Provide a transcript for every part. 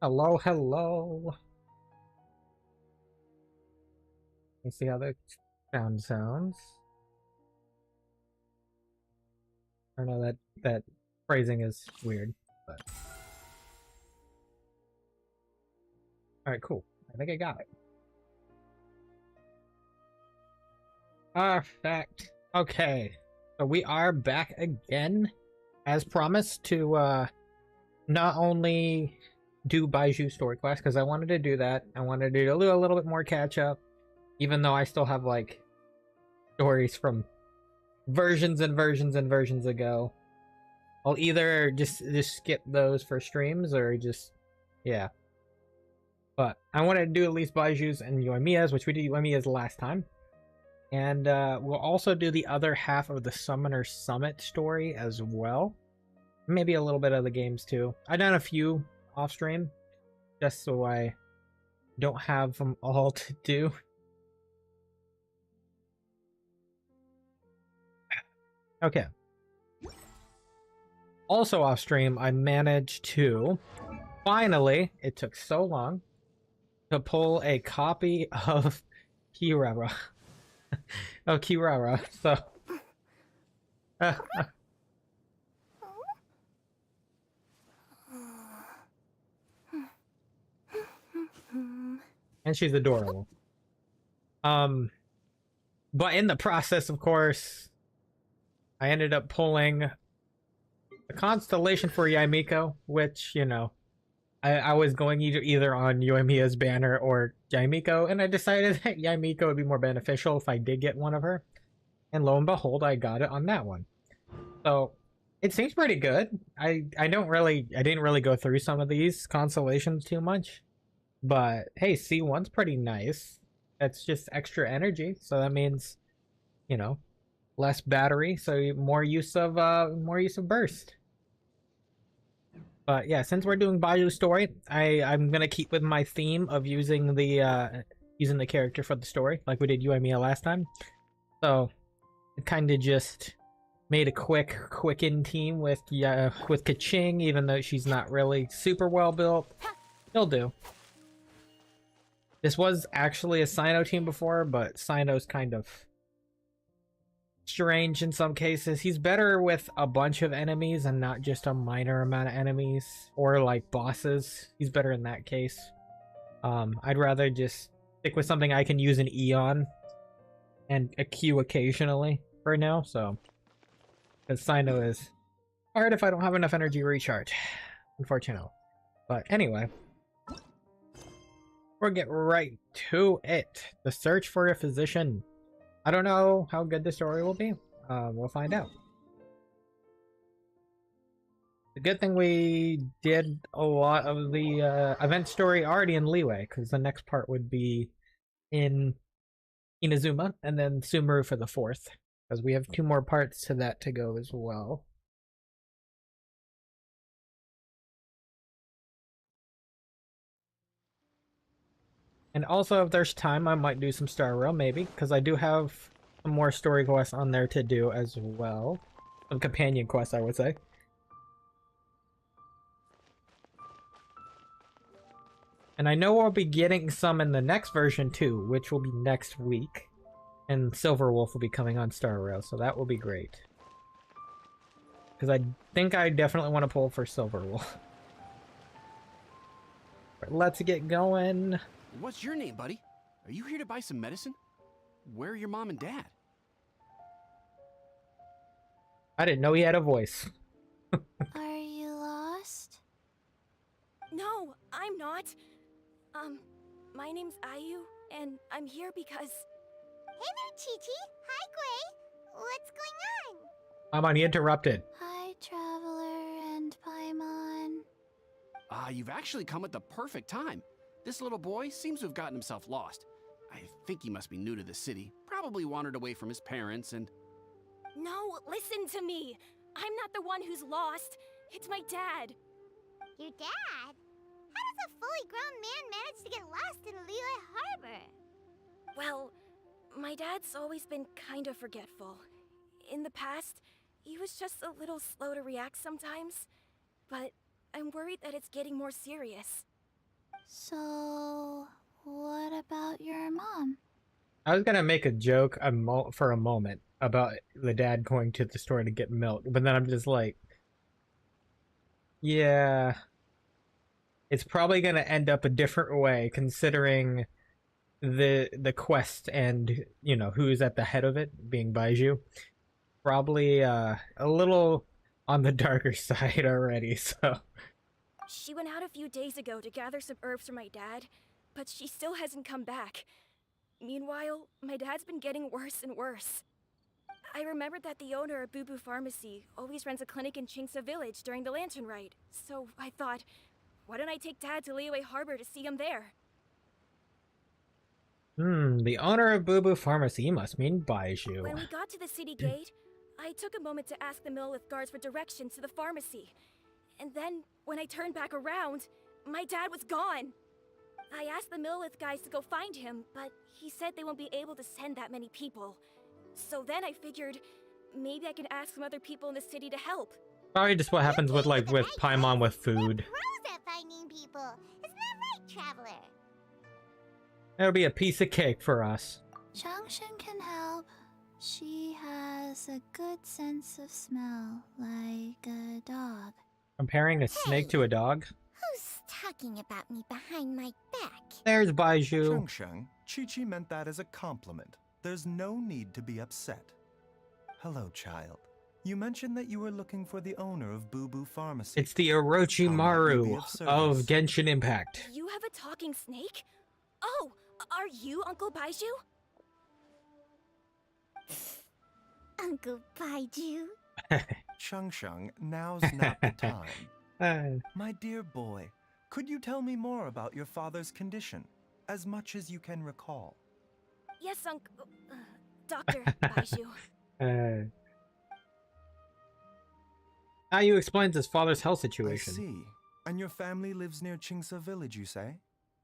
Hello, hello. Let's see how the sound sounds. I don't know that phrasing is weird, but all right, cool. I think I got it. Perfect. Okay, so we are back again, as promised, to not only do Baizhu Story Quest because I wanted to do that. I wanted to do a little bit more catch up, even though I still have like stories from versions and versions and versions ago. I'll either just skip those for streams or just yeah. But I wanted to do at least Baiju's and Yoimiya's, which we did Yoimiya's last time. And we'll also do the other half of the Summoner Summit story as well. Maybe a little bit of the games too. I've done a few off stream, just so I don't have them all to do. Okay. Also off stream, I managed to finally, it took so long, to pull a copy of Kirara. Of Kirara, so and she's adorable. But in the process, of course, I ended up pulling the constellation for Yaimiko, which, you know, I was going either on Yoimiya's banner or Yaimiko, and I decided that Yaimiko would be more beneficial if I did get one of her. And lo and behold, I got it on that one. So it seems pretty good. I didn't really go through some of these constellations too much. But hey, C1's pretty nice. That's just extra energy, so that means, you know, less battery, so more use of burst. But yeah, since we're doing Baizhu story, I'm gonna keep with my theme of using the character for the story, like we did Yoimiya last time. So it kind of just made a quicken team with Kaching, even though she's not really super well built. He'll do. This was actually a Sino team before, but Sino's kind of strange in some cases. He's better with a bunch of enemies and not just a minor amount of enemies or like bosses. He's better in that case. I'd rather just stick with something I can use an Eon and a Q occasionally for now, so because Sino is hard if I don't have enough energy recharge, unfortunately. But anyway, we'll get right to it. The search for a physician. I don't know how good the story will be. We'll find out. The good thing we did a lot of the event story already in Leeway, because the next part would be in Inazuma, and then Sumeru for the 4th, because we have 2 more parts to that to go as well. And also, if there's time, I might do some Star Rail, maybe, because I do have some more story quests on there to do as well. Some companion quests, I would say. And I know we'll be getting some in the next version too, which will be next week. And Silver Wolf will be coming on Star Rail, so that will be great. Because I think I definitely want to pull for Silver Wolf. Right, let's get going. What's your name, buddy? Are you here to buy some medicine? Where are your mom and dad? I didn't know he had a voice. Are you lost? No, I'm not. My name's Ayu, and I'm here because... Hey there, Chi-Chi. Hi, Gray. What's going on? I'm on, he interrupted. Hi, Traveler and Paimon. You've actually come at the perfect time. This little boy seems to have gotten himself lost. I think he must be new to the city. Probably wandered away from his parents and... No, listen to me. I'm not the one who's lost. It's my dad. Your dad? How does a fully grown man manage to get lost in Liyue Harbor? Well, my dad's always been kind of forgetful. In the past, he was just a little slow to react sometimes. But I'm worried that it's getting more serious. So, what about your mom? I was gonna make a joke for a moment about the dad going to the store to get milk, but then I'm just like, yeah, it's probably gonna end up a different way considering the quest and who's at the head of it, being Baizhu. Probably a little on the darker side already, so. She went out a few days ago to gather some herbs for my dad, but she still hasn't come back. Meanwhile, my dad's been getting worse and worse. I remembered that the owner of Boo Boo Pharmacy always runs a clinic in Chingsa Village during the Lantern Rite, so I thought, why don't I take Dad to Liyue Harbor to see him there? The owner of Boo Boo Pharmacy must mean Baizhu. When we got to the city gate, I took a moment to ask the Millelith guards for directions to the pharmacy. And then, when I turned back around, my dad was gone. I asked the Millelith guys to go find him, but he said they won't be able to send that many people. So then I figured, maybe I can ask some other people in the city to help. Probably just what happens with Paimon with food. Pros at finding people. Isn't that right, Traveler? That'll be a piece of cake for us. Changshen can help. She has a good sense of smell, like a dog. Comparing a snake to a dog? Who's talking about me behind my back? There's Baizhu. Changsheng, Chi-Chi meant that as a compliment. There's no need to be upset. Hello, child. You mentioned that you were looking for the owner of Boo Boo Pharmacy. It's the How might we be Orochimaru of of service? Genshin Impact. You have a talking snake? Oh, are you Uncle Baizhu? Uncle Baizhu? Changsheng, now's not the time. My dear boy, could you tell me more about your father's condition? As much as you can recall. Yes, Dr. Baizhu. Ayu explains his father's health I situation. see. And your family lives near Chingsa Village, you say?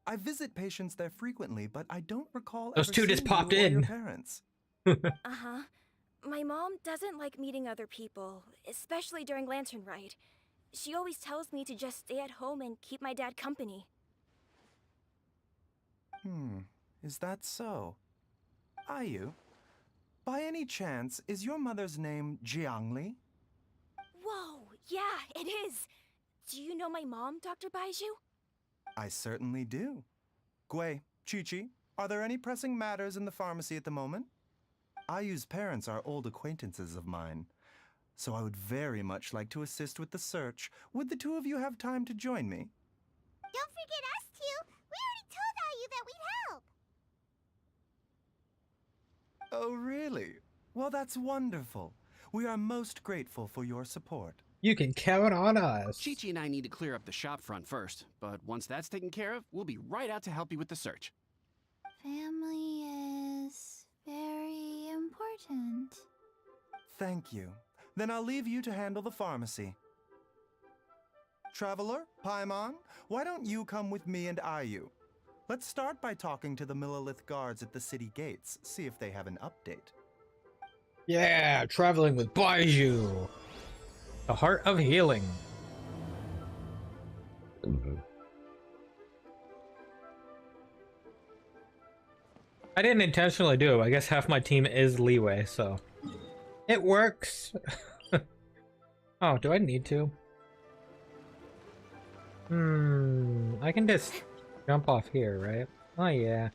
I visit patients there frequently, but I don't recall Those ever two just seeing popped you or in. your parents. Uh-huh. My mom doesn't like meeting other people, especially during Lantern Rite. She always tells me to just stay at home and keep my dad company. Is that so? Ayu, by any chance, is your mother's name Jiangli? Whoa, yeah, it is. Do you know my mom, Dr. Baizhu? I certainly do. Gui, Chi-Chi, are there any pressing matters in the pharmacy at the moment? Ayu's parents are old acquaintances of mine, so I would very much like to assist with the search. Would the two of you have time to join me? Don't forget us two. We already told Ayu that we'd help. Oh, really? Well, that's wonderful. We are most grateful for your support. You can count on us. Chi-Chi and I need to clear up the shop front first, but once that's taken care of, we'll be right out to help you with the search. Family is very important. Thank you. Then I'll leave you to handle the pharmacy. Traveler, Paimon, why don't you come with me and Ayu? Let's start by talking to the Millelith guards at the city gates, see if they have an update. Yeah, traveling with Baizhu. The Heart of Healing. I didn't intentionally do it. I guess half my team is Liyue, so it works. Oh, do I need to? I can just jump off here, right? Oh yeah.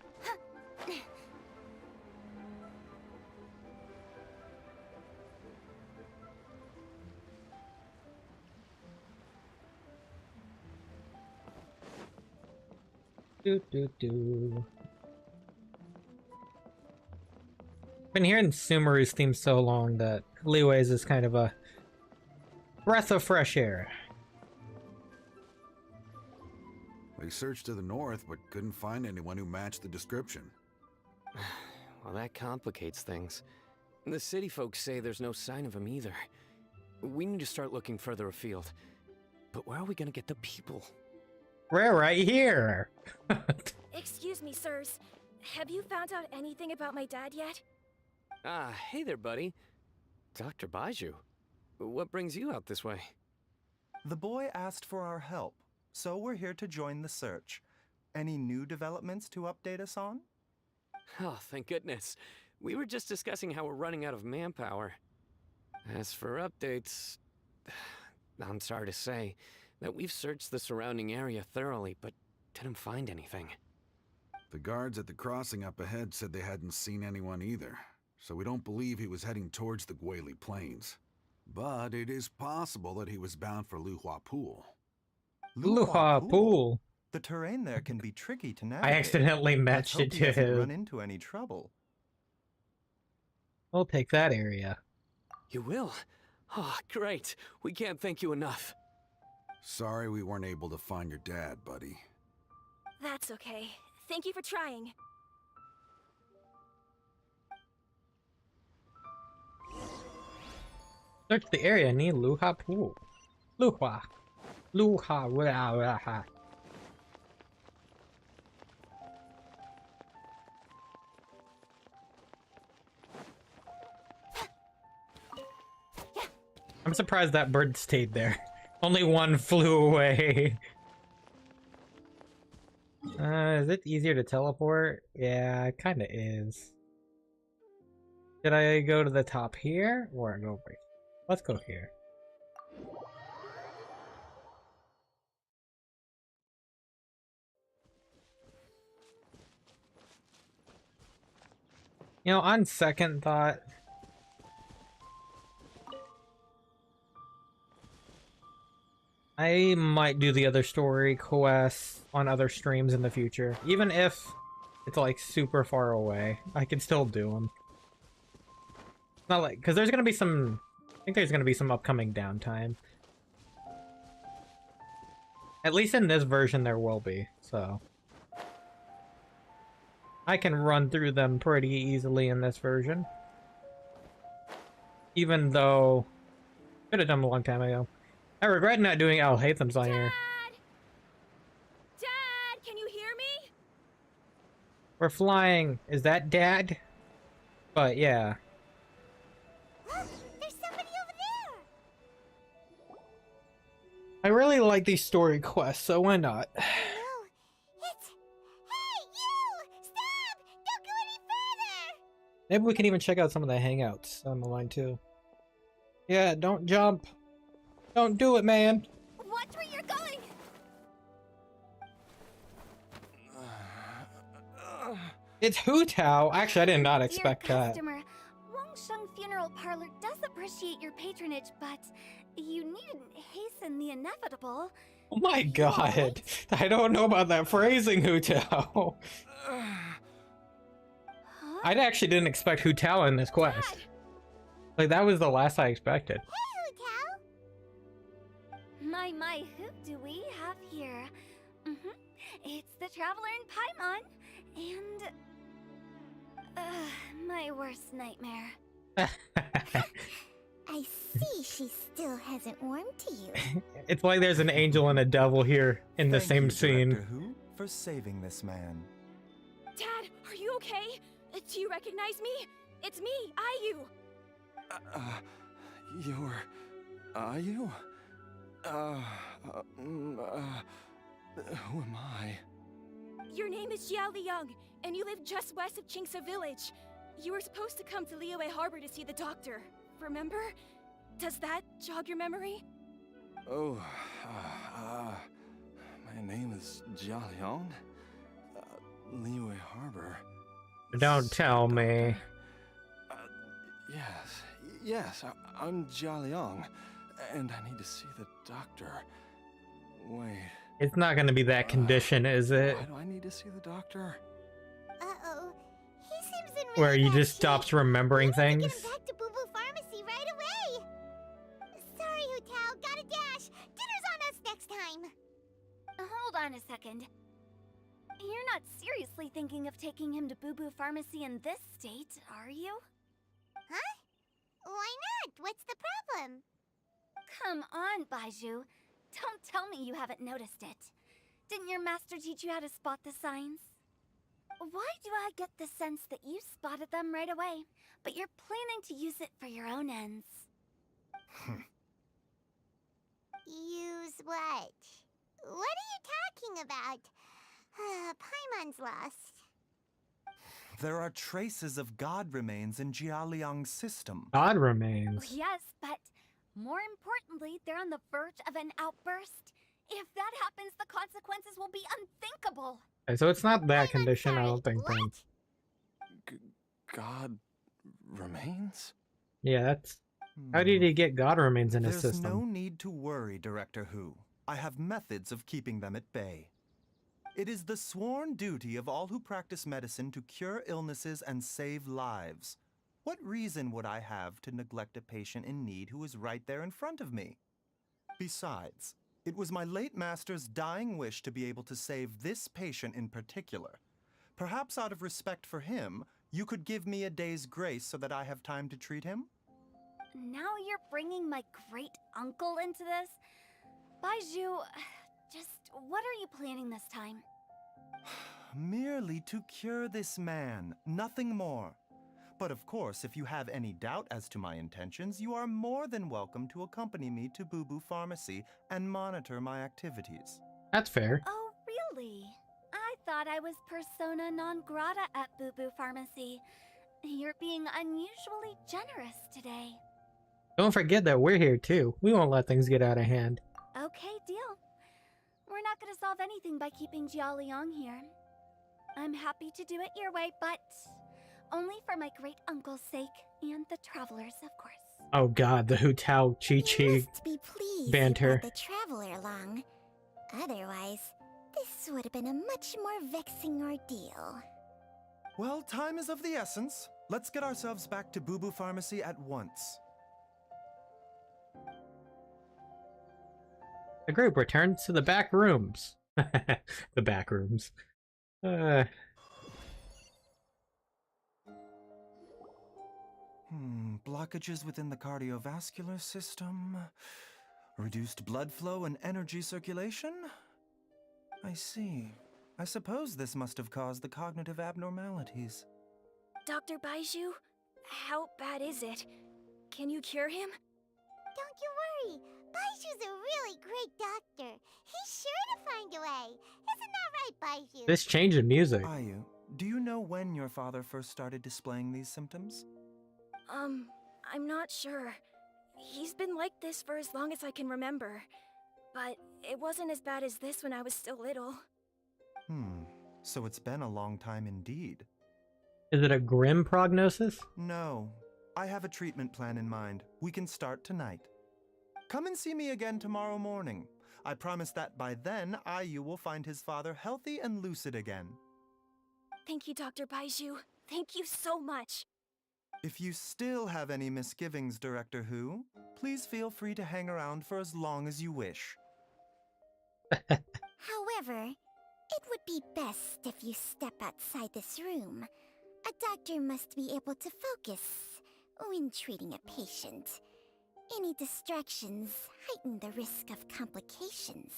Do. Been hearing Sumeru's theme so long that Liyue's is kind of a breath of fresh air. We searched to the north, but couldn't find anyone who matched the description. Well, that complicates things. The city folks say there's no sign of him either. We need to start looking further afield. But where are we gonna get the people? We're right here. Excuse me, sirs. Have you found out anything about my dad yet? Ah, hey there, buddy. Dr. Baizhu. What brings you out this way? The boy asked for our help, so we're here to join the search. Any new developments to update us on? Oh, thank goodness. We were just discussing how we're running out of manpower. As for updates, I'm sorry to say that we've searched the surrounding area thoroughly, but didn't find anything. The guards at the crossing up ahead said they hadn't seen anyone either, so we don't believe he was heading towards the Guili Plains. But it is possible that he was bound for Luhua Pool. Luhua Pool. The terrain there can be tricky to I navigate. accidentally Let's matched hope it he to doesn't his. run into any trouble. We'll take that area. You will? Oh, great. We can't thank you enough. Sorry we weren't able to find your dad, buddy. That's okay. Thank you for trying. Search the area near Luhua Pool. Luhua. Luhua. I'm surprised that bird stayed there. Only one flew away. Is it easier to teleport? Yeah, it kinda is. Did I go to the top here? Or go over here? Let's go here. You know, on second thought, I might do the other story quests on other streams in the future. Even if it's like super far away, I can still do them. It's not like, because there's gonna be some, I think there's gonna be some upcoming downtime. At least in this version there will be, so. I can run through them pretty easily in this version. Even though, could have done a long time ago. I regret not doing Al Haytham's on here. Dad, can you hear me? We're flying. Is that Dad? But yeah. There's somebody over there! I really like these story quests, so why not? No, it's... Hey, you! Stop! Don't go any further! Maybe we can even check out some of the hangouts on the line too. Yeah, don't jump. Don't do it, man. Watch where you're going! It's Hu Tao. Actually, I did not expect Dear that. customer, Wangsheng Funeral Parlor does appreciate your patronage, but you needn't hasten the inevitable. Oh my god. I don't know about that phrasing, Hu Tao. Huh? I actually didn't expect Hu Tao in this quest. Like, that was the last I expected. Hey, Hotel! My, who do we have here? It's the Traveler in Paimon, and... my worst nightmare. I see she still hasn't warmed to you. It's like there's an angel and a devil here in the Thank same you, scene. Director Who, for saving this man. Dad, are you okay? Do you recognize me? It's me, Ayu. You're... Ayu? Who am I? Your name is Xiao Liang, and you live just west of Qingse Village. You were supposed to come to Liyue Harbor to see the doctor. Remember? Does that jog your memory? Oh, my name is Jia Liang. Liyue Harbor. Don't tell me. Yes, I'm Jia Liang, and I need to see the doctor. Wait. It's not gonna be that condition, is it? Why do I need to see the doctor? Uh-oh. He seems in really Where you bad just shape. stops remembering We need to things? get him back to Boo Boo Pharmacy right away. Sorry, Hotel. Gotta dash. Dinner's on us next time. Hold on a second. You're not seriously thinking of taking him to Boo Boo Pharmacy in this state, are you? Huh? Why not? What's the problem? Come on, Baizhu. Don't tell me you haven't noticed it. Didn't your master teach you how to spot the signs? Why do I get the sense that you spotted them right away, but you're planning to use it for your own ends? Use what? What are you talking about? Paimon's lost. There are traces of god remains in Jialiang's system. God remains. Yes, but more importantly, they're on the verge of an outburst. If that happens, the consequences will be unthinkable. Okay, so it's not that I'm condition, I sorry, don't think, then. what? God remains? Yeah, that's... How did he get God remains in his There's system? no need to worry, Director Who. I have methods of keeping them at bay. It is the sworn duty of all who practice medicine to cure illnesses and save lives. What reason would I have to neglect a patient in need who is right there in front of me? Besides, it was my late master's dying wish to be able to save this patient in particular. Perhaps out of respect for him, you could give me a day's grace so that I have time to treat him? Now you're bringing my great-uncle into this? Baizhu, just what are you planning this time? Merely to cure this man, nothing more. But of course, if you have any doubt as to my intentions, you are more than welcome to accompany me to Boo Boo Pharmacy and monitor my activities. That's fair. Oh, really? I thought I was persona non grata at Boo Boo Pharmacy. You're being unusually generous today. Don't forget that we're here too. We won't let things get out of hand. Okay, deal. We're not gonna solve anything by keeping Jialiang here. I'm happy to do it your way, but only for my great-uncle's sake and the travelers, of course. Oh god, the Hu Tao Chi You Chi must be pleased banter. you brought the traveler along. Otherwise, this would have been a much more vexing ordeal. Well, time is of the essence. Let's get ourselves back to Boo Boo Pharmacy at once. The group returns to the back rooms. The back rooms. Blockages within the cardiovascular system, reduced blood flow and energy circulation? I see. I suppose this must have caused the cognitive abnormalities. Dr. Baizhu, how bad is it? Can you cure him? Don't you worry. Baiju's a really great doctor. He's sure to find a way. Isn't that right, Baizhu? This change in music. Ayu, do you know when your father first started displaying these symptoms? I'm not sure. He's been like this for as long as I can remember. But it wasn't as bad as this when I was still little. So it's been a long time indeed. Is it a grim prognosis? No. I have a treatment plan in mind. We can start tonight. Come and see me again tomorrow morning. I promise that by then, Ayu will find his father healthy and lucid again. Thank you, Dr. Baizhu. Thank you so much. If you still have any misgivings, Director Who, please feel free to hang around for as long as you wish. However, it would be best if you step outside this room. A doctor must be able to focus when treating a patient. Any distractions heighten the risk of complications.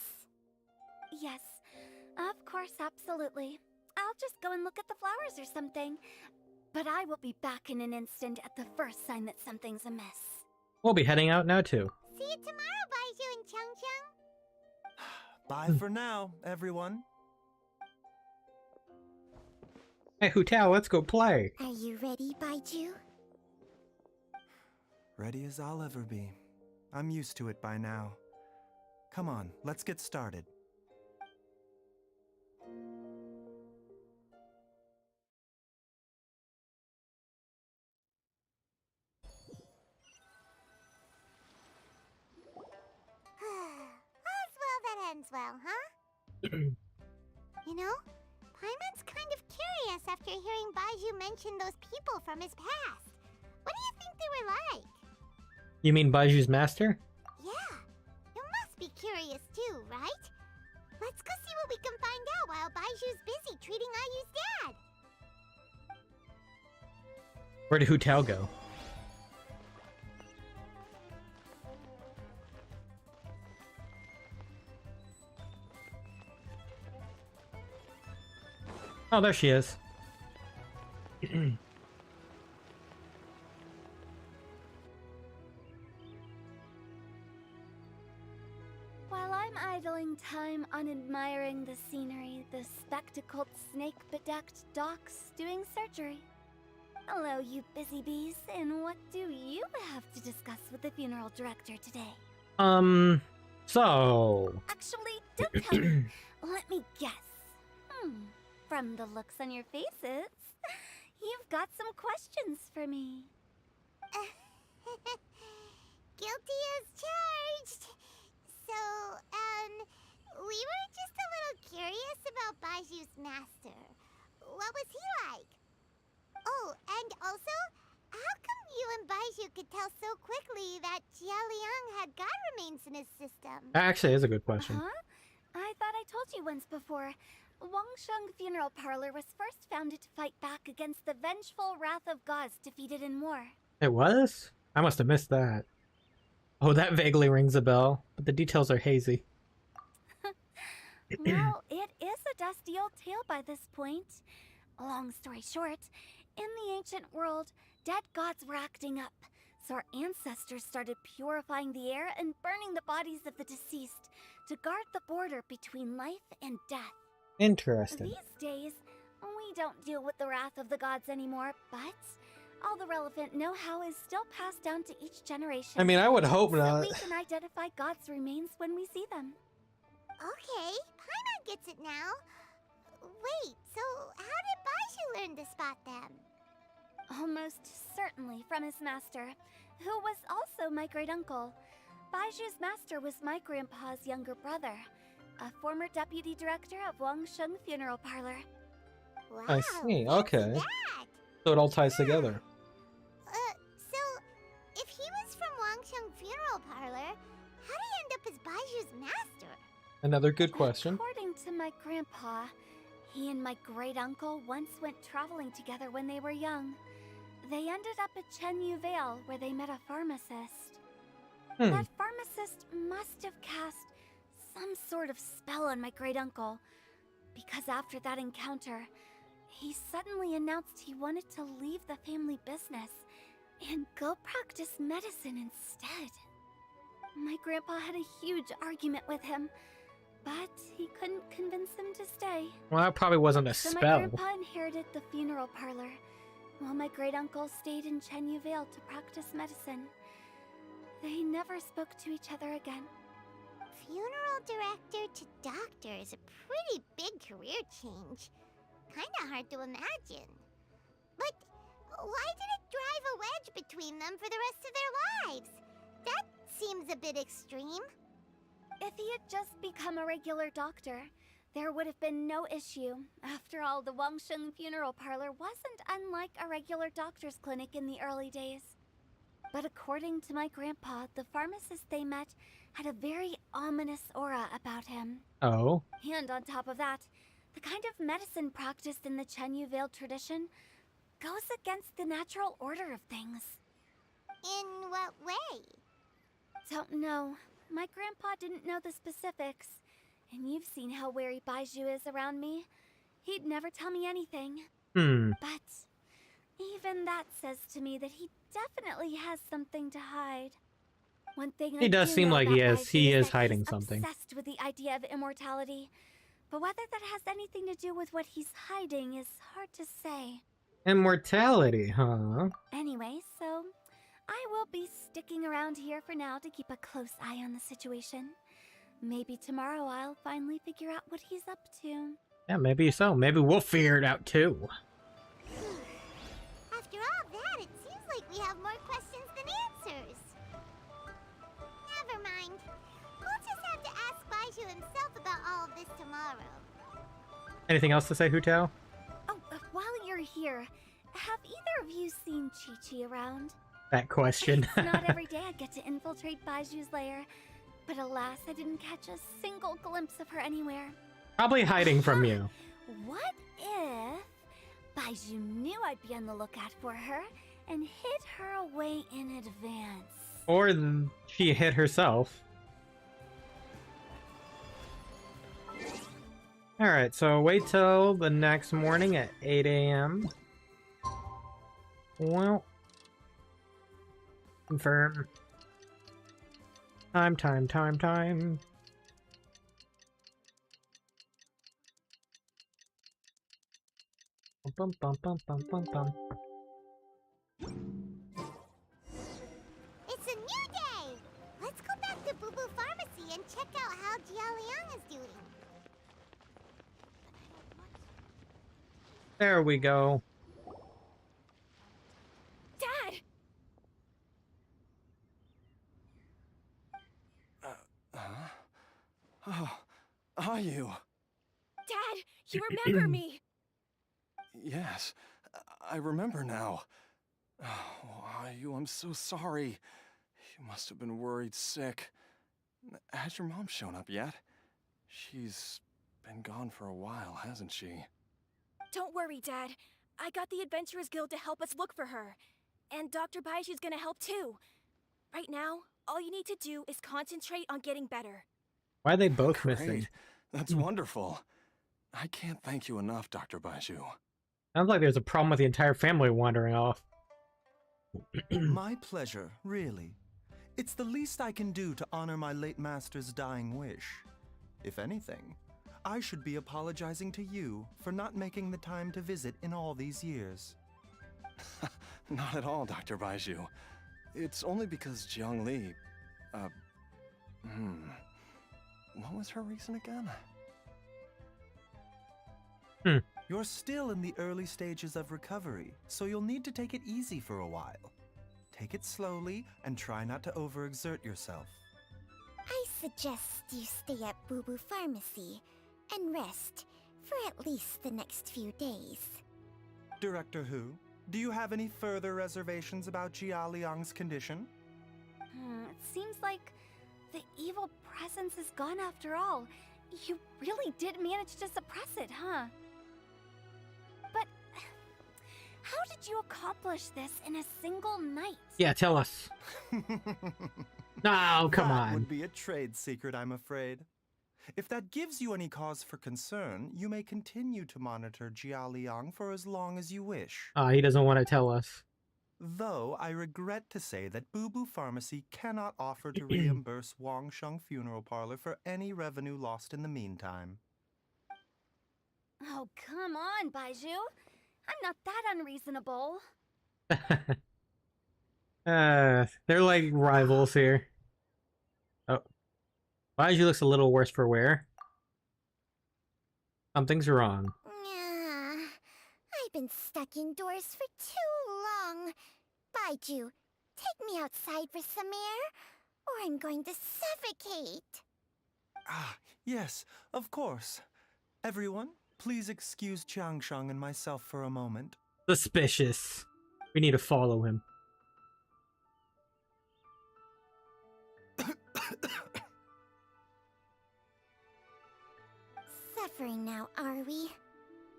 Yes, of course, absolutely. I'll just go and look at the flowers or something. But I will be back in an instant at the first sign that something's amiss. We'll be heading out now too. See you tomorrow, Baizhu and Chung Chung. Bye for now, everyone. Hey Hu Tao, let's go play. Are you ready, Baizhu? Ready as I'll ever be. I'm used to it by now. Come on, let's get started. All's well that ends well, huh? You know, Paimon's kind of curious after hearing Baizhu mention those people from his past. What do you think they were like? You mean Baiju's master? Yeah, you must be curious too, right? Let's go see what we can find out while Baiju's busy treating Ayu's dad. Where did Hu Tao go? Oh, there she is. While I'm idling time on admiring the scenery, the spectacled snake-bedecked docs doing surgery. Hello, you busy bees, and what do you have to discuss with the funeral director today? So... Actually, don't tell me. Let me guess. From the looks on your faces, you've got some questions for me. Guilty as charged. So, we were just a little curious about Baiju's master. What was he like? Oh, and also, how come you and Baizhu could tell so quickly that Jialiang had god remains in his system? That actually is a good question. Huh? I thought I told you once before. Wangsheng Funeral Parlor was first founded to fight back against the vengeful wrath of gods defeated in war. It was? I must have missed that. Oh, that vaguely rings a bell, but the details are hazy. Well, it is a dusty old tale by this point. Long story short, in the ancient world, dead gods were acting up, so our ancestors started purifying the air and burning the bodies of the deceased to guard the border between life and death. Interesting. These days, we don't deal with the wrath of the gods anymore, but all the relevant know-how is still passed down to each generation. I mean, I would hope so not. we can identify gods' remains when we see them. Okay, Paimon gets it now. Wait, so how did Baizhu learn to spot them? Almost certainly from his master, who was also my great-uncle. Baiju's master was my grandpa's younger brother, a former deputy director of Wangsheng Funeral Parlor. Wow, I see, fancy okay. that. So it all ties together. So if he was from Wangsheng Funeral Parlor, how did he end up as Baiju's master? Another good question. According to my grandpa, he and my great-uncle once went traveling together when they were young. They ended up at Chenyu Vale, where they met a pharmacist. That pharmacist must have cast some sort of spell on my great-uncle, because after that encounter, he suddenly announced he wanted to leave the family business and go practice medicine instead. My grandpa had a huge argument with him, but he couldn't convince him to stay. Well, that probably wasn't a So my spell. grandpa inherited the funeral parlor, while my great-uncle stayed in Chenyu Vale to practice medicine. They never spoke to each other again. Funeral director to doctor is a pretty big career change. Kinda hard to imagine. But why did it drive a wedge between them for the rest of their lives? That seems a bit extreme. If he had just become a regular doctor, there would have been no issue. After all, the Wangsheng Funeral Parlor wasn't unlike a regular doctor's clinic in the early days. But according to my grandpa, the pharmacist they met had a very ominous aura about him. Oh. And on top of that, the kind of medicine practiced in the Chenyu Vale tradition goes against the natural order of things. In what way? Don't know. My grandpa didn't know the specifics. And you've seen how wary Baizhu is around me. He'd never tell me anything. But even that says to me that he definitely has something to hide. One thing He does seem like he is that hiding he's something. obsessed with the idea of immortality. But whether that has anything to do with what he's hiding is hard to say. Immortality, huh? Anyway, so I will be sticking around here for now to keep a close eye on the situation. Maybe tomorrow I'll finally figure out what he's up to. Yeah, maybe so. Maybe we'll figure it out too. After all that, it seems like we have more questions than answers. Never mind. We'll just have to ask Baizhu himself about all of this tomorrow. Anything else to say, Hu Tao? Oh, while you're here, have either of you seen Chi-Chi around? That question. It's not every day I get to infiltrate Baiju's lair, but alas, I didn't catch a single glimpse of her anywhere. Probably hiding from you. What if Baizhu knew I'd be on the lookout for her and hid her away in advance? Or she hit herself. Alright, so wait till the next morning at 8 AM. Well. Confirm. Time. bum, bum, bum, bum, bum, bum. It's a new day! Let's go back to Boo Boo Pharmacy and check out how Jialiang is doing. There we go. Dad! Oh, are you? Dad, you remember me! Yes, I remember now. Oh, are you? I'm so sorry. You must have been worried sick. Has your mom shown up yet? She's been gone for a while, hasn't she? Don't worry, Dad. I got the Adventurers Guild to help us look for her. And Dr. Baiju's gonna help too. Right now, all you need to do is concentrate on getting better. Why are they both Great. missing? That's wonderful. I can't thank you enough, Dr. Baizhu. Sounds like there's a problem with the entire family wandering off. My pleasure, really. It's the least I can do to honor my late master's dying wish. If anything, I should be apologizing to you for not making the time to visit in all these years. Not at all, Dr. Baizhu. It's only because Jiang Li... What was her reason again? You're still in the early stages of recovery, so you'll need to take it easy for a while. Take it slowly and try not to overexert yourself. I suggest you stay at Boo Boo Pharmacy and rest for at least the next few days. Director Hu, do you have any further reservations about Jia Liang's condition? It seems like the evil presence is gone after all. You really did manage to suppress it, huh? But how did you accomplish this in a single night? Yeah, tell us. No, come That on. would be a trade secret, I'm afraid. If that gives you any cause for concern, you may continue to monitor Jia Liang for as long as you wish. He doesn't want to tell us. Though I regret to say that Boo Boo Pharmacy cannot offer to reimburse Wang Sheng Funeral Parlor for any revenue lost in the meantime. Oh, come on, Baizhu. I'm not that unreasonable. They're like rivals here. Oh. Baizhu looks a little worse for wear. Something's wrong. I've been stuck indoors for too long. Baizhu, take me outside for some air, or I'm going to suffocate. Ah, yes, of course. Everyone, please excuse Changsheng and myself for a moment. Suspicious. We need to follow him. Suffering now, are we?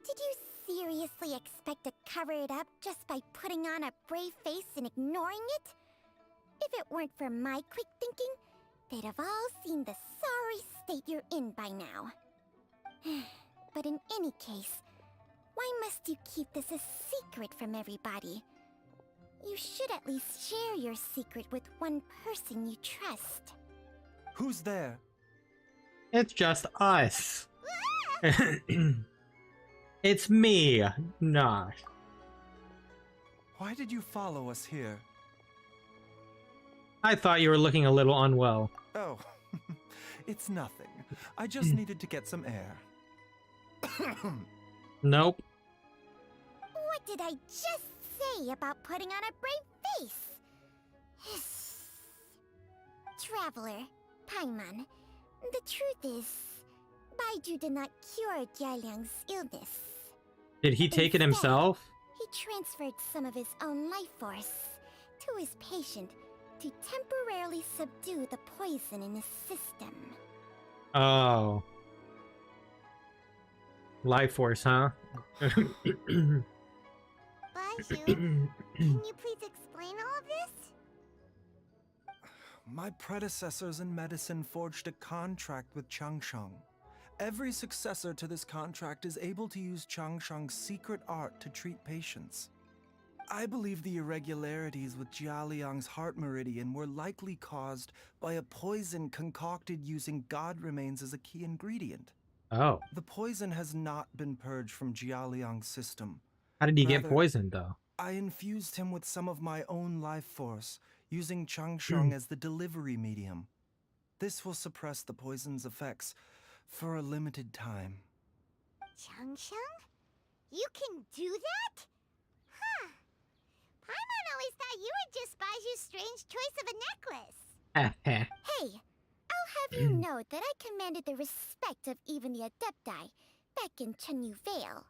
Did you seriously expect to cover it up just by putting on a brave face and ignoring it? If it weren't for my quick thinking, they'd have all seen the sorry state you're in by now. But in any case, why must you keep this a secret from everybody? You should at least share your secret with one person you trust. Who's there? It's just us. It's me, not. Why did you follow us here? I thought you were looking a little unwell. Oh, it's nothing. I just needed to get some air. Nope. What did I just say about putting on a brave face? Traveler, Paimon, the truth is, Baizhu did not cure Jialiang's illness. Did he take it Instead, himself? He transferred some of his own life force to his patient to temporarily subdue the poison in his system. Oh. Life force, huh? Baizhu, can you please explain all of this? My predecessors in medicine forged a contract with Changsheng. Every successor to this contract is able to use Changsheng's secret art to treat patients. I believe the irregularities with Jia Liang's heart meridian were likely caused by a poison concocted using god remains as a key ingredient. Oh. The poison has not been purged from Jia Liang's system, How did he get Rather, poisoned, though? I infused him with some of my own life force, using Changsheng as the delivery medium. This will suppress the poison's effects for a limited time. Changsheng? You can do that? Huh. Paimon always thought you were just Baizhu's strange choice of a necklace. Hey, I'll have you know that I commanded the respect of even the Adepti back in Chenyu Vale.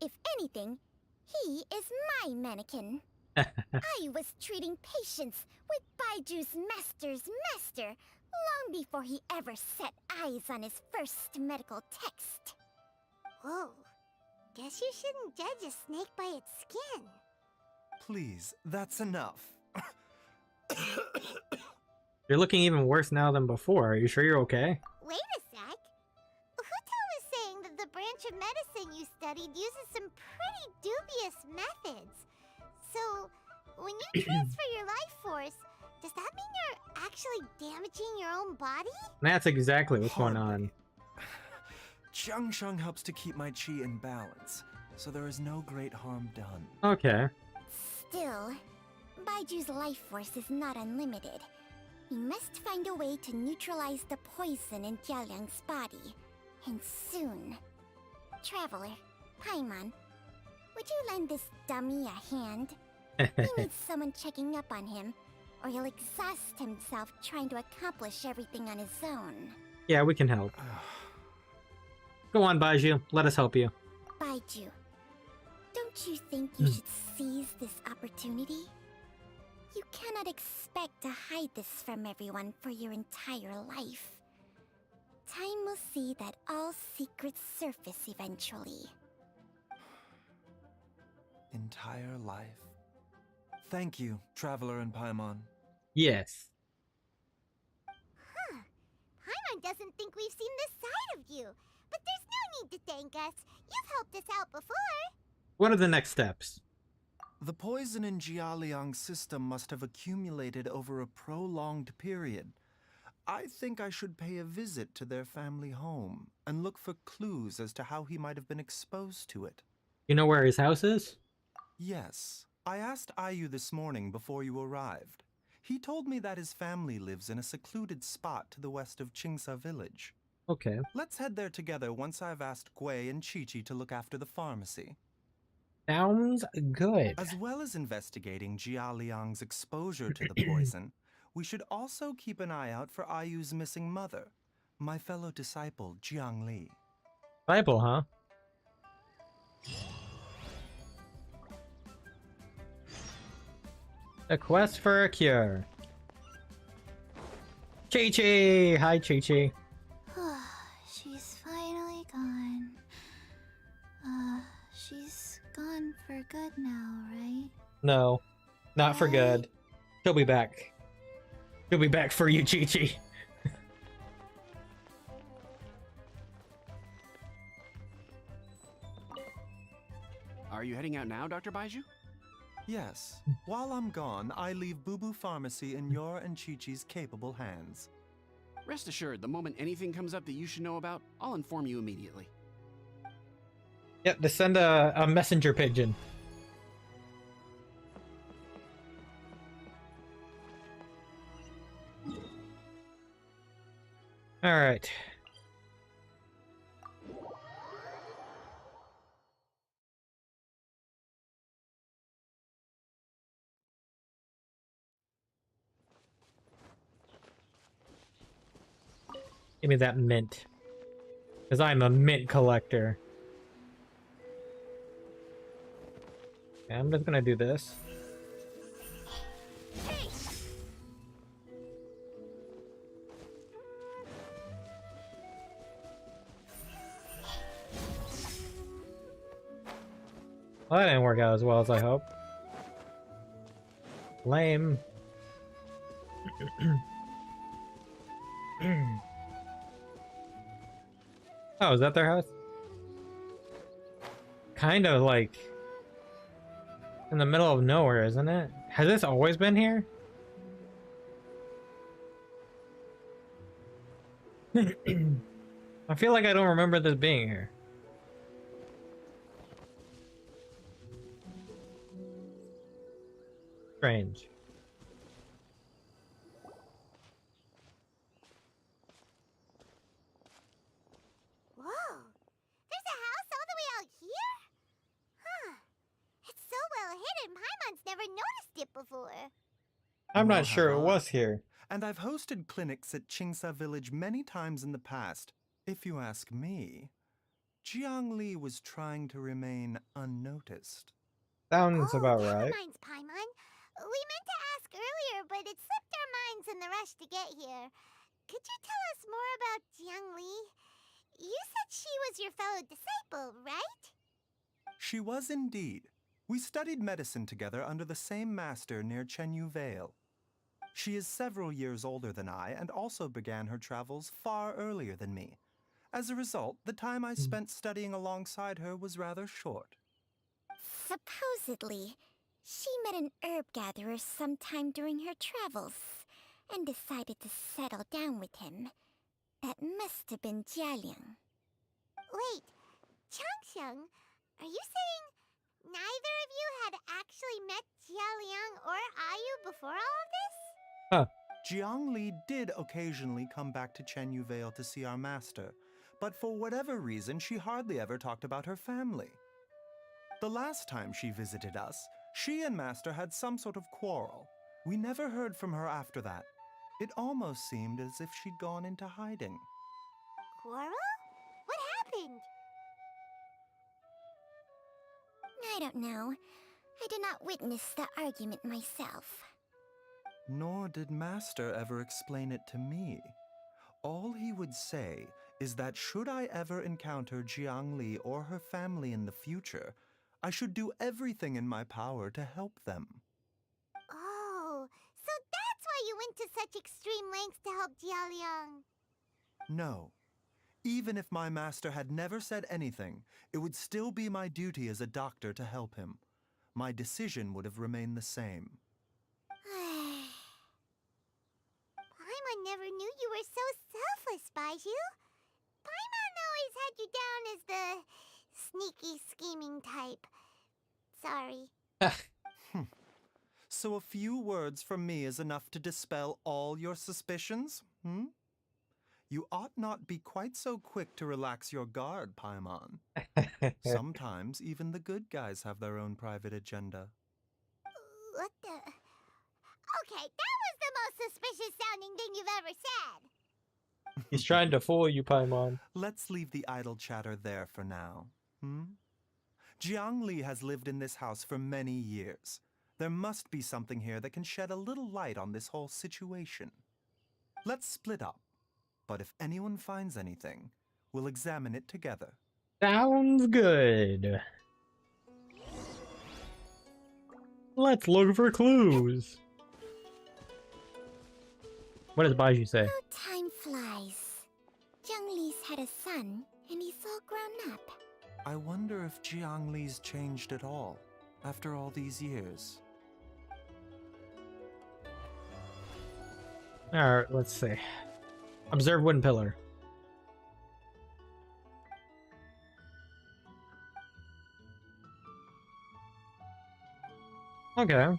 If anything, he is my mannequin. I was treating patients with Baiju's master's master long before he ever set eyes on his first medical text. Whoa. Guess you shouldn't judge a snake by its skin. Please, that's enough. You're looking even worse now than before. Are you sure you're okay? Wait a sec. Huto was saying that the branch of medicine you studied uses some pretty dubious methods. So, when you transfer your life force, does that mean you're actually damaging your own body? That's exactly what's going on. Hardly. Changsheng helps to keep my chi in balance, so there is no great harm done. Okay. Still, Baiju's life force is not unlimited. We must find a way to neutralize the poison in Jialiang's body. And soon. Traveler, Paimon, would you lend this dummy a hand? He needs someone checking up on him, or he'll exhaust himself trying to accomplish everything on his own. Yeah, we can help. Go on, Baizhu. Let us help you. Baizhu, don't you think you should seize this opportunity? You cannot expect to hide this from everyone for your entire life. Time will see that all secrets surface eventually. Entire life. Thank you, Traveler and Paimon. Yes. Huh. Paimon doesn't think we've seen this side of you. But there's no need to thank us. You've helped us out before. What are the next steps? The poison in Jialiang's system must have accumulated over a prolonged period. I think I should pay a visit to their family home and look for clues as to how he might have been exposed to it. You know where his house is? Yes. I asked Ayu this morning before you arrived. He told me that his family lives in a secluded spot to the west of Qingsa village. Okay. Let's head there together once I've asked Gui and Chi-Chi to look after the pharmacy. Sounds good. As well as investigating Jialiang's exposure to the poison, we should also keep an eye out for Ayu's missing mother, my fellow disciple, Jiangli. Bible, huh? A quest for a cure. Chi-Chi! Hi, Chi-Chi. She's finally gone. She's gone for good now, right? No, not for good. She'll be back. She'll be back for you, Chi-Chi. Are you heading out now, Dr. Baizhu? Yes. While I'm gone, I leave Boo Boo Pharmacy in your and Chi-Chi's capable hands. Rest assured, the moment anything comes up that you should know about, I'll inform you immediately. Yep, to send a messenger pigeon. Alright. Give me that mint. Because I'm a mint collector. Okay, I'm just gonna do this. Well, that didn't work out as well as I hoped. Lame. Oh, is that their house? Kind of like in the middle of nowhere, isn't it? Has this always been here? I feel like I don't remember this being here. Strange. Whoa! There's a house all the way out here? Huh. It's so well hidden, Paimon's never noticed it before. I'm Nor not sure have it I. was here. And I've hosted clinics at Qingsa Village many times in the past. If you ask me, Jiangli was trying to remain unnoticed. Sounds Oh, about that right. reminds Paimon. We meant to ask earlier, but it slipped our minds in the rush to get here. Could you tell us more about Jiang Li? You said she was your fellow disciple, right? She was indeed. We studied medicine together under the same master near Chenyu Vale. She is several years older than I and also began her travels far earlier than me. As a result, the time I spent studying alongside her was rather short. Supposedly, she met an herb gatherer sometime during her travels and decided to settle down with him. That must have been Jialiang. Wait, Changxiang, are you saying neither of you had actually met Jialiang or Ayu before all of this? Jiang Li did occasionally come back to Chenyu Vale to see our master, but for whatever reason, she hardly ever talked about her family. The last time she visited us, she and Master had some sort of quarrel. We never heard from her after that. It almost seemed as if she'd gone into hiding. Quarrel? What happened? I don't know. I did not witness the argument myself. Nor did Master ever explain it to me. All he would say is that should I ever encounter Jiang Li or her family in the future, I should do everything in my power to help them. Oh, so that's why you went to such extreme lengths to help Jialiang. No. Even if my master had never said anything, it would still be my duty as a doctor to help him. My decision would have remained the same. Paimon never knew you were so selfless, Baizhu. Paimon always had you down as the sneaky, scheming type. Sorry. So a few words from me is enough to dispel all your suspicions, hmm? You ought not be quite so quick to relax your guard, Paimon. Sometimes even the good guys have their own private agenda. What the? Okay, that was the most suspicious sounding thing you've ever said. He's trying to fool you, Paimon. Let's leave the idle chatter there for now, hmm? Jiang Li has lived in this house for many years. There must be something here that can shed a little light on this whole situation. Let's split up. But if anyone finds anything, we'll examine it together. Sounds good. Let's look for clues. What does Baizhu say? How time flies. Jiang Li's had a son, and he's all grown up. I wonder if Jiang Li's changed at all, after all these years. Alright, let's see. Observe wooden pillar. Okay.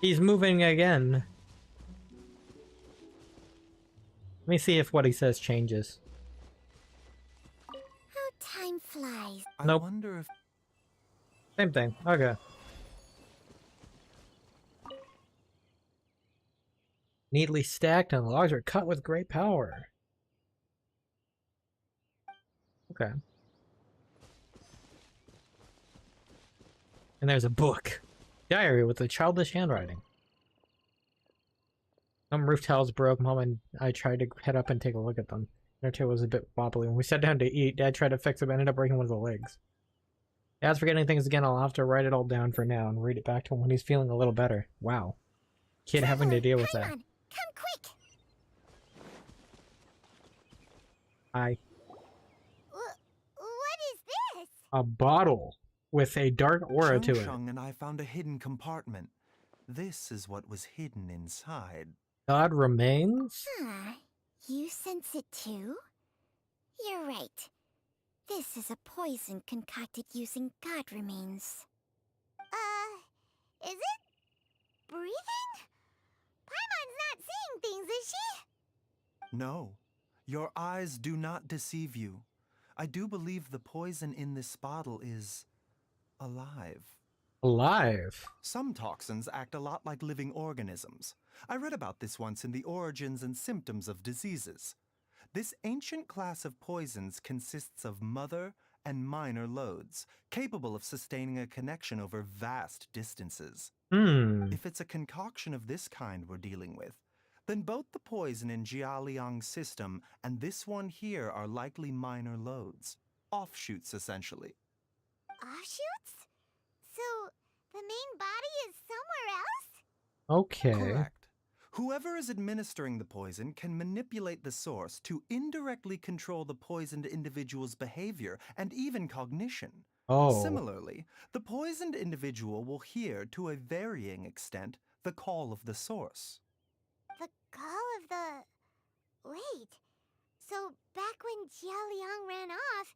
He's moving again. Let me see if what he says changes. How time flies. Nope. I wonder if... Same thing. Okay. Neatly stacked and logs are cut with great power. Okay. And there's a book. Diary with a childish handwriting. Some roof tiles broke. Mom and I tried to head up and take a look at them. Their tail was a bit wobbly. When we sat down to eat, Dad tried to fix it but ended up breaking one of the legs. Dad's forgetting things again. I'll have to write it all down for now and read it back to him when he's feeling a little better. Wow. Kid having to deal with that. Paimon, come quick! Hi. What is this? A bottle with a dark aura to it. Shang and I found a hidden compartment. This is what was hidden inside. God remains? Huh. You sense it too? You're right. This is a poison concocted using god remains. Is it breathing? Paimon's not seeing things, is she? No, your eyes do not deceive you. I do believe the poison in this bottle is alive. Alive? Some toxins act a lot like living organisms. I read about this once in the Origins and Symptoms of Diseases. This ancient class of poisons consists of mother and minor loads, capable of sustaining a connection over vast distances. If it's a concoction of this kind we're dealing with, then both the poison in Jialiang's system and this one here are likely minor loads. Offshoots, essentially. Offshoots? So, the main body is somewhere else? Okay. Correct. Whoever is administering the poison can manipulate the source to indirectly control the poisoned individual's behavior and even cognition. Oh. Similarly, the poisoned individual will hear, to a varying extent, the call of the source. The call of the... Wait. So, back when Jialiang ran off,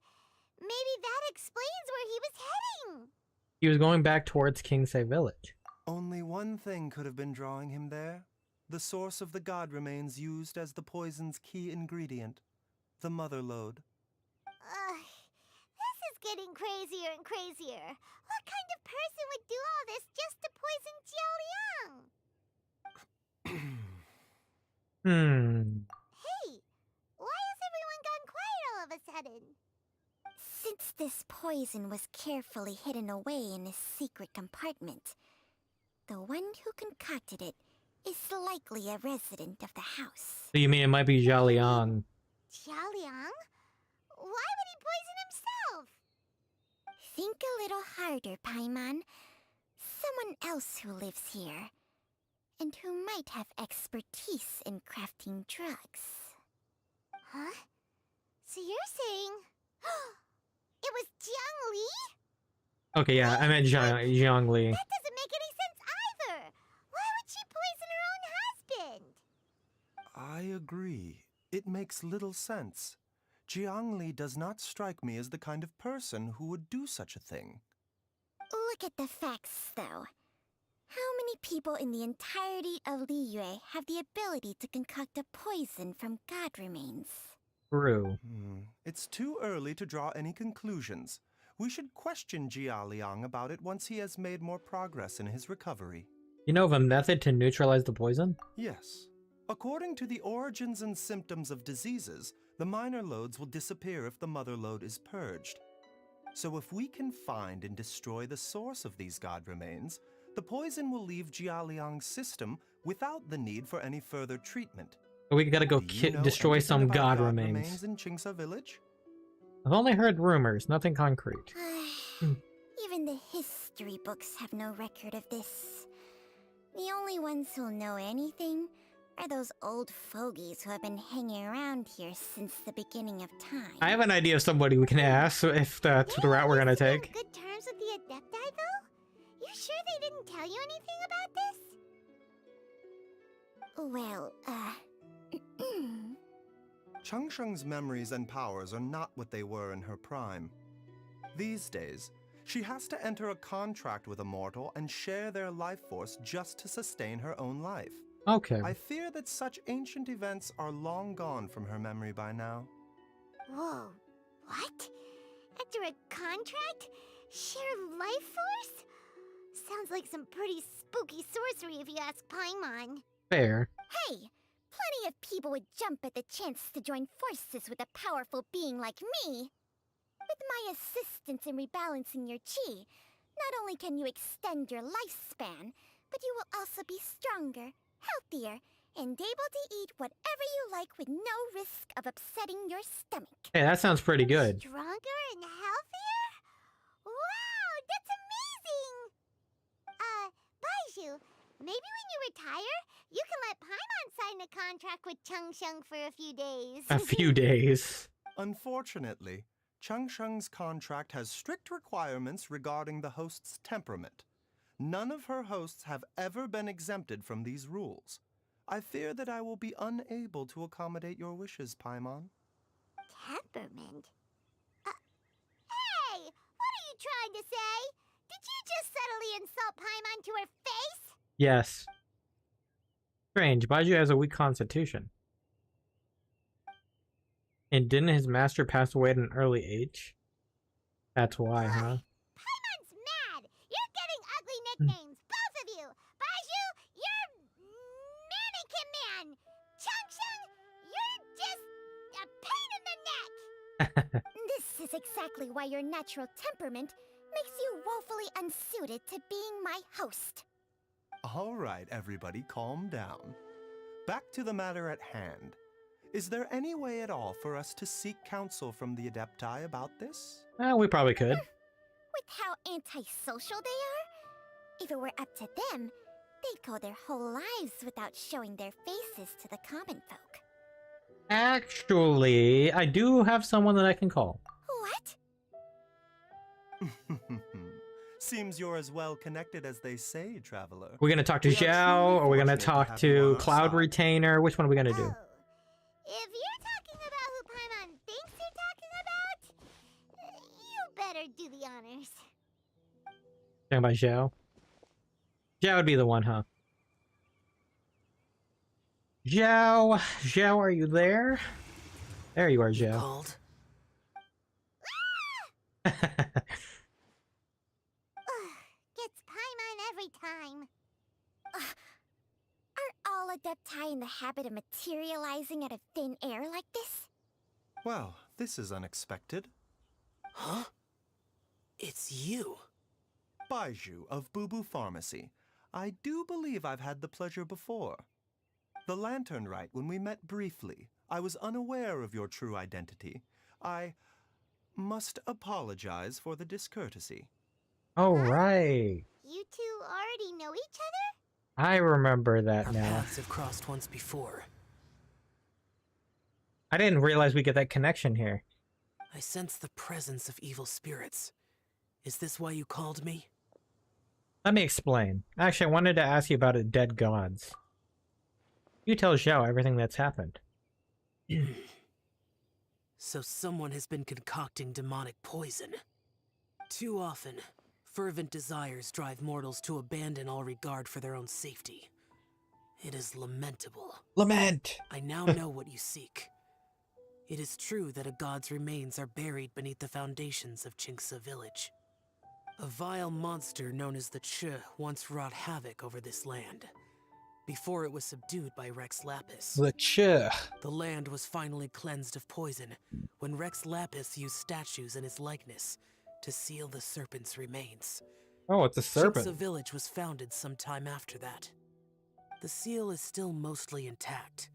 maybe that explains where he was heading! He was going back towards Kingsay Village. Only one thing could have been drawing him there. The source of the god remains used as the poison's key ingredient, the mother lode. This is getting crazier and crazier. What kind of person would do all this just to poison Jialiang? Hey, why has everyone gone quiet all of a sudden? Since this poison was carefully hidden away in a secret compartment, the one who concocted it is likely a resident of the house. So you mean it might be Jialiang? Jialiang? Why would he poison himself? Think a little harder, Paimon. Someone else who lives here, and who might have expertise in crafting drugs. Huh? So you're saying... it was Jiang Li? Okay, yeah, I meant Jiang Li. That doesn't make any sense either! Why would she poison her own husband? I agree. It makes little sense. Jiang Li does not strike me as the kind of person who would do such a thing. Look at the facts, though. How many people in the entirety of Liyue have the ability to concoct a poison from god remains? True. It's too early to draw any conclusions. We should question Jialiang about it once he has made more progress in his recovery. You know of a method to neutralize the poison? Yes. According to the Origins and Symptoms of Diseases, the minor loads will disappear if the mother lode is purged. So if we can find and destroy the source of these god remains, the poison will leave Jialiang's system without the need for any further treatment. We gotta go Do you know destroy anything some about god remains. in Qingce Village? I've only heard rumors, nothing concrete. Even the history books have no record of this. The only ones who'll know anything are those old fogies who have been hanging around here since the beginning of time. I have an idea of somebody we can ask if that's the route we're gonna take. Good terms with the Adepti, though? You sure they didn't tell you anything about this? Well, Changsheng's memories and powers are not what they were in her prime. These days, she has to enter a contract with a mortal and share their life force just to sustain her own life. Okay. I fear that such ancient events are long gone from her memory by now. Whoa, what? Enter a contract? Share life force? Sounds like some pretty spooky sorcery if you ask Paimon. Fair. hey! Plenty of people would jump at the chance to join forces with a powerful being like me. With my assistance in rebalancing your chi, not only can you extend your lifespan, but you will also be stronger, healthier, and able to eat whatever you like with no risk of upsetting your stomach. Hey, that sounds pretty good. Stronger and healthier? Wow, that's amazing! Baizhu, maybe when you retire, you can let Paimon sign a contract with Changsheng for a few days. A few days. Unfortunately, Changsheng's contract has strict requirements regarding the host's temperament. None of her hosts have ever been exempted from these rules. I fear that I will be unable to accommodate your wishes, Paimon. Temperament? trying to say? Did you just subtly insult Paimon to her face? Yes. Strange. Baizhu has a weak constitution. And didn't his master pass away at an early age? That's why, huh? Paimon's mad! You're getting ugly nicknames, both of you! Baizhu, you're Mannequin Man! Chung, you're just a pain in the neck! This is exactly why your natural temperament makes you woefully unsuited to being my host. All right, everybody, calm down. Back to the matter at hand. Is there any way at all for us to seek counsel from the Adepti about this? We probably could. With how antisocial they are? If it were up to them, they'd go their whole lives without showing their faces to the common folk. Actually, I do have someone that I can call. What? Seems you're as well connected as they say, traveler. We're gonna talk to We are Xiao, truly or we're gonna fortunate to talk have you on to our Cloud side. Retainer. Which one are we gonna do? Oh, if you're talking about who Paimon thinks you're talking about, you better do the honors. Talking about Xiao? Xiao would be the one, huh? Xiao, are you there? There you are, You Xiao. called? Gets Paimon every time. Are all Adepti in the habit of materializing out of thin air like this? Well, this is unexpected. Huh? It's you. Baizhu of Boo Boo Pharmacy. I do believe I've had the pleasure before. The Lantern Rite, when we met briefly, I was unaware of your true identity. I must apologize for the discourtesy. Oh, right. You two already know each other? I remember that Our now. paths have crossed once before. I didn't realize we get that connection here. I sense the presence of evil spirits. Is this why you called me? Let me explain. Actually, I wanted to ask you about the dead gods. You tell Xiao everything that's happened. So someone has been concocting demonic poison. Too often, fervent desires drive mortals to abandon all regard for their own safety. It is lamentable. Lament! I now know what you seek. It is true that a god's remains are buried beneath the foundations of Qingce village. A vile monster known as the Che once wrought havoc over this land, before it was subdued by Rex Lapis. The Che. The land was finally cleansed of poison when Rex Lapis used statues in his likeness to seal the serpent's remains. Oh, it's a serpent. Qingce village was founded some time after that. The seal is still mostly intact.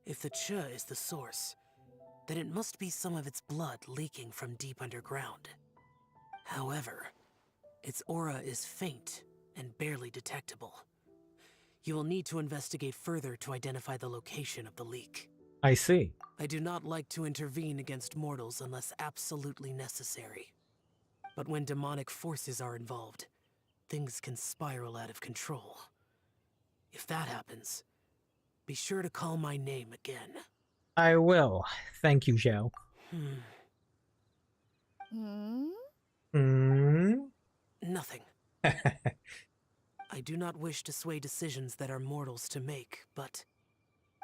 If the Che is the source, then it must be some of its blood leaking from deep underground. However, its aura is faint and barely detectable. You will need to investigate further to identify the location of the leak. I see. I do not like to intervene against mortals unless absolutely necessary. But when demonic forces are involved, things can spiral out of control. If that happens, be sure to call my name again. I will. Thank you, Xiao. Nothing. I do not wish to sway decisions that are mortals to make, but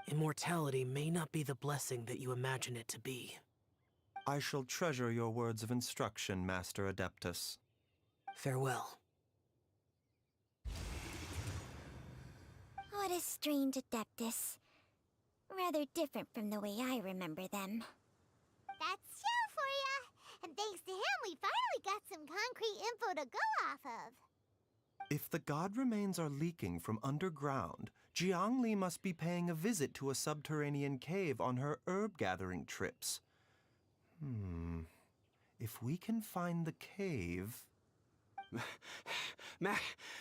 immortality may not be the blessing that you imagine it to be. I shall treasure your words of instruction, Master Adeptus. Farewell. What a strange Adeptus. Rather different from the way I remember them. That's Xiao for ya! And thanks to him, we finally got some concrete info to go off of. If the god remains are leaking from underground, Jiangli must be paying a visit to a subterranean cave on her herb-gathering trips. If we can find the cave...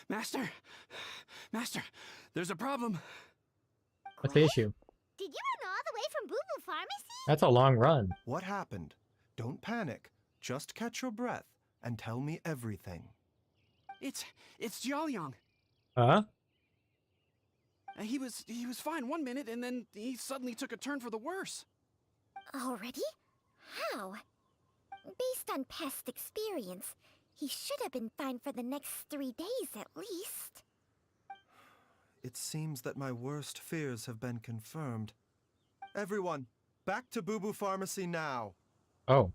Master, there's a problem. What's the issue? Did you run all the way from Boo Boo Pharmacy? That's a long run. What happened? Don't panic. Just catch your breath and tell me everything. It's Jiaoyang. Huh? He was fine one minute, and then he suddenly took a turn for the worse. Already? How? Based on past experience, He should have been fine for the next 3 days at least. It seems that my worst fears have been confirmed. Everyone, back to Boo Boo Pharmacy now! Oh.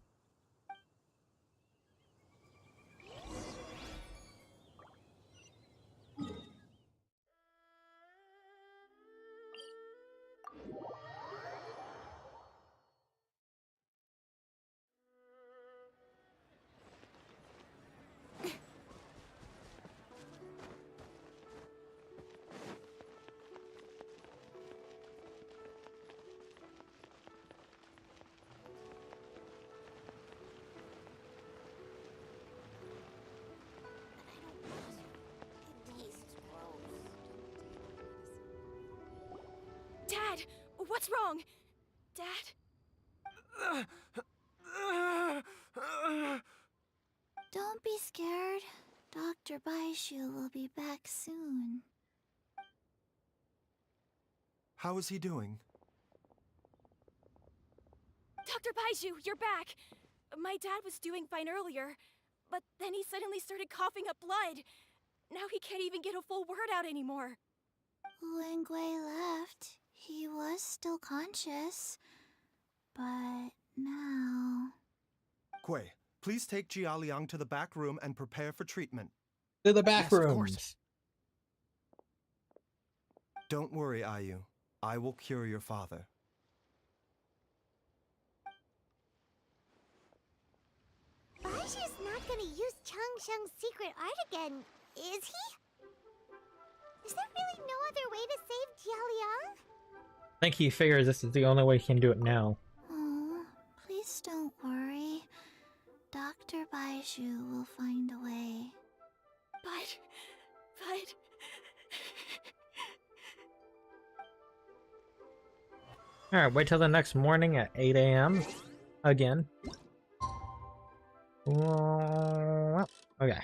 Dad, what's wrong? Dad? Don't be scared. Dr. Baizhu will be back soon. How is he doing? Dr. Baizhu, you're back! My dad was doing fine earlier, but then he suddenly started coughing up blood. Now he can't even get a full word out anymore. When Gui left, he was still conscious. But now... Gui, please take Jialiang to the back room and prepare for treatment. To the back Yes, of rooms. course. Don't worry, Ayu. I will cure your father. Baizhu's not gonna use Changsheng's secret art again, is he? Is there really no other way to save Jialiang? I think he figures this is the only way he can do it now. Oh, please don't worry. Dr. Baizhu will find a way. But... Alright, wait till the next morning at 8 a.m. again. Okay.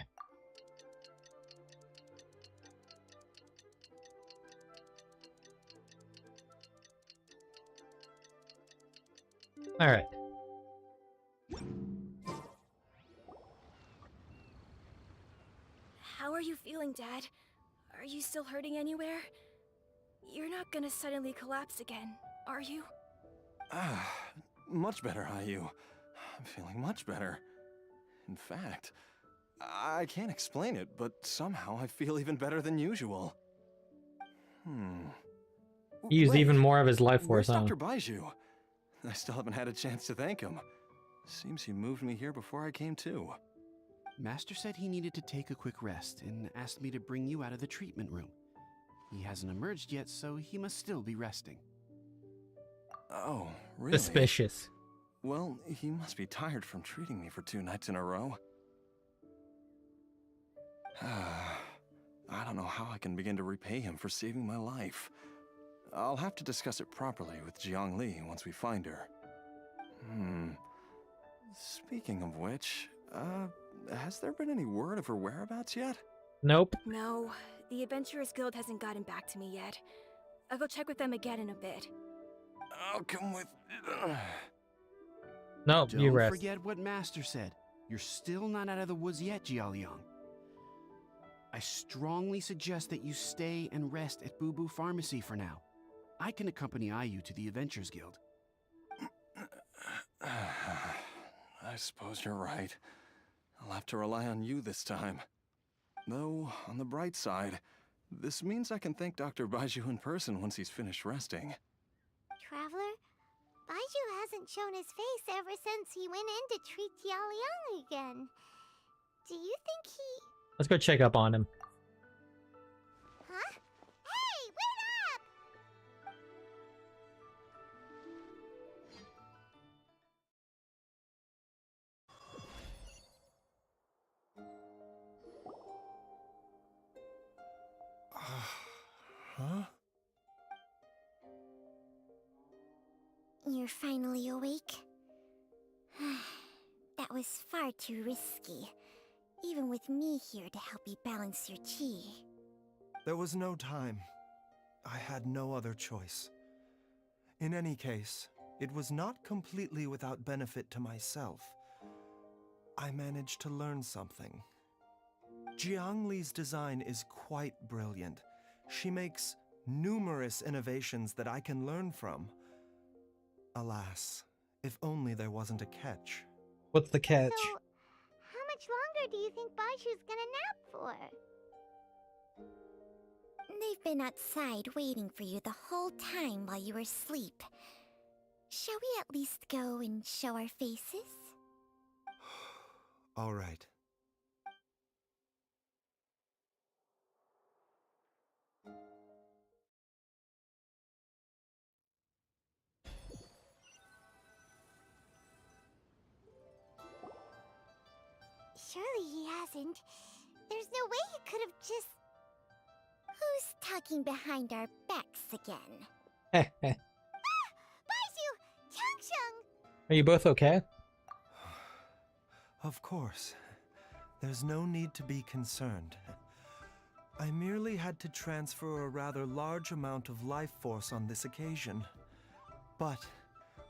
Alright. How are you feeling, Dad? Are you still hurting anywhere? You're not gonna suddenly collapse again, are you? Much better, Ayu. I'm feeling much better. In fact, I can't explain it, but somehow I feel even better than usual. He used Wait, even more of his life where's force, huh? Dr. Baizhu? I still haven't had a chance to thank him. Seems he moved me here before I came to. Master said he needed to take a quick rest and asked me to bring you out of the treatment room. He hasn't emerged yet, so he must still be resting. Oh, really? Suspicious. Well, he must be tired from treating me for 2 nights in a row. I don't know how I can begin to repay him for saving my life. I'll have to discuss it properly with Jiang Li once we find her. Speaking of which, has there been any word of her whereabouts yet? Nope. No, the Adventurers Guild hasn't gotten back to me yet. I'll go check with them again in a bit. I'll come with... Nope, you Don't rest. forget what Master said. You're still not out of the woods yet, Jialiang. I strongly suggest that you stay and rest at Boo Boo Pharmacy for now. I can accompany Ayu to the Adventurers Guild. I suppose you're right. I'll have to rely on you this time. Though, on the bright side, this means I can thank Dr. Baizhu in person once he's finished resting. Traveler, Baizhu hasn't shown his face ever since he went in to treat Jialiang again. Do you think he... Let's go check up on him. Huh? Hey, wait up! Huh? You're finally awake? That was far too risky. Even with me here to help you balance your chi. There was no time. I had no other choice. In any case, it was not completely without benefit to myself. I managed to learn something. Jiang Li's design is quite brilliant. She makes numerous innovations that I can learn from. Alas, if only there wasn't a catch. What's the catch? So, how much longer do you think Baizhu's gonna nap for? They've been outside waiting for you the whole time while you were asleep. Shall we at least go and show our faces? All right. Surely he hasn't. There's no way he could have just... Who's talking behind our backs again? Baizhu! Changsheng! Are you both okay? Of course. There's no need to be concerned. I merely had to transfer a rather large amount of life force on this occasion. But,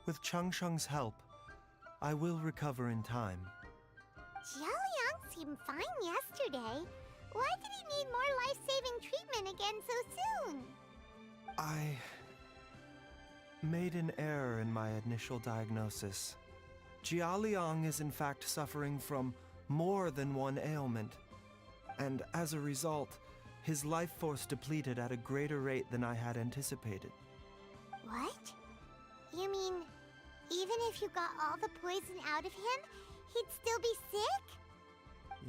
with Changsheng's help, I will recover in time. Jialiang seemed fine yesterday. Why did he need more life-saving treatment again so soon? I made an error in my initial diagnosis. Jialiang is in fact suffering from more than one ailment, and as a result, his life force depleted at a greater rate than I had anticipated. What? You mean, even if you got all the poison out of him, he'd still be sick?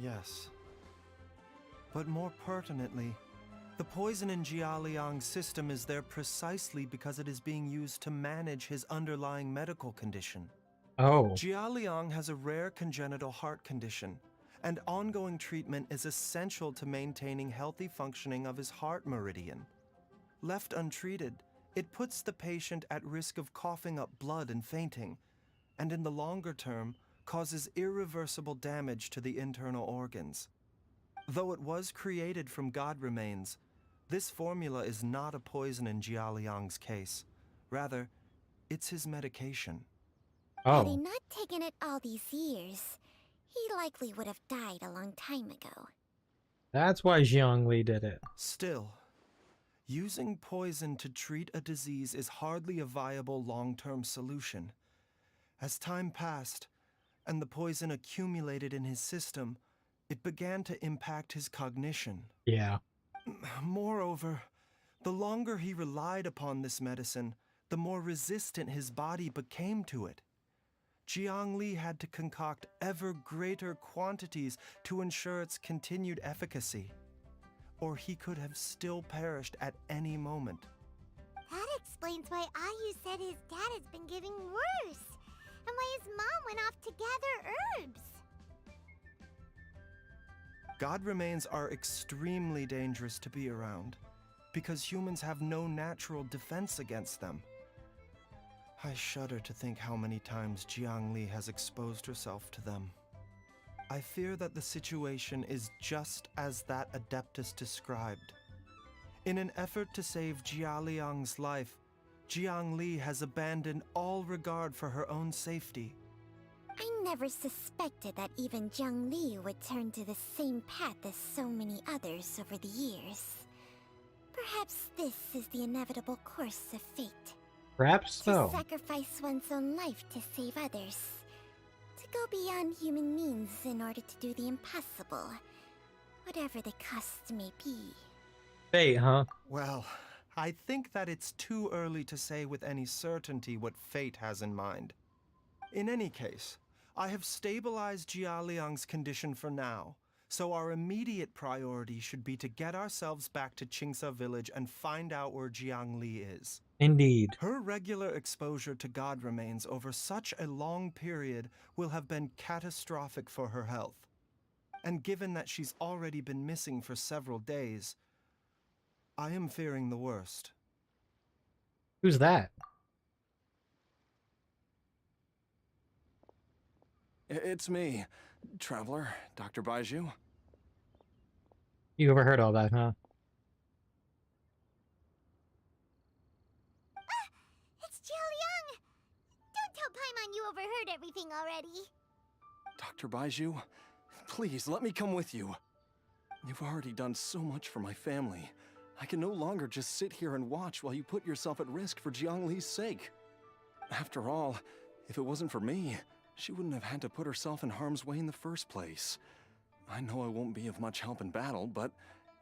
Yes. But more pertinently, the poison in Jialiang's system is there precisely because it is being used to manage his underlying medical condition. Oh. Jialiang has a rare congenital heart condition, and ongoing treatment is essential to maintaining healthy functioning of his heart meridian. Left untreated, it puts the patient at risk of coughing up blood and fainting, and in the longer term, causes irreversible damage to the internal organs. Though it was created from god remains, this formula is not a poison in Jialiang's case. Rather, it's his medication. Had he Oh. not taken it all these years, he likely would have died a long time ago. That's why Jiang Li did it. Still, using poison to treat a disease is hardly a viable long-term solution. As time passed, and the poison accumulated in his system, it began to impact his cognition. Yeah. Moreover, the longer he relied upon this medicine, the more resistant his body became to it. Jiang Li had to concoct ever greater quantities to ensure its continued efficacy, or he could have still perished at any moment. That explains why Ayu said his dad has been getting worse, and why his mom went off to gather herbs. God remains are extremely dangerous to be around, because humans have no natural defense against them. I shudder to think how many times Jiang Li has exposed herself to them. I fear that the situation is just as that Adeptus described. In an effort to save Jialiang's life, Jiang Li has abandoned all regard for her own safety. I never suspected that even Jiang Li would turn to the same path as so many others over the years. Perhaps this is the inevitable course of fate. Perhaps so. To sacrifice one's own life to save others. To go beyond human means in order to do the impossible. Whatever the cost may be. Fate, huh? Well, I think that it's too early to say with any certainty what fate has in mind. In any case, I have stabilized Jialiang's condition for now, so our immediate priority should be to get ourselves back to Qingsa village and find out where Jiang Li is. Indeed. Her regular exposure to god remains over such a long period will have been catastrophic for her health. And given that she's already been missing for several days, I am fearing the worst. Who's that? It's me, Traveler, Dr. Baizhu. You overheard all that, huh? It's Jialiang! Don't tell Paimon you overheard everything already. Dr. Baizhu, please let me come with you. You've already done so much for my family. I can no longer just sit here and watch while you put yourself at risk for Jiangli's sake. After all, if it wasn't for me, she wouldn't have had to put herself in harm's way in the first place. I know I won't be of much help in battle, but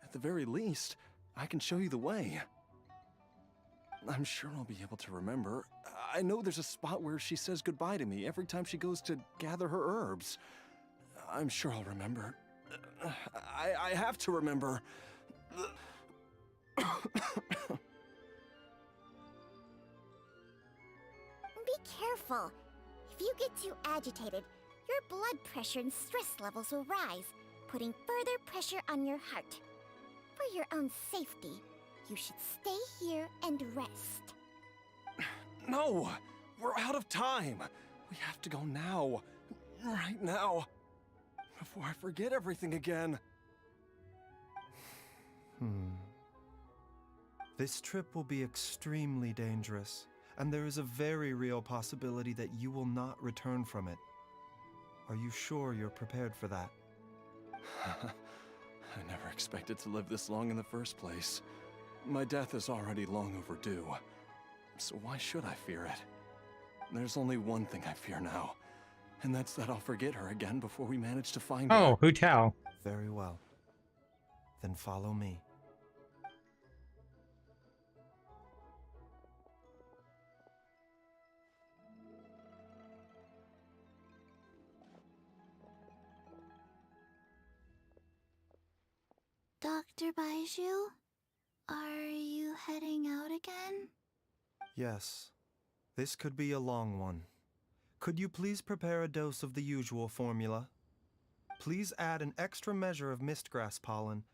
at the very least, I can show you the way. I'm sure I'll be able to remember. I know there's a spot where she says goodbye to me every time she goes to gather her herbs. I'm sure I'll remember. I have to remember. Be careful. If you get too agitated, your blood pressure and stress levels will rise, putting further pressure on your heart. For your own safety, you should stay here and rest. No! We're out of time! We have to go now. Right now. Before I forget everything again. This trip will be extremely dangerous, and there is a very real possibility that you will not return from it. Are you sure you're prepared for that? I never expected to live this long in the first place. My death is already long overdue. So why should I fear it? There's only one thing I fear now, and that's that I'll forget her again before we manage to find her. Oh, Hu Tao. Very well. Then follow me. Dr. Baizhu, are you heading out again? Yes. This could be a long one. Could you please prepare a dose of the usual formula? Please add an extra measure of mistgrass pollen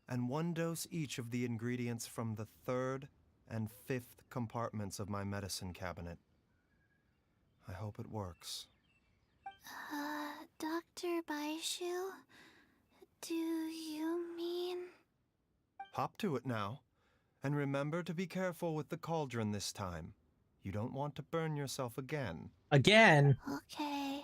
and 1 dose each of the ingredients from the 3rd and 5th compartments of my medicine cabinet. I hope it works. Dr. Baizhu, do you mean... Hop to it now. And remember to be careful with the cauldron this time. You don't want to burn yourself again. Again? Okay.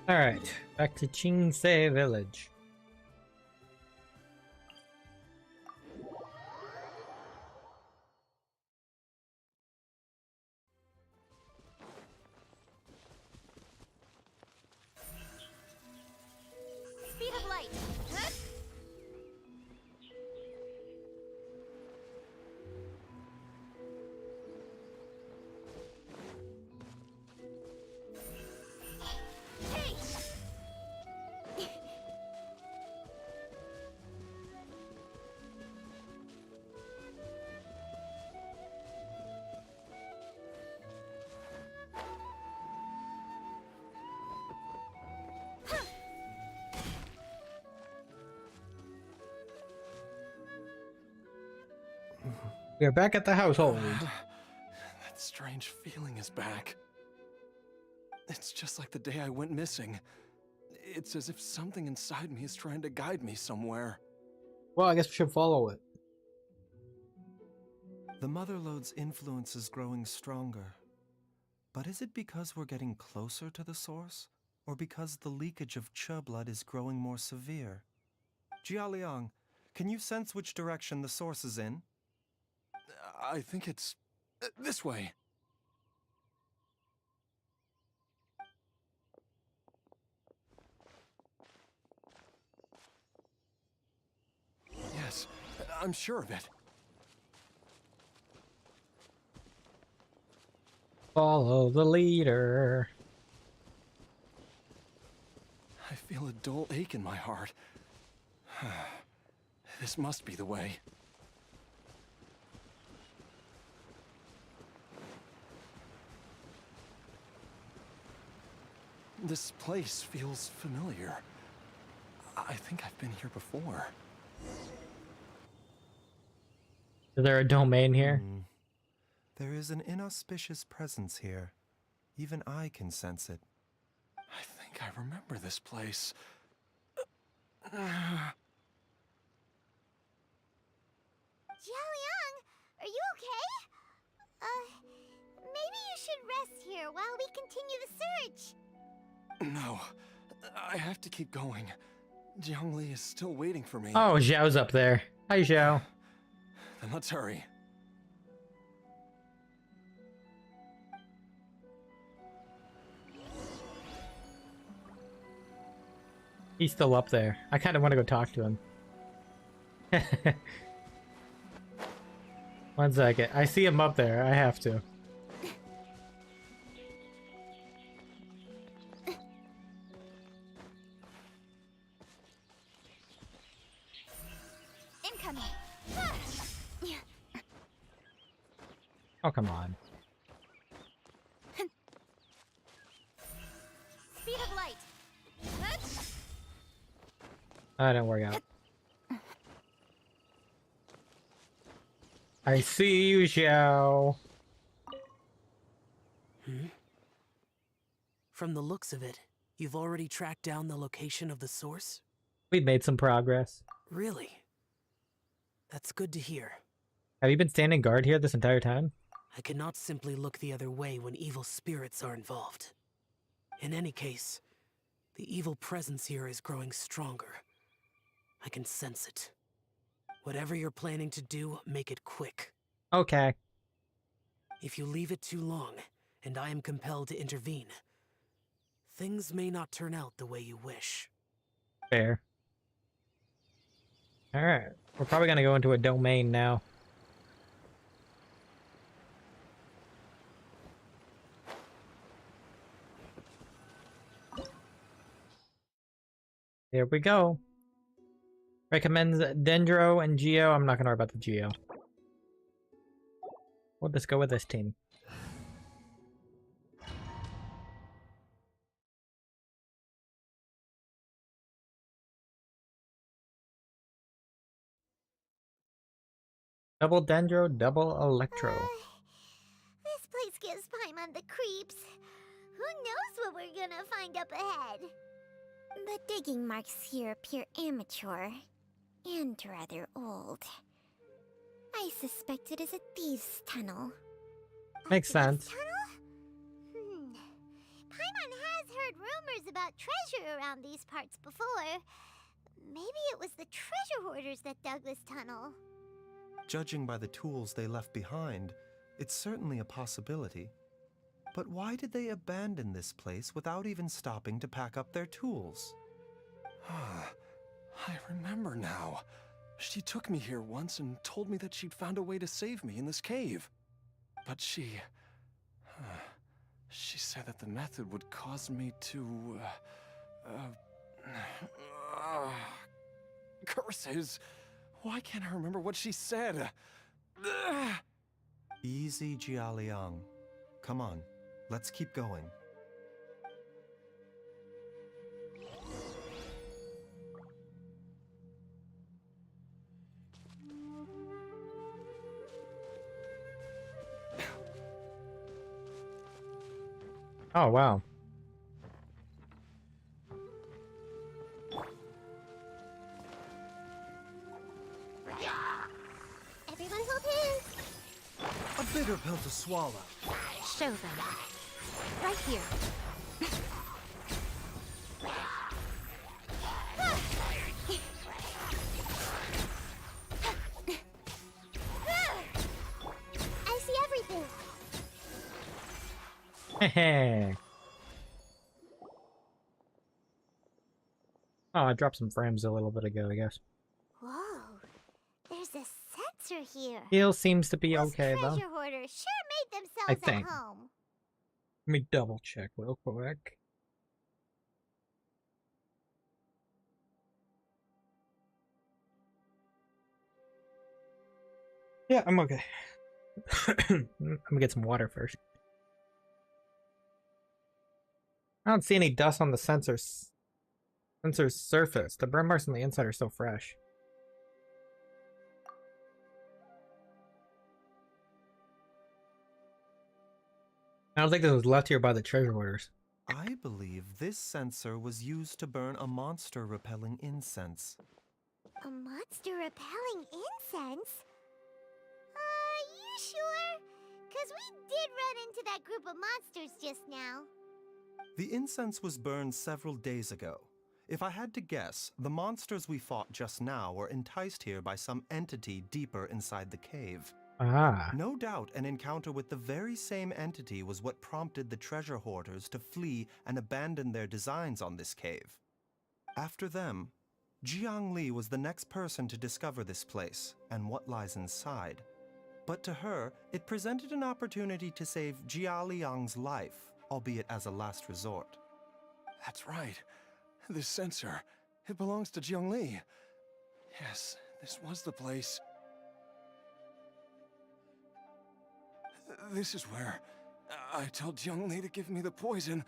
Alright, back to Chingsei Village. Speed of light. Huh? Hey! We are back at the household. That strange feeling is back. It's just like the day I went missing. It's as if something inside me is trying to guide me somewhere. Well, I guess we should follow it. The Motherlode's influence is growing stronger. But is it because we're getting closer to the source? Or because the leakage of Che blood is growing more severe? Jialiang, can you sense which direction the source is in? I think it's this way. Yes, I'm sure of it. Follow the leader. I I feel a dull ache in my heart. This must be the way. This place feels familiar. I think I've been here before. Is there a domain here? There is an inauspicious presence here. Even I can sense it. I think I remember this place. Jiaoliang, are you okay? Maybe you should rest here while we continue the search. No, I have to keep going. Jiangli is still waiting for me. Oh, Zhao's up there. Hi, Zhao. Then let's hurry. He's still up there. I kind of want to go talk to him. 1 second. I see him up there. I have to. Incoming. Oh, come on. Speed of light. Oh, don't worry out. I see you, Zhao. From the looks of it, you've already tracked down the location of the source? We've made some progress. Really? That's good to hear. Have you been standing guard here this entire time? I cannot simply look the other way when evil spirits are involved. In any case, the evil presence here is growing stronger. I can sense it. Whatever you're planning to do, make it quick. Okay. If you leave it too long, and I am compelled to intervene, things may not turn out the way you wish. Fair. Alright. We're probably gonna go into a domain now. Here we go. Recommends Dendro and Geo. I'm not gonna worry about the Geo. We'll just go with this team. Double Dendro, double Electro. This place gives Paimon the creeps. Who knows what we're gonna find up ahead? The digging marks here appear amateur and rather old. I suspect it is a thieves' tunnel. Makes sense. Paimon has heard rumors about treasure around these parts before. Maybe it was the treasure hoarders that dug this tunnel. Judging by the tools they left behind, it's certainly a possibility. But why did they abandon this place without even stopping to pack up their tools? I remember now. She took me here once and told me that she'd found a way to save me in this cave. But she said that the method would cause me to, curses. Why can't I remember what she said? Easy, Jiaoliang. Come on, let's keep going. Oh, wow. Everyone hold hands. A bitter pill to swallow. Show them. Right here. I see everything. Hehe. Oh, I dropped some frames a little bit ago, I guess. Whoa. There's a sensor here. Heal seems to be Those okay, though. treasure hoarders sure made I themselves think. at home. Let me double check real quick. Yeah, I'm okay. I'm gonna get some water first. I don't see any dust on the sensor's surface. The burn marks on the inside are still fresh. I don't think this was left here by the treasure hoarders. I believe this sensor was used to burn a monster-repelling incense. A monster repelling incense? You sure? 'Cause we did run into that group of monsters just now. The incense was burned several days ago. If I had to guess, the monsters we fought just now were enticed here by some entity deeper inside the cave. Ah. No doubt an encounter with the very same entity was what prompted the treasure hoarders to flee and abandon their designs on this cave. After them, Jiang Li was the next person to discover this place and what lies inside. But to her, it presented an opportunity to save Jia Liang's life, albeit as a last resort. That's right. This sensor, it belongs to Jiang Li. Yes, this was the place. This is where I told Jiang Li to give me the poison.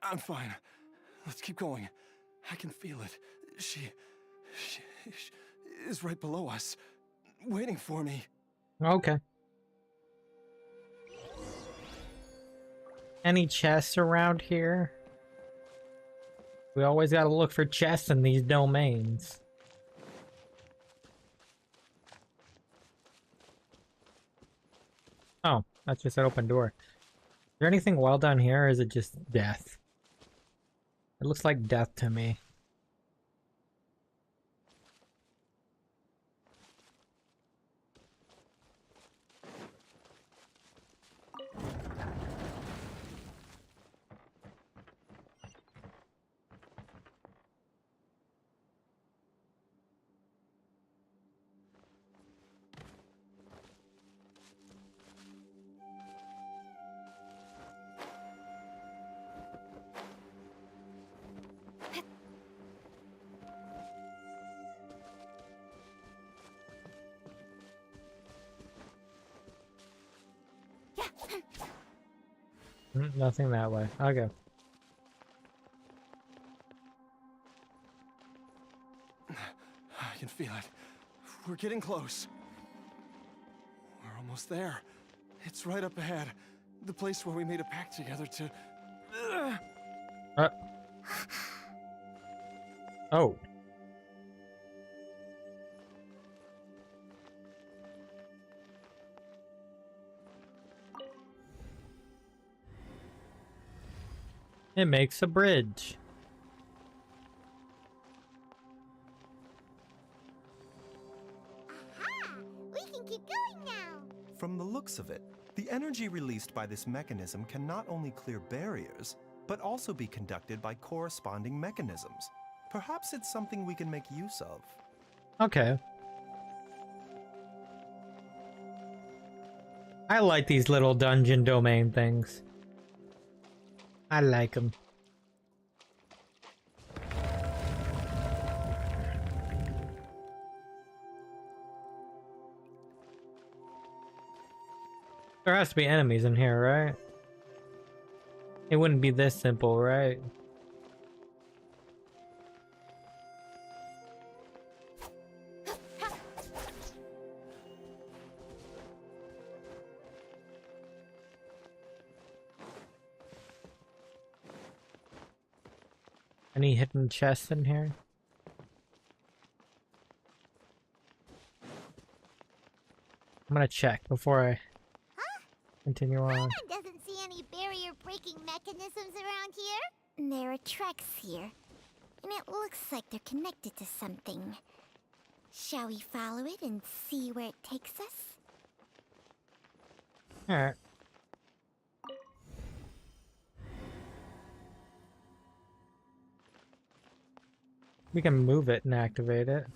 I'm fine. Let's keep going. I can feel it. She is right below us, waiting for me. Okay. Any chests around here? We always gotta look for chests in these domains. Oh, that's just an open door. Is there anything well down here, or is it just death? It looks like death to me. Nothing that way. Okay. I can feel it. We're getting close. We're almost there. It's right up ahead. The place where we made a pact together to... Oh. It makes a bridge. Aha! We can keep going now. From the looks of it, the energy released by this mechanism can not only clear barriers, but also be conducted by corresponding mechanisms. Perhaps it's something we can make use of. Okay. I like these little dungeon domain things. I like them. There has to be enemies in here, right? It wouldn't be this simple, right? Any hidden chests in here? I'm gonna check before I continue on. Paimon doesn't see any barrier-breaking mechanisms around here. There are tracks here, and it looks like they're connected to something. Shall we follow it and see where it takes us? Alright. We can move it and activate it.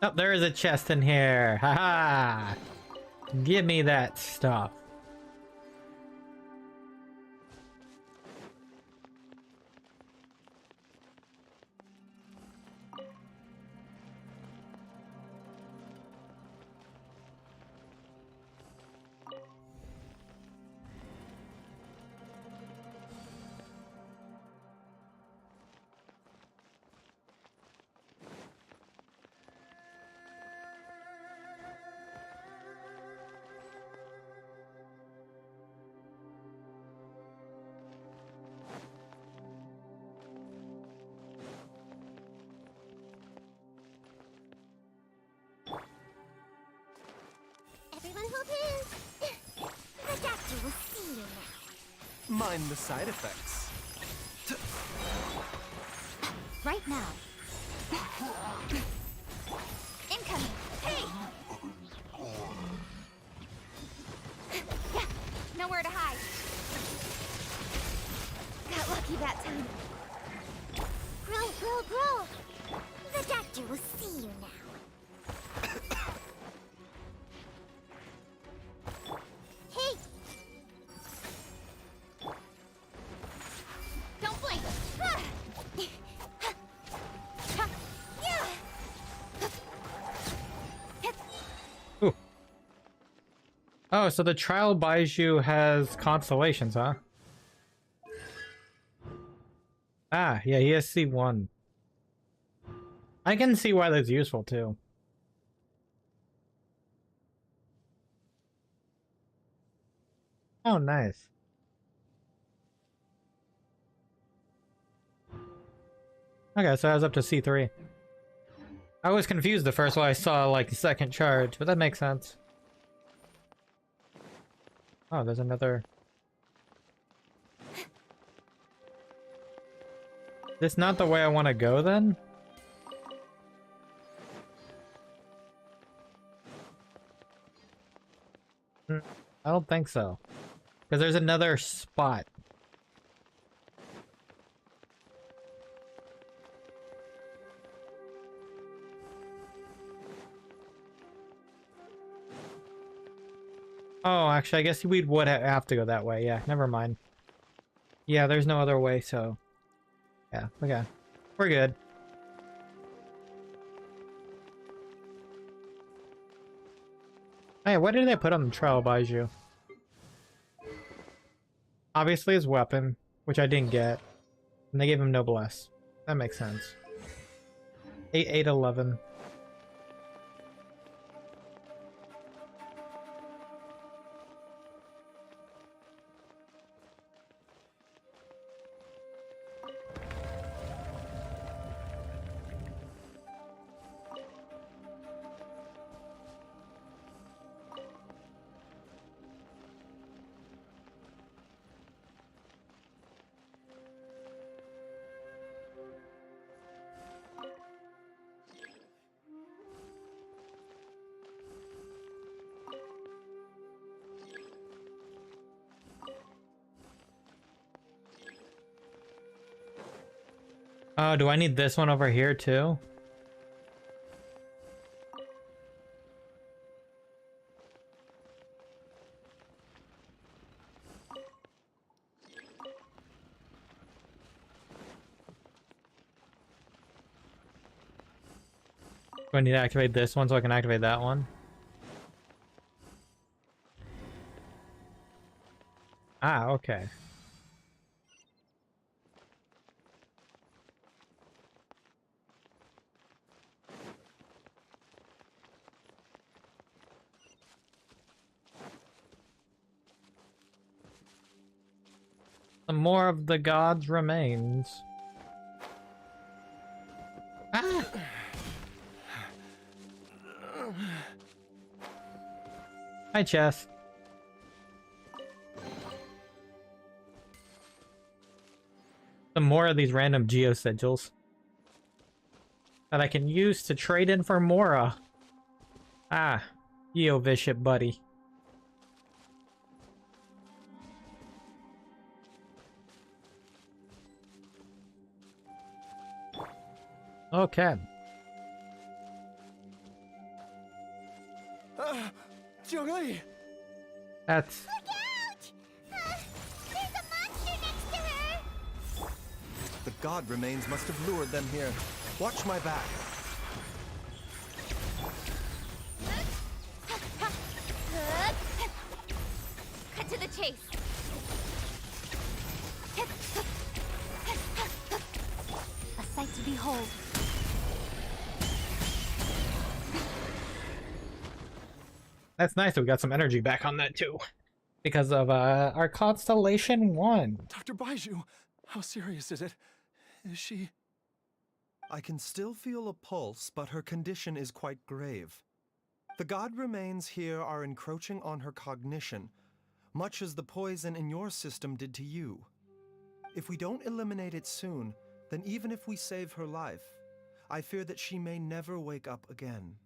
Oh, there is a chest in here. Haha! Give me that stuff. Everyone hold hands. The doctor will see you now. Mind the side effects. Right now. Incoming! Hey! Yeah, nowhere to hide. Got lucky that time. Grow, grow, grow. The doctor will see you now. Hey! Don't blink! Ooh. Oh, so the trial Baizhu has constellations, huh? Ah, yeah, he has C1. I can see why that's useful, too. Oh, nice. Okay, so I was up to C3. I was confused the first one I saw, like, second charge, but that makes sense. Oh, there's another... This not the way I want to go, then? I don't think so. Because there's another spot. Oh, actually, I guess we would have to go that way. Yeah, never mind. Yeah, there's no other way, so... Yeah, okay. We're good. Hey, what did they put on the trial Baizhu? Obviously his weapon, which I didn't get. And they gave him Noblesse. That makes sense. 8-8-11. Oh, do I need this one over here too? Do I need to activate this one so I can activate that one? Ah, okay. Some more of the gods remains. Ah! Hi, Chess. Some more of these random geosigils that I can use to trade in for Mora. Ah, Geoviship buddy. Okay. That's... Look out! There's a monster next to her! The god remains must have lured them here. Watch my back. Cut to the chase. A sight to behold. That's nice. We got some energy back on that too. Because of our Constellation 1. Dr. Baizhu, how serious is it? Is she... I can still feel a pulse, but her condition is quite grave. The god remains here are encroaching on her cognition, much as the poison in your system did to you. If we don't eliminate it soon, then even if we save her life, I fear that she may never wake up again.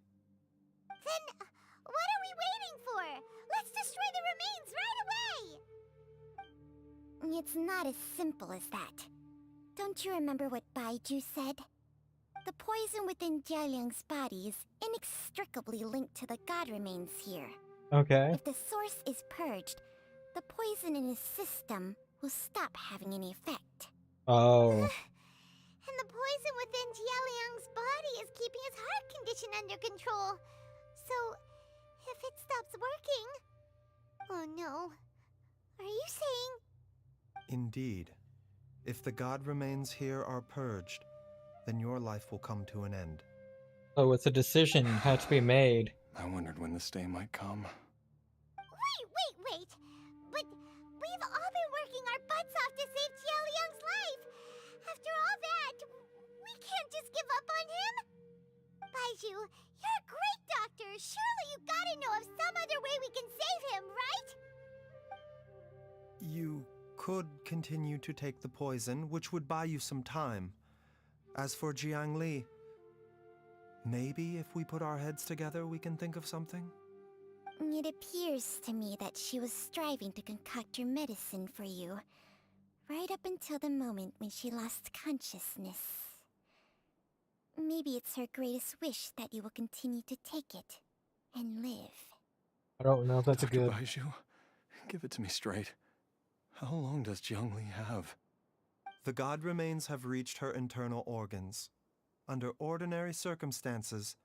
Then, what are we waiting for? Let's destroy the remains right away! It's not as simple as that. Don't you remember what Baizhu said? The poison within Jialiang's body is inextricably linked to the god remains here. Okay. If the source is purged, the poison in his system will stop having any effect. Oh. And the poison within Jialiang's body is keeping his heart condition under control. So, if it stops working... Oh no. Are you saying... Indeed. If the god remains here are purged, then your life will come to an end. Oh, it's a decision had to be made. I wondered when this day might come. Wait! But we've all been working our butts off to save Jialiang's life! After all that, we can't just give up on him! Baizhu, you're a great doctor! Surely you gotta know of some other way we can save him, right? You could continue to take the poison, which would buy you some time. As for Jiangli, maybe if we put our heads together, we can think of something? It appears to me that she was striving to concoct your medicine for you, right up until the moment when she lost consciousness. Maybe it's her greatest wish that you will continue to take it and live. I don't know if that's Dr. a good... Baizhu, give it to me straight. How long does Jiangli have? The god remains have reached her internal organs. Under ordinary circumstances,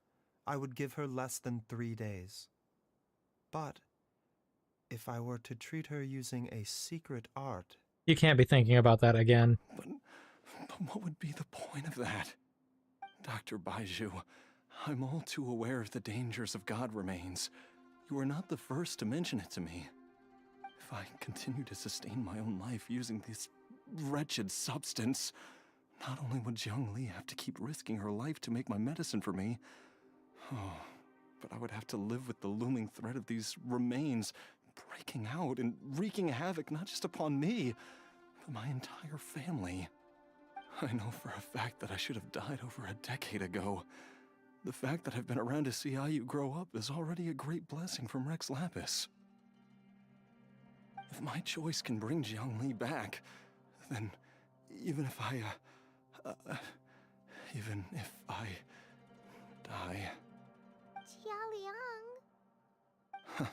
I would give her less than 3 days. But if I were to treat her using a secret art... You can't be thinking about that again. But what would be the point of that? Dr. Baizhu, I'm all too aware of the dangers of god remains. You are not the first to mention it to me. If I continue to sustain my own life using this wretched substance, not only would Jiangli have to keep risking her life to make my medicine for me, but I would have to live with the looming threat of these remains breaking out and wreaking havoc not just upon me, but my entire family. I know for a fact that I should have died over a decade ago. The fact that I've been around to see how you grow up is already a great blessing from Rex Lapis. If my choice can bring Jiangli back, then even if I die... Jialiang...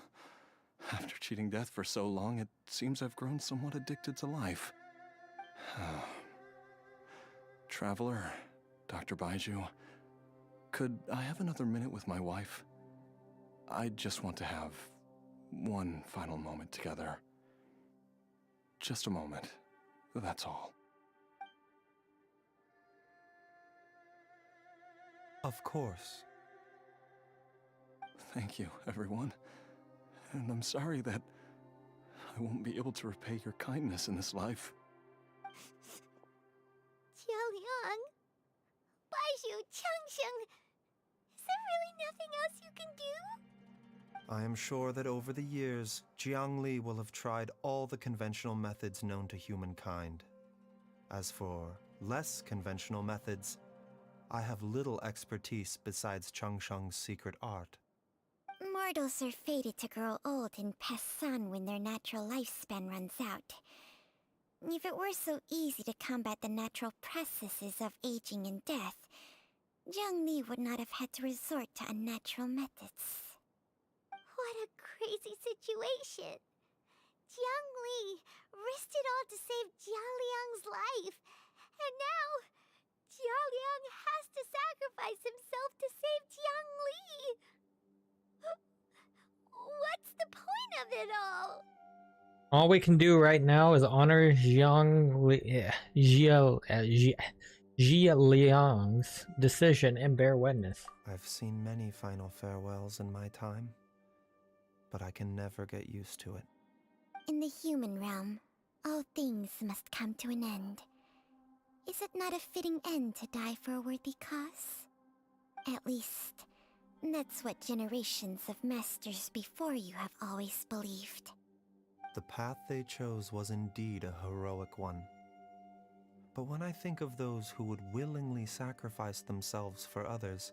After cheating death for so long, it seems I've grown somewhat addicted to life. Traveler, Dr. Baizhu, could I have another minute with my wife? I just want to have one final moment together. Just a moment, that's all. Of course. Thank you, everyone. And I'm sorry that I won't be able to repay your kindness in this life. Jialiang... Baizhu, Changsheng... Is there really nothing else you can do? I am sure that over the years, Jiangli will have tried all the conventional methods known to humankind. As for less conventional methods, I have little expertise besides Changsheng's secret art. Mortals are fated to grow old and pass on when their natural lifespan runs out. If it were so easy to combat the natural processes of aging and death, Jiangli would not have had to resort to unnatural methods. What a crazy situation! Jiang Li risked it all to save Jia Liang's life. And now, Jia Liang has to sacrifice himself to save Jiang Li. What's the point of it all? All we can do right now is honor Jia Liang's decision and bear witness. I've seen many final farewells in my time, but I can never get used to it. In the human realm, all things must come to an end. Is it not a fitting end to die for a worthy cause? At least, that's what generations of masters before you have always believed. The path they chose was indeed a heroic one. But when I think of those who would willingly sacrifice themselves for others,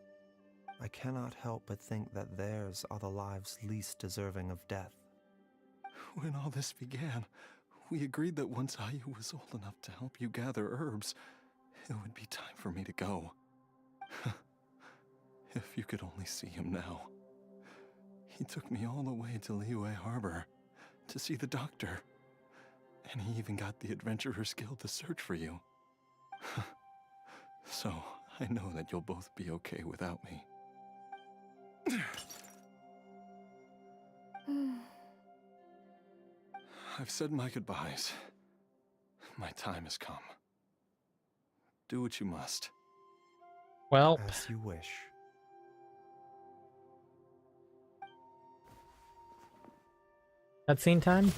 I cannot help but think that theirs are the lives least deserving of death. When all this began, we agreed that once Ayu was old enough to help you gather herbs, it would be time for me to go. If you could only see him now. He took me all the way to Liyue Harbor to see the doctor. And he even got the Adventurers Guild to search for you. So, I know that you'll both be okay without me. I've said my goodbyes. My time has come. Do what you must. Well, As you wish. cutscene time?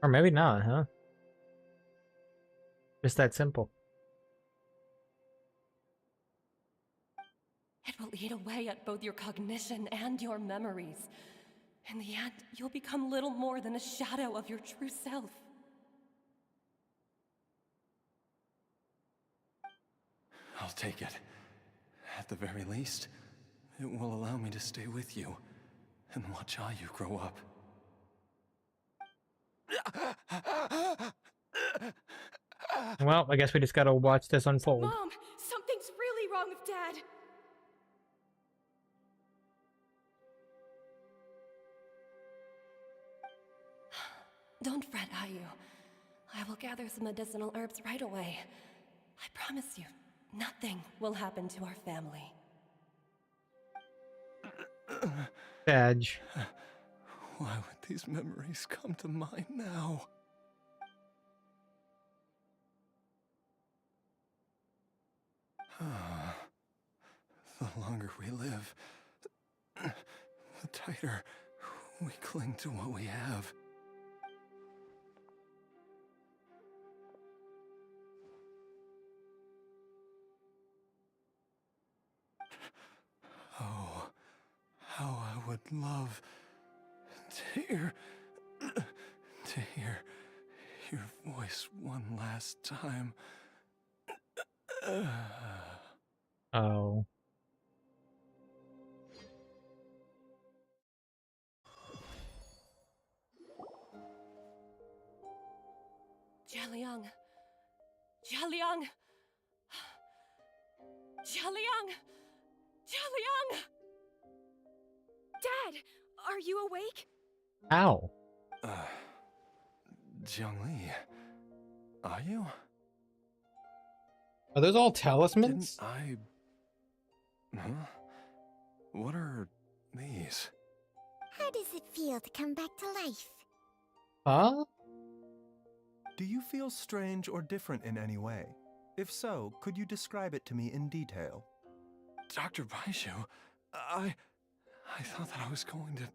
Or maybe not, huh? Just that simple. It will eat away at both your cognition and your memories. In the end, you'll become little more than a shadow of your true self. I'll take it. At the very least, it will allow me to stay with you and watch Ayu grow up. Well, I guess we just gotta watch this unfold. Mom, something's really wrong with Dad. Don't fret, Ayu. I will gather some medicinal herbs right away. I promise you, nothing will happen to our family. Badge. Why would these memories come to mind now? The longer we live, the tighter we cling to what we have. Oh, how I would love to hear your voice one last time. Oh. Jialiang! Jialiang! Jialiang! Jialiang! Dad, are you awake? Ow. Jiang Li, are you? Are those all talismans? Huh? What are these? How does it feel to come back to life? Huh? Do you feel strange or different in any way? If so, could you describe it to me in detail? Dr. Baizhu, I thought that I was going to...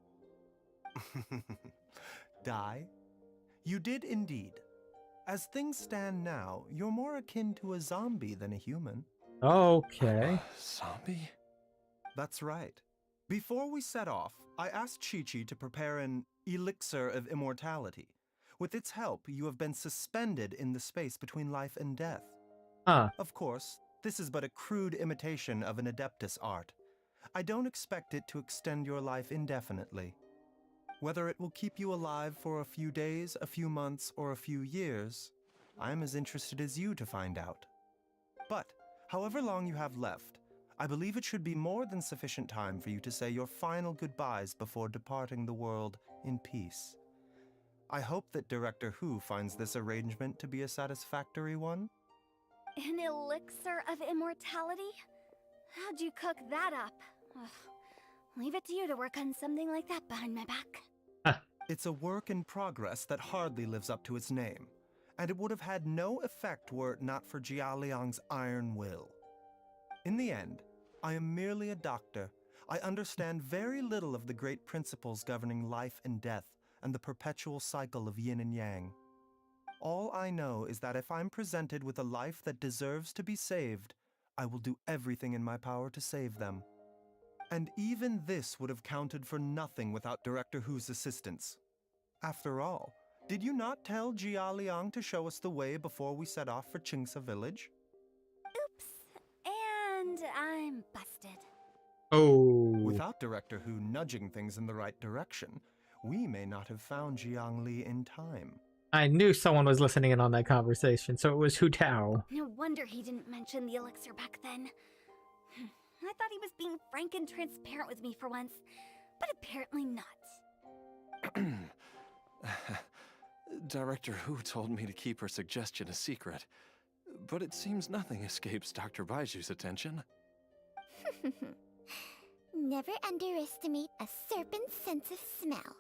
Die? You did indeed. As things stand now, you're more akin to a zombie than a human. Okay. Zombie? That's right. Before we set off, I asked Chi-Chi to prepare an elixir of immortality. With its help, you have been suspended in the space between life and death. Huh. Of course, this is but a crude imitation of an Adeptus art. I don't expect it to extend your life indefinitely. Whether it will keep you alive for a few days, a few months, or a few years, I'm as interested as you to find out. But, however long you have left, I believe it should be more than sufficient time for you to say your final goodbyes before departing the world in peace. I hope that Director Hu finds this arrangement to be a satisfactory one. An elixir of immortality? How'd you cook that up? Ugh. Leave it to you to work on something like that behind my back. It's a work in progress that hardly lives up to its name, and it would have had no effect were it not for Jia Liang's iron will. In the end, I am merely a doctor. I understand very little of the great principles governing life and death and the perpetual cycle of yin and yang. All I know is that if I'm presented with a life that deserves to be saved, I will do everything in my power to save them. And even this would have counted for nothing without Director Hu's assistance. After all, did you not tell Jia Liang to show us the way before we set off for Qingce village? Oops. And I'm busted. Oh. Without Director Hu nudging things in the right direction, we may not have found Jiangli in time. I knew someone was listening in on that conversation, so it was Hu Tao. No wonder he didn't mention the elixir back then. I thought he was being frank and transparent with me for once, but apparently not. Director Hu told me to keep her suggestion a secret, but it seems nothing escapes Dr. Baiju's attention. Never underestimate a serpent's sense of smell.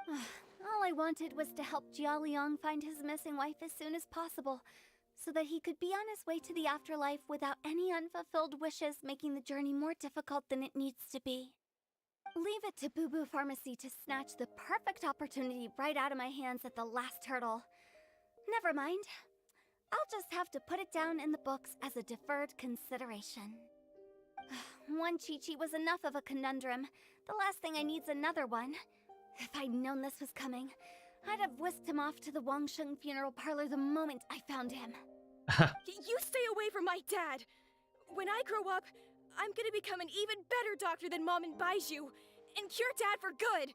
All I wanted was to help Jia Liang find his missing wife as soon as possible, so that he could be on his way to the afterlife without any unfulfilled wishes making the journey more difficult than it needs to be. Leave it to Boo Boo Pharmacy to snatch the perfect opportunity right out of my hands at the last hurdle. Never mind. I'll just have to put it down in the books as a deferred consideration. One Chi-Chi was enough of a conundrum. The last thing I need's another one. If I'd known this was coming, I'd have whisked him off to the Wangsheng funeral parlor the moment I found him. You stay away from my dad! When I grow up, I'm gonna become an even better doctor than Mom and Baizhu, and cure Dad for good!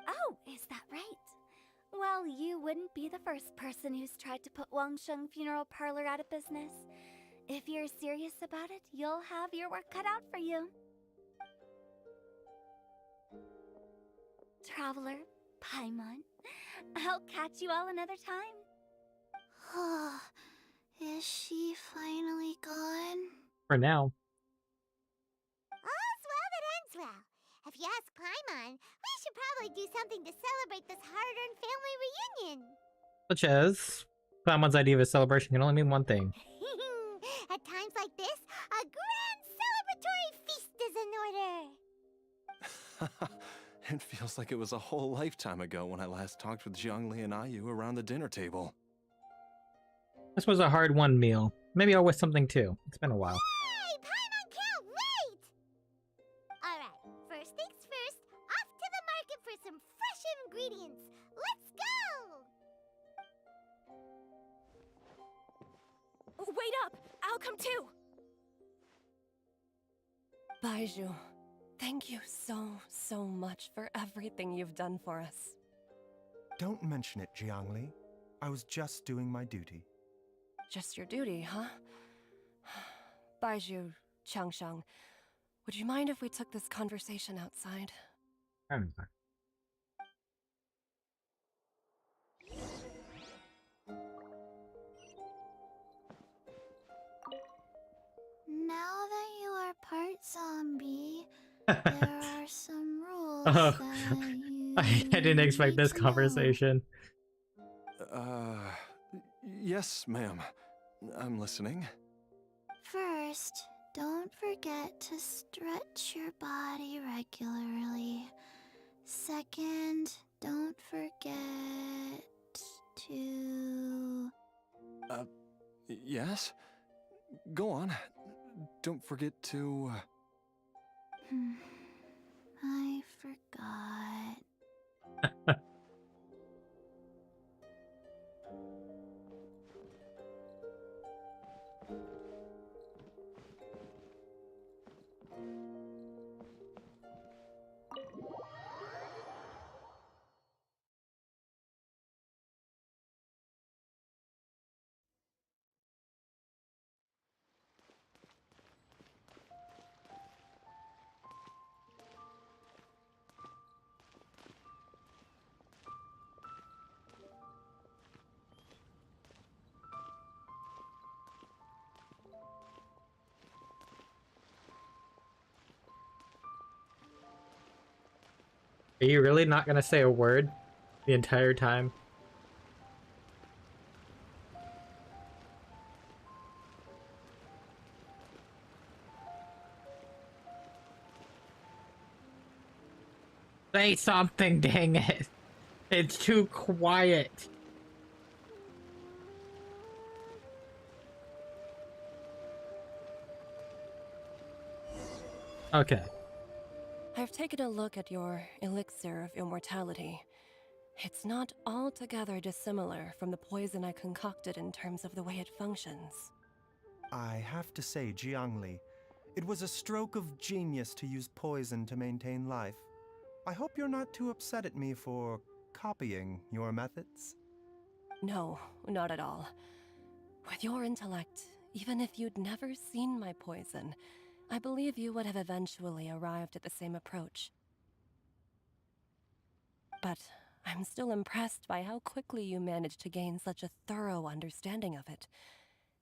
Oh, is that right? Well, you wouldn't be the first person who's tried to put Wangsheng funeral parlor out of business. If you're serious about it, you'll have your work cut out for you. Traveler, Paimon, I'll catch you all another time. Is she finally gone? For now. All's well that ends well. If you ask Paimon, we should probably do something to celebrate this hard-earned family reunion. Such as, Paimon's idea of a celebration can only mean one thing. At times like this, a grand celebratory feast is in order. It feels like it was a whole lifetime ago when I last talked with Zhongli and Ayu around the dinner table. This was a hard-won meal. Maybe I'll wish something too. It's been a while. Yay! Paimon can't wait! Alright, first things first, off to the market for some fresh ingredients. Let's go! Wait up! I'll come too! Baizhu, thank you so much for everything you've done for us. Don't mention it, Jiangli. I was just doing my duty. Just your duty, huh? Baizhu, Changsheng, would you mind if we took this conversation outside? Now that you are part zombie, there are some rules Oh, that you I didn't expect need this to know. conversation. Yes, ma'am. I'm listening. First, don't forget to stretch your body regularly. Second, don't forget to... Yes? Go on. Don't forget to... I forgot. Are you really not gonna say a word the entire time? Say something, dang it! It's too quiet. Okay. I've taken a look at your elixir of immortality. It's not altogether dissimilar from the poison I concocted in terms of the way it functions. I have to say, Jiangli, it was a stroke of genius to use poison to maintain life. I hope you're not too upset at me for copying your methods. No, not at all. With your intellect, even if you'd never seen my poison, I believe you would have eventually arrived at the same approach. But I'm still impressed by how quickly you managed to gain such a thorough understanding of it.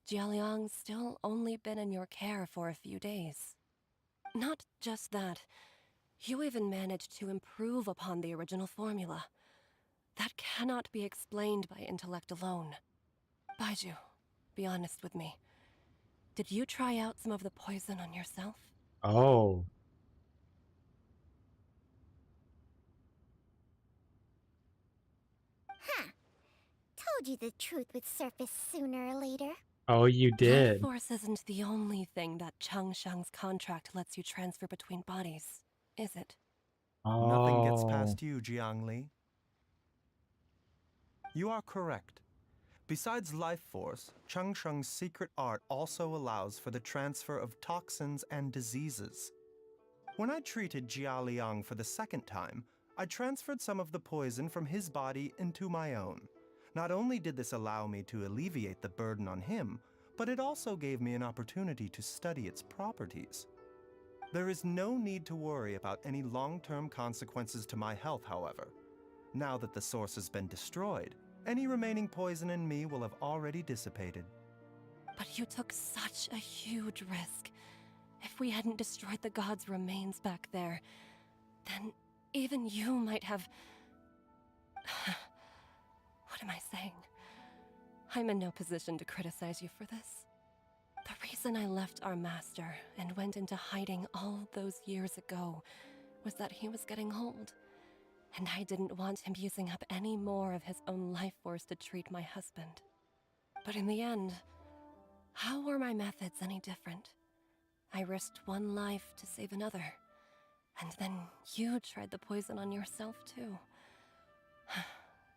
Jialiang's still only been in your care for a few days. Not just that, you even managed to improve upon the original formula. That cannot be explained by intellect alone. Baizhu, be honest with me. Did you try out some of the poison on yourself? Oh. Huh. Told you the truth would surface sooner or later. Oh, you Life did. force isn't the only thing that Changshang's contract lets you transfer between bodies, is it? Nothing gets Oh. past you, Jiangli. You are correct. Besides life force, Changsheng's secret art also allows for the transfer of toxins and diseases. When I treated Jia Liang for the second time, I transferred some of the poison from his body into my own. Not only did this allow me to alleviate the burden on him, but it also gave me an opportunity to study its properties. There is no need to worry about any long-term consequences to my health, however. Now that the source has been destroyed, any remaining poison in me will have already dissipated. But you took such a huge risk. If we hadn't destroyed the god's remains back there, then even you might have... What am I saying? I'm in no position to criticize you for this. The reason I left our master and went into hiding all those years ago was that he was getting old, and I didn't want him using up any more of his own life force to treat my husband. But in the end, how were my methods any different? I risked one life to save another, and then you tried the poison on yourself too.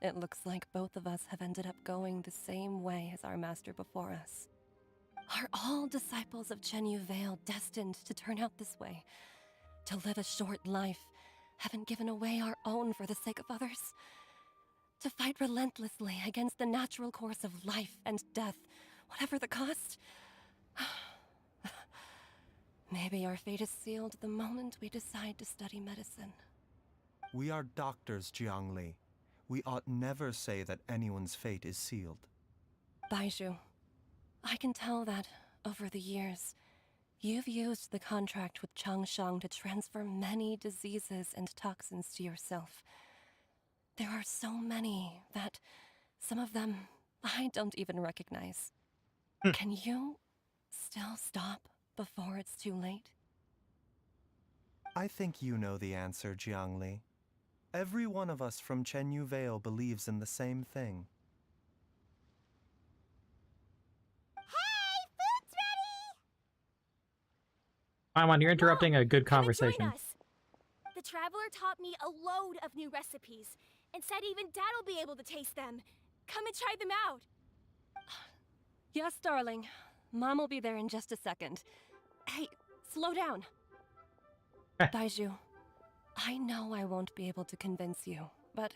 It looks like both of us have ended up going the same way as our master before us. Are all disciples of Chenyu Vale destined to turn out this way? To live a short life, having given away our own for the sake of others? To fight relentlessly against the natural course of life and death, whatever the cost? Maybe our fate is sealed the moment we decide to study medicine. We are doctors, Jiangli. We ought never say that anyone's fate is sealed. Baizhu, I can tell that, over the years, you've used the contract with Changshang to transfer many diseases and toxins to yourself. There are so many that, some of them, I don't even recognize. Can you still stop before it's too late? I think you know the answer, Jiangli. Every one of us from Chenyu Vale believes in the same thing. Hey, food's ready! Paimon, you're interrupting a good Come and join conversation. us. The traveler taught me a load of new recipes and said even Dad'll be able to taste them. Come and try them out. Yes, darling. Mom will be there in just a second. Hey, slow down. Baizhu, I know I won't be able to convince you, but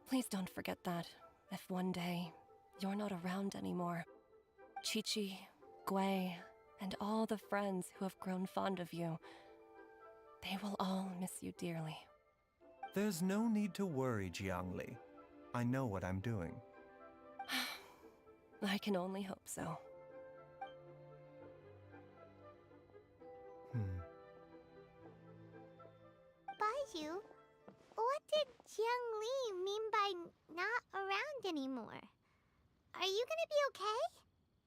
please don't forget that if one day you're not around anymore, Chi-Chi, Gui, and all the friends who have grown fond of you, they will all miss you dearly. There's no need to worry, Jiangli. I know what I'm doing. I can only hope so. Baizhu, What did Jiang Li mean by not around anymore? Are you gonna be okay?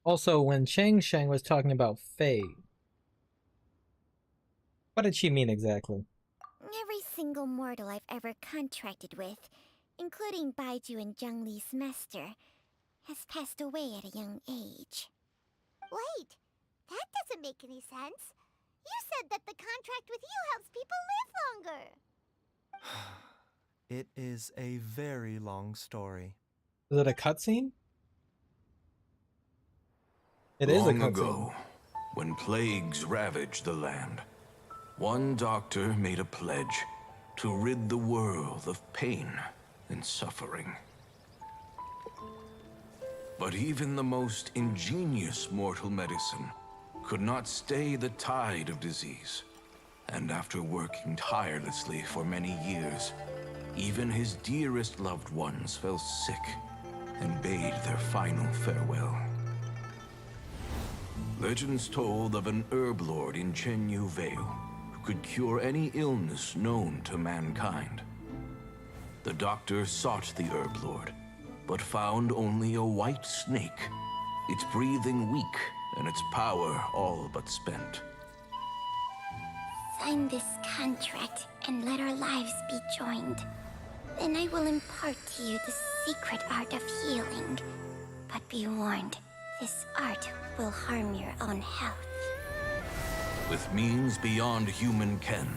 Also, when Shang was talking about Faye, what did she mean exactly? Every single mortal I've ever contracted with, including Baizhu and Jiang Li's master, has passed away at a young age. Wait, that doesn't make any sense. You said that the contract with you helps people live longer. It is a very long story. Is it a cutscene? It is a Long cutscene. ago, when plagues ravaged the land, one doctor made a pledge to rid the world of pain and suffering. But even the most ingenious mortal medicine could not stay the tide of disease. And after working tirelessly for many years, even his dearest loved ones fell sick and bade their final farewell. Legends told of an herb lord in Chenyu Vale who could cure any illness known to mankind. The doctor sought the herb lord, but found only a white snake, its breathing weak and its power all but spent. Sign this contract and let our lives be joined. Then I will impart to you the secret art of healing. But be warned, this art will harm your own health. With means beyond human ken,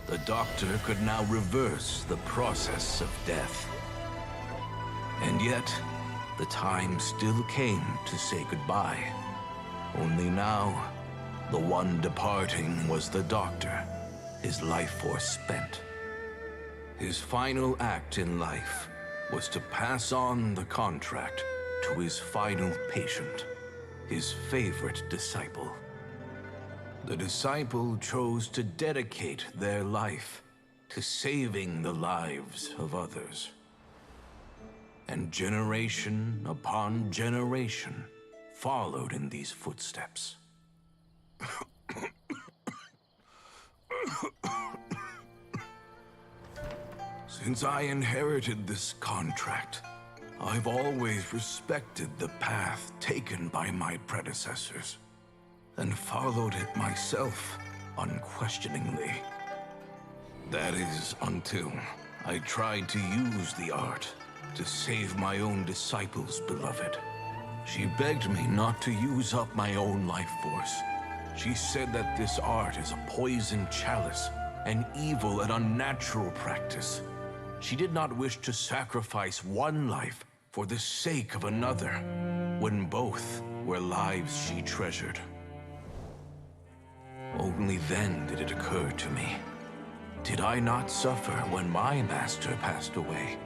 the doctor could now reverse the process of death. And yet, the time still came to say goodbye. Only now, the one departing was the doctor, his life force spent. His final act in life was to pass on the contract to his final patient, his favorite disciple. The disciple chose to dedicate their life to saving the lives of others. And generation upon generation followed in these footsteps. Since I inherited this contract, I've always respected the path taken by my predecessors, and followed it myself unquestioningly. That is, until I tried to use the art to save my own disciple's beloved. She begged me not to use up my own life force. She said that this art is a poison chalice, an evil and unnatural practice. She did not wish to sacrifice one life for the sake of another, when both were lives she treasured. Only then did it occur to me. Did I not suffer when my master passed away,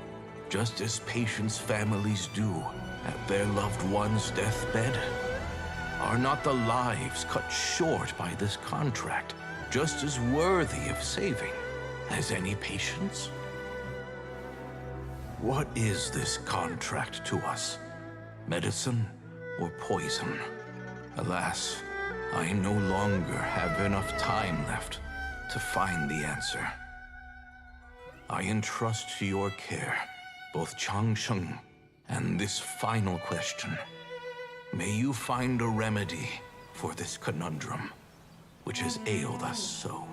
just as patients' families do at their loved one's deathbed? Are not the lives cut short by this contract just as worthy of saving as any patients? What is this contract to us? Medicine or poison? Alas, I no longer have enough time left to find the answer. I entrust to your care both Changsheng and this final question. May you find a remedy for this conundrum, which has ailed us so.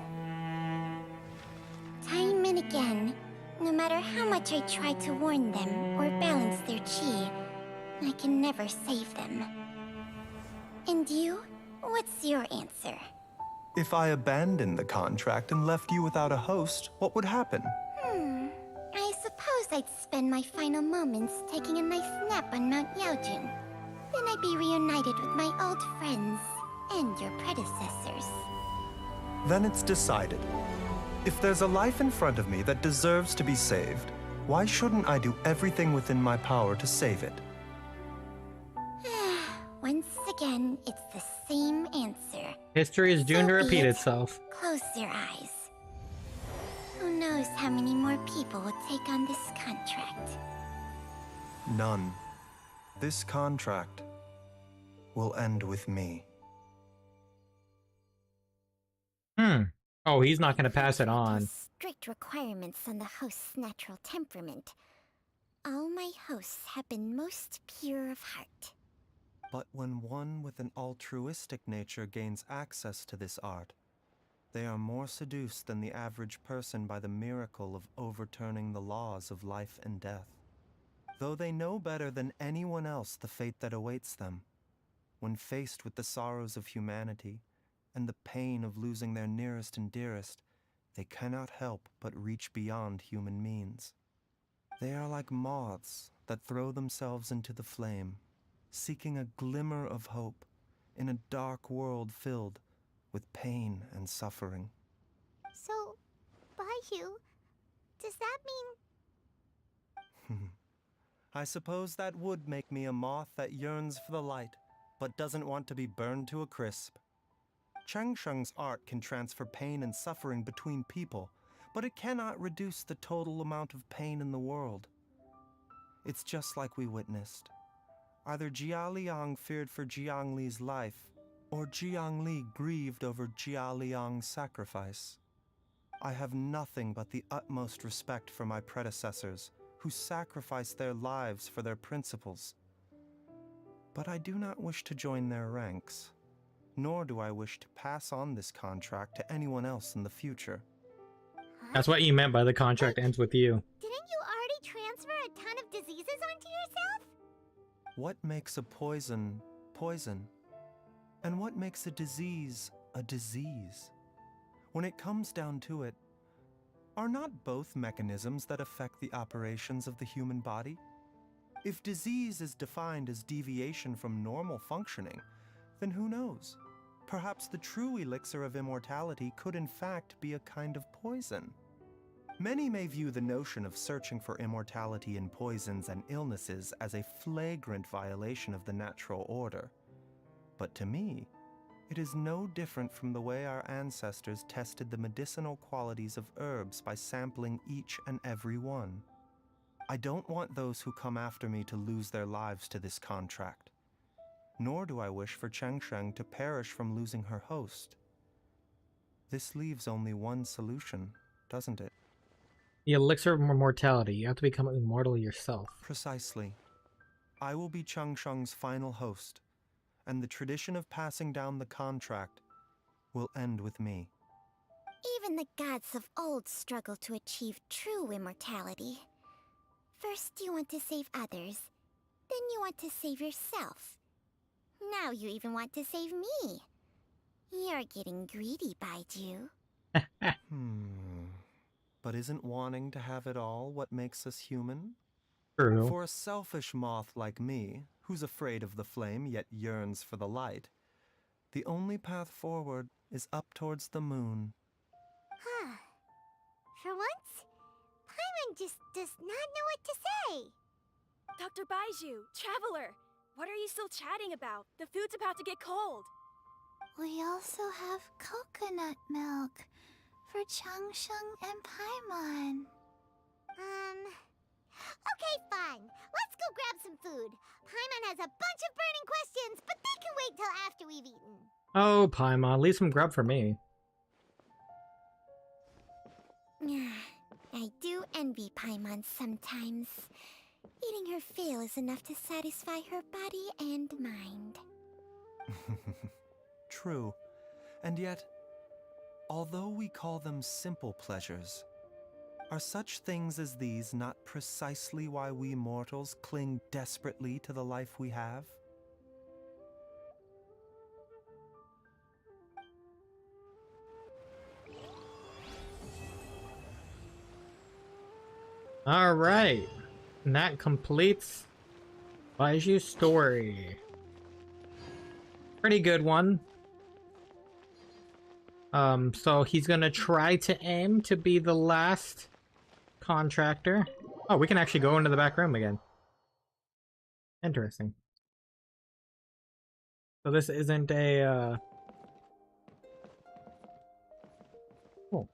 Time and again, no matter how much I try to warn them or balance their chi, I can never save them. And you? What's your answer? If I abandoned the contract and left you without a host, what would happen? I suppose I'd spend my final moments taking a nice nap on Mount Yaojin. Then I'd be reunited with my old friends and your predecessors. Then it's decided. If there's a life in front of me that deserves to be saved, why shouldn't I do everything within my power to save it? Once again, it's the same answer. History is doomed to So be repeat it. itself. Close your eyes. Who knows how many more people will take on this contract? None. This contract will end with me. Oh, he's not going to pass it It on. has strict requirements on the host's natural temperament. All my hosts have been most pure of heart. But when one with an altruistic nature gains access to this art, they are more seduced than the average person by the miracle of overturning the laws of life and death. Though they know better than anyone else the fate that awaits them, when faced with the sorrows of humanity and the pain of losing their nearest and dearest, they cannot help but reach beyond human means. They are like moths that throw themselves into the flame, seeking a glimmer of hope in a dark world filled with pain and suffering. So, Baizhu, does that mean... I suppose that would make me a moth that yearns for the light, but doesn't want to be burned to a crisp. Changsheng's art can transfer pain and suffering between people, but it cannot reduce the total amount of pain in the world. It's just like we witnessed. Either Jia Liang feared for Jiang Li's life, or Jiang Li grieved over Jia Liang's sacrifice. I have nothing but the utmost respect for my predecessors, who sacrificed their lives for their principles. But I do not wish to join their ranks, nor do I wish to pass on this contract to anyone else in the future. That's what you meant by the contract ends with you. Didn't you already transfer a ton of diseases onto yourself? What makes a poison, poison? And what makes a disease, a disease? When it comes down to it, are not both mechanisms that affect the operations of the human body? If disease is defined as deviation from normal functioning, then who knows? Perhaps the true elixir of immortality could in fact be a kind of poison. Many may view the notion of searching for immortality in poisons and illnesses as a flagrant violation of the natural order. But to me, it is no different from the way our ancestors tested the medicinal qualities of herbs by sampling each and every one. I don't want those who come after me to lose their lives to this contract. Nor do I wish for Changsheng to perish from losing her host. This leaves only one solution, doesn't it? The elixir of immortality. You have to become immortal yourself. Precisely. I will be Changsheng's final host, and the tradition of passing down the contract will end with me. Even the gods of old struggle to achieve true immortality. First you want to save others, then you want to save yourself. Now you even want to save me. You're getting greedy, Baizhu. But isn't wanting to have it all what makes us human? True. For a selfish moth like me, who's afraid of the flame yet yearns for the light, the only path forward is up towards the moon. For once, Paimon just does not know what to say. Dr. Baizhu, Traveler, what are you still chatting about? The food's about to get cold. We also have coconut milk for Changsheng and Paimon. Okay, fine. Let's go grab some food. Paimon has a bunch of burning questions, but they can wait till after we've eaten. Oh, Paimon, leave some grub for me. I do envy Paimon sometimes. Eating her fill is enough to satisfy her body and mind. True. And yet, although we call them simple pleasures, are such things as these not precisely why we mortals cling desperately to the life we have? Alright. And that completes Baizhu Story. Pretty good one. So he's gonna try to aim to be the last contractor. Oh, we can actually go into the back room again. Interesting. So this isn't a, Oh.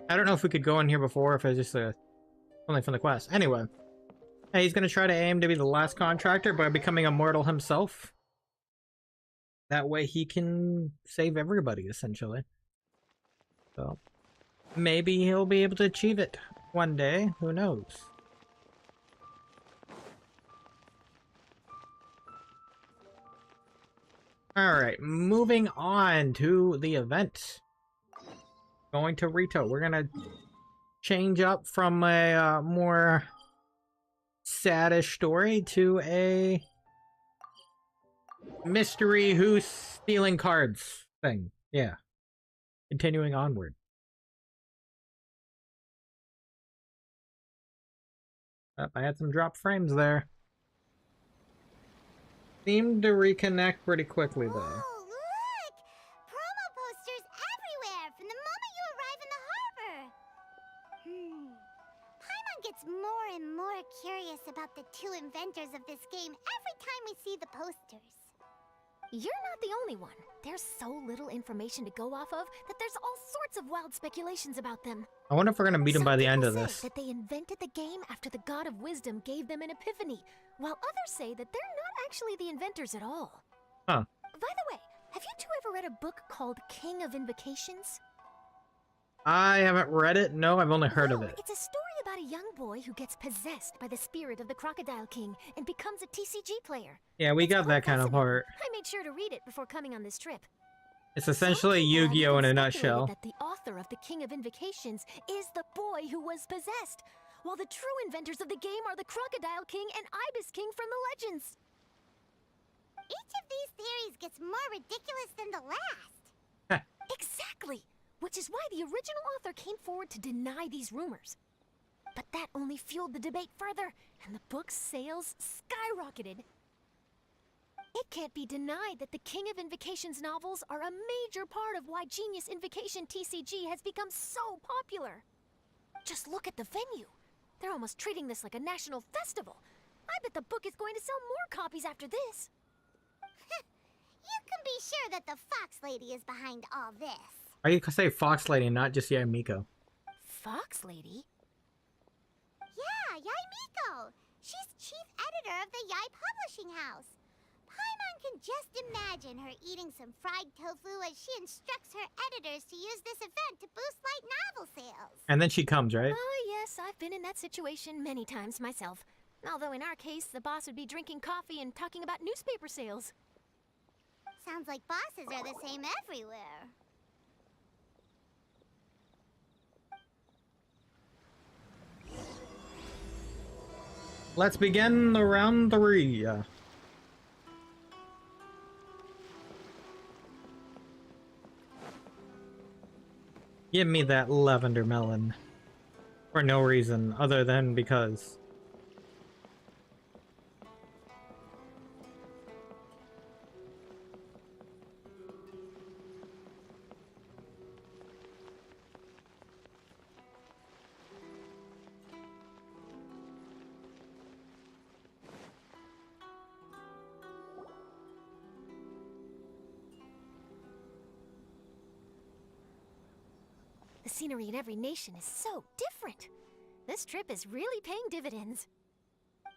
I don't know if we could go in here before, if it's just something from the quest. Anyway. Hey, he's gonna try to aim to be the last contractor by becoming immortal himself. That way he can save everybody, essentially. So maybe he'll be able to achieve it one day. Who knows? Alright, moving on to the event. Going to Rito. We're gonna change up from a more saddish story to a mystery who's stealing cards thing. Yeah. Continuing onward. Oh, I had some drop frames there. Seemed to reconnect pretty quickly though. Oh, look! Promo posters everywhere from the moment you arrive in the harbor. Paimon gets more and more curious about the two inventors of this game every time we see the posters. You're not the only one. There's so little information to go off of that there's all sorts of wild speculations about them. I wonder if we're gonna meet him by the end of Some this. people say that they invented the game after the God of Wisdom gave them an epiphany, while others say that they're not actually the inventors at all. Huh. By the way, have you two ever read a book called King of Invocations? I haven't read it. No, I've only heard of it. It's a story about a young boy who gets possessed by the spirit of the Crocodile King and becomes a TCG player. Yeah, we got that kind of part. I made sure to read it before coming on this trip. It's essentially Yu-Gi-Oh! In a nutshell. That the author of the King of Invocations is the boy who was possessed, while the true inventors of the game are the Crocodile King and Ibis King from the legends. Each of these theories gets more ridiculous than the last. Exactly! Which is why the original author came forward to deny these rumors. But that only fueled the debate further, and the book's sales skyrocketed. It can't be denied that the King of Invocations novels are a major part of why Genius Invocation TCG has become so popular. Just look at the venue. They're almost treating this like a national festival. I bet the book is going to sell more copies after this. You can be sure that the Fox Lady is behind all this. Or you could say Fox Lady, not just Yoimiya. Fox Lady? Yeah, Yoimiya. She's chief editor of the Yai Publishing House. Paimon can just imagine her eating some fried tofu as she instructs her editors to use this event to boost light novel sales. And then she comes, right? Oh, yes, I've been in that situation many times myself. Although in our case, the boss would be drinking coffee and talking about newspaper sales. Sounds like bosses are the same everywhere. Let's begin the round 3. Give me that lavender melon. For no reason other than because. The scenery in every nation is so different. This trip is really paying dividends.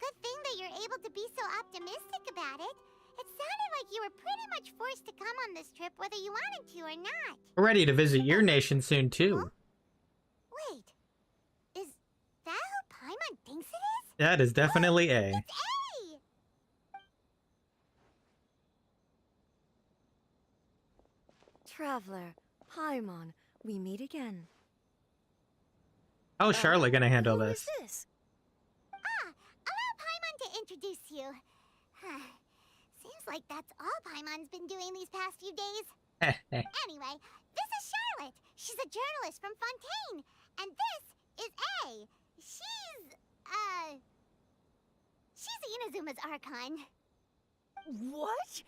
Good thing that you're able to be so optimistic about it. It sounded like you were pretty much forced to come on this trip whether you wanted to or not. We're ready to visit your nation soon, too. Huh? Wait. Is that who Paimon thinks it is? That is definitely A. It's A! Traveler, Paimon, we meet again. How's Charlotte gonna handle Who this? is this? Allow Paimon to introduce you. Seems like that's all Paimon's been doing these past few days. Anyway, this is Charlotte. She's a journalist from Fontaine. And this is A. She's Inazuma's Archon. What?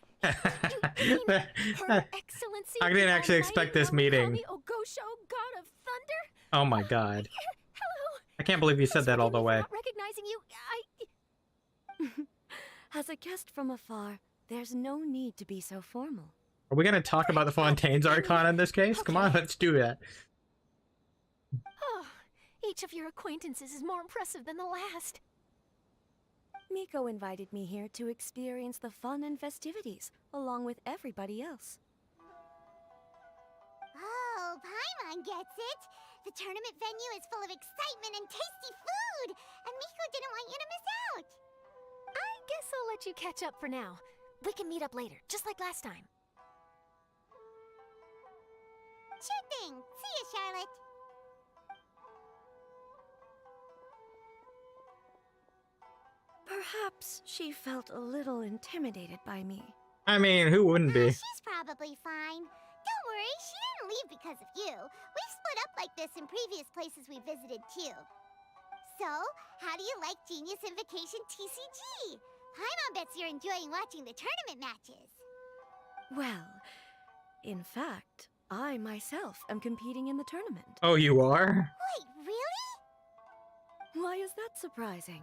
You mean Her Excellency? I didn't actually expect this meeting. Ogosho, God of Thunder? Oh my god. Hello. I can't believe you said that all the way. Not recognizing you, As a guest from afar, there's no need to be so formal. Are we gonna talk about the Fontaine's Archon in this case? Come on, let's do that. Oh, each of your acquaintances is more impressive than the last. Miko invited me here to experience the fun and festivities, along with everybody else. Oh, Paimon gets it. The tournament venue is full of excitement and tasty food, and Miko didn't want you to miss out. I guess I'll let you catch up for now. We can meet up later, just like last time. Sure thing. See ya, Charlotte. Perhaps she felt a little intimidated by me. I mean, who wouldn't be? She's probably fine. Don't worry, she didn't leave because of you. We've split up like this in previous places we visited too. So, how do you like Genius Invocation TCG? Paimon bets you're enjoying watching the tournament matches. Well, in fact, I myself am competing in the tournament. Oh, you are? Wait, really? Why is that surprising?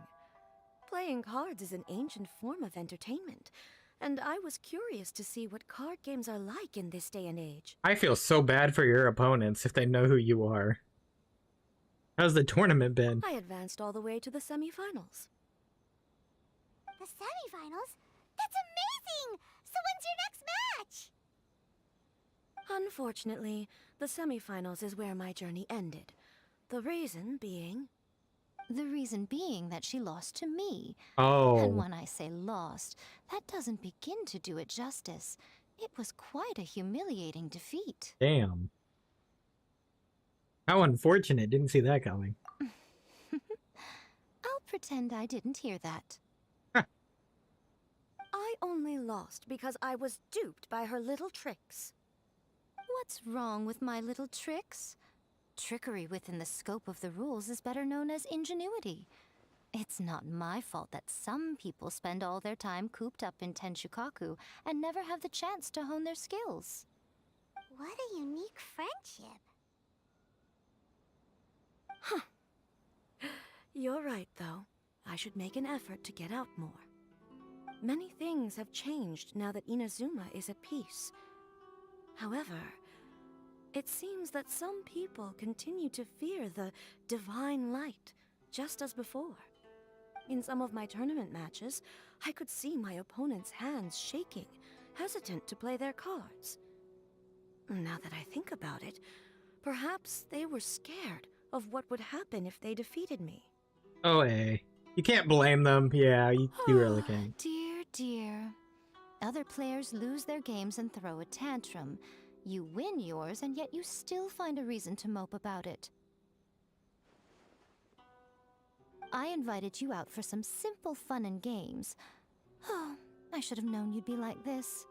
Playing cards is an ancient form of entertainment, and I was curious to see what card games are like in this day and age. I feel so bad for your opponents if they know who you are. How's the tournament been? I advanced all the way to the semifinals. The semifinals? That's amazing! So when's your next match? Unfortunately, the semifinals is where my journey ended. The reason being... The reason being that she lost to me. Oh. And when I say lost, that doesn't begin to do it justice. It was quite a humiliating defeat. Damn. How unfortunate. Didn't see that coming. I'll pretend I didn't hear that. I only lost because I was duped by her little tricks. What's wrong with my little tricks? Trickery within the scope of the rules is better known as ingenuity. It's not my fault that some people spend all their time cooped up in Tenshukaku and never have the chance to hone their skills. What a unique friendship. Huh. You're right, though. I should make an effort to get out more. Many things have changed now that Inazuma is at peace. However, it seems that some people continue to fear the divine light, just as before. In some of my tournament matches, I could see my opponent's hands shaking, hesitant to play their cards. Now that I think about it, perhaps they were scared of what would happen if they defeated me. Oh, hey. You can't blame them. Yeah, you really can't. Dear, dear. Other players lose their games and throw a tantrum. You win yours, and yet you still find a reason to mope about it. I invited you out for some simple fun and games. Oh, I should have known you'd be like this.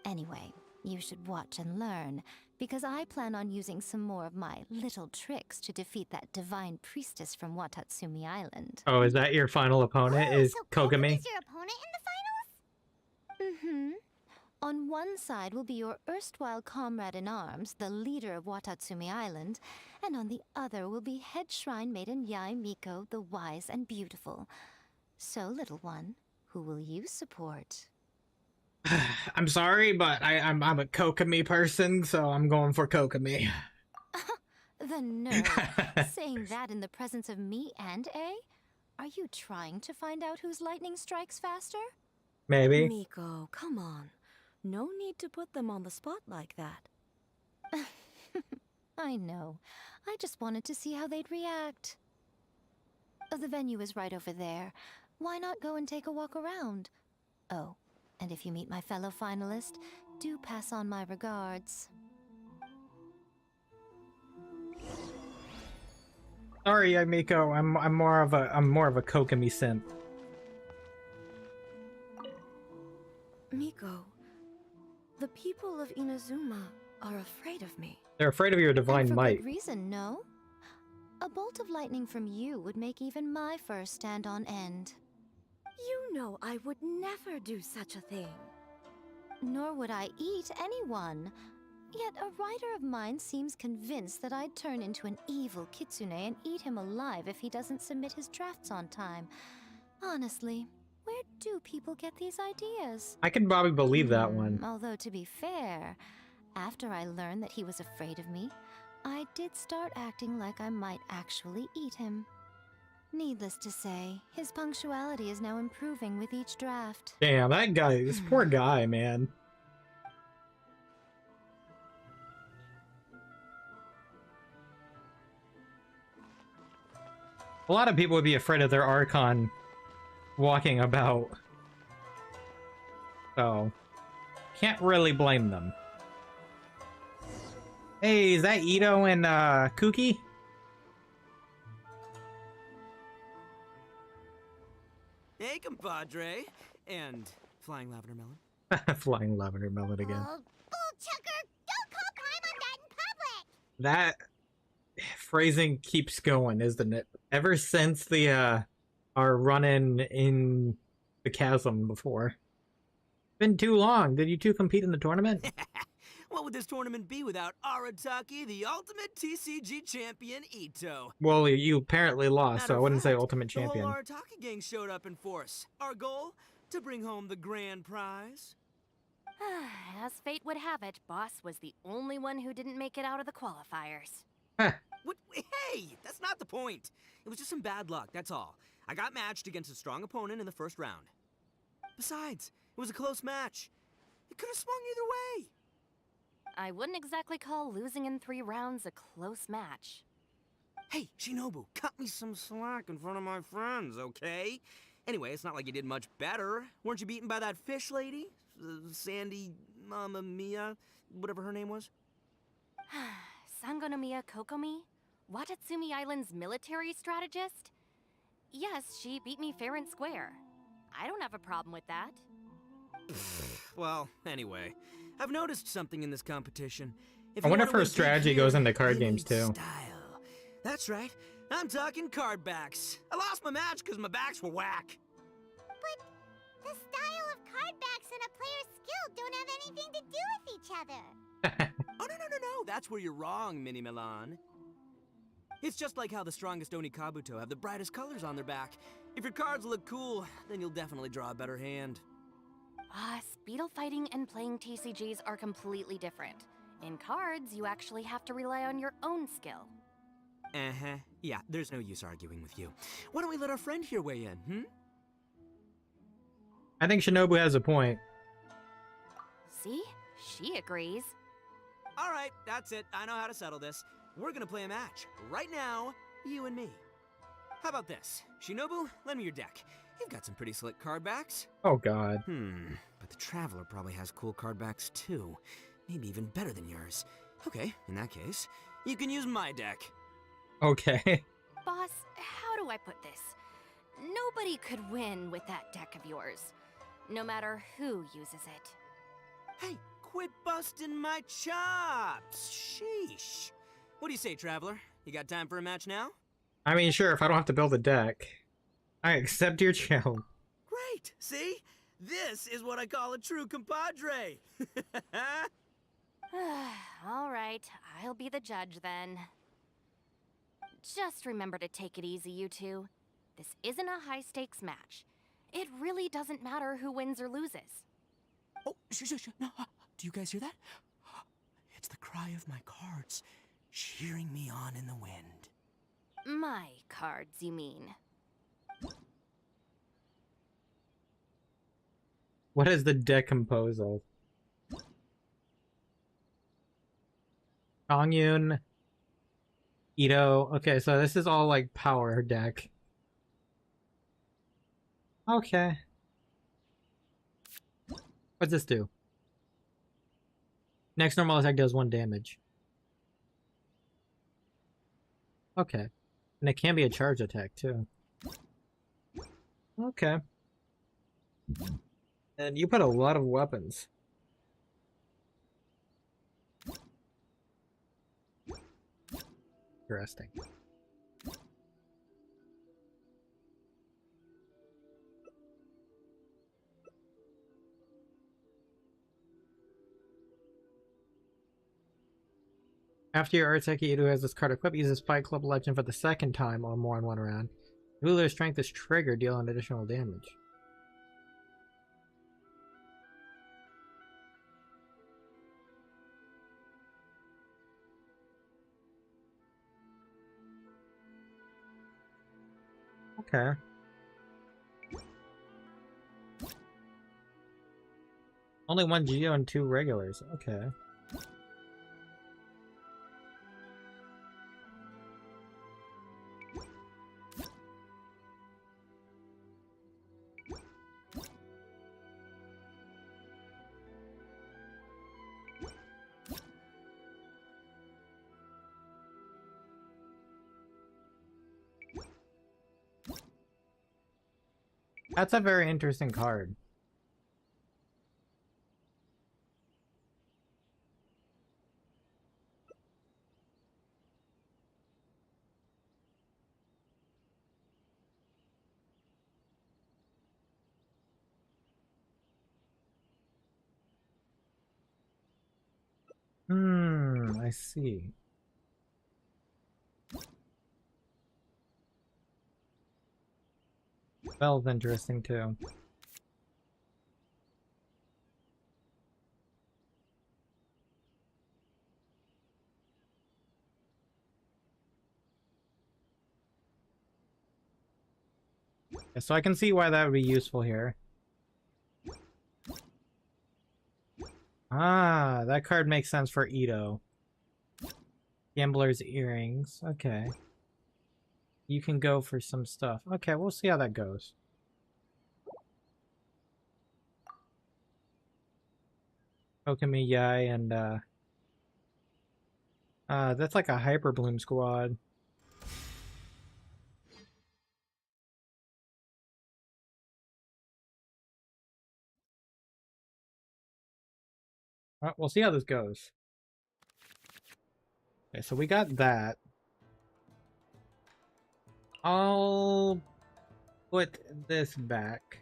Anyway, you should watch and learn, because I plan on using some more of my little tricks to defeat that divine priestess from Watatsumi Island. Oh, is that your final opponent? Is so Kogami? Is your opponent in the finals? Mm-hmm. On one side will be your erstwhile comrade-in-arms, the leader of Watatsumi Island, and on the other will be head shrine maiden Yoimiya, the wise and beautiful. So, little one, who will you support? I'm sorry, but I'm a Kogami person, so I'm going for Kogami. The nerve! Saying that in the presence of me and A? Are you trying to find out whose lightning strikes faster? Maybe. Miko, come on. No need to put them on the spot like that. I know. I just wanted to see how they'd react. The venue is right over there. Why not go and take a walk around? Oh, and if you meet my fellow finalist, do pass on my regards. Sorry, Miko. I'm more of a Kogami simp. Miko, the people of Inazuma are afraid of me. They're afraid of your divine And for might. good reason, no? A bolt of lightning from you would make even my fur stand on end. You know I would never do such a thing. Nor would I eat anyone. Yet a writer of mine seems convinced that I'd turn into an evil kitsune and eat him alive if he doesn't submit his drafts on time. Honestly, where do people get these ideas? I can probably believe that one. Although, to be fair, after I learned that he was afraid of me, I did start acting like I might actually eat him. Needless to say, his punctuality is now improving with each draft. Damn, that guy, this poor guy, man. A lot of people would be afraid of their Archon walking about. So, can't really blame them. Hey, is that Ito and Kuki? Hey, compadre. And flying lavender melon. Flying lavender melon again. Oh, bullchucker! Don't call Paimon that in public! That phrasing keeps going, isn't it? Ever since the our run-in in the chasm before. Been too long. Did you two compete in the tournament? What would this tournament be without Arataki, the ultimate TCG champion, Ito? Well, you apparently lost, so I wouldn't say ultimate The champion. whole Arataki gang showed up in force. Our goal? To bring home the grand prize. As fate would have it, Boss was the only one who didn't make it out of the qualifiers. What? Hey, that's not the point. It was just some bad luck, that's all. I got matched against a strong opponent in the first round. Besides, it was a close match. It could have swung either way. I wouldn't exactly call losing in 3 rounds a close match. Hey, Shinobu, cut me some slack in front of my friends, okay? Anyway, it's not like you did much better. Weren't you beaten by that fish lady? Sandy Mama Mia, whatever her name was? Sangonomiya Kokomi? Watatsumi Island's military strategist? Yes, she beat me fair and square. I don't have a problem with that. Well, anyway, I've noticed something in this competition. I wonder if her strategy goes into card games too. Style. That's right. I'm talking card backs. I lost my match because my backs were whack. But the style of card backs and a player's skill don't have anything to do with each other. Oh, no. That's where you're wrong, Mini Milan. It's just like how the strongest Oni Kabuto have the brightest colors on their back. If your cards look cool, then you'll definitely draw a better hand. Speedle fighting and playing TCGs are completely different. In cards, you actually have to rely on your own skill. Uh-huh. Yeah, there's no use arguing with you. Why don't we let our friend here weigh in, I think Shinobu has a point. See? She agrees. All right, that's it. I know how to settle this. We're gonna play a match. Right now, you and me. How about this? Shinobu, lend me your deck. You've got some pretty slick card backs. Oh god. But the Traveler probably has cool card backs too. Maybe even better than yours. Okay, in that case, you can use my deck. Okay. Boss, how do I put this? Nobody could win with that deck of yours, no matter who uses it. Hey, quit busting my chops! Sheesh. What do you say, Traveler? You got time for a match now? I mean, sure, if I don't have to build a deck. I accept your challenge. Great! See? This is what I call a true compadre! All right, I'll be the judge then. Just remember to take it easy, you two. This isn't a high-stakes match. It really doesn't matter who wins or loses. Oh, shush. No, do you guys hear that? It's the cry of my cards, cheering me on in the wind. My cards, you mean? What is the deck composed of? Dongyun, Ito. Okay, so this is all like power deck. Okay. What's this do? Next normal attack does 1 damage. Okay. And it can be a charge attack too. Okay. And you put a lot of weapons. Interesting. After your Artseki, Ito has this card equipped, uses Fight Club Legend for the 2nd time or more in 1 round. Ruler's Strength is triggered, dealing additional damage. Okay. Only 1 Geo and 2 regulars. Okay. That's a very interesting card. I see. Spell's interesting too. Yeah, so I can see why that would be useful here. Ah, that card makes sense for Ito. Gambler's Earrings. Okay. You can go for some stuff. Okay, we'll see how that goes. Okami Yai and that's like a Hyper Bloom squad. We'll see how this goes. Okay, so we got that. I'll put this back.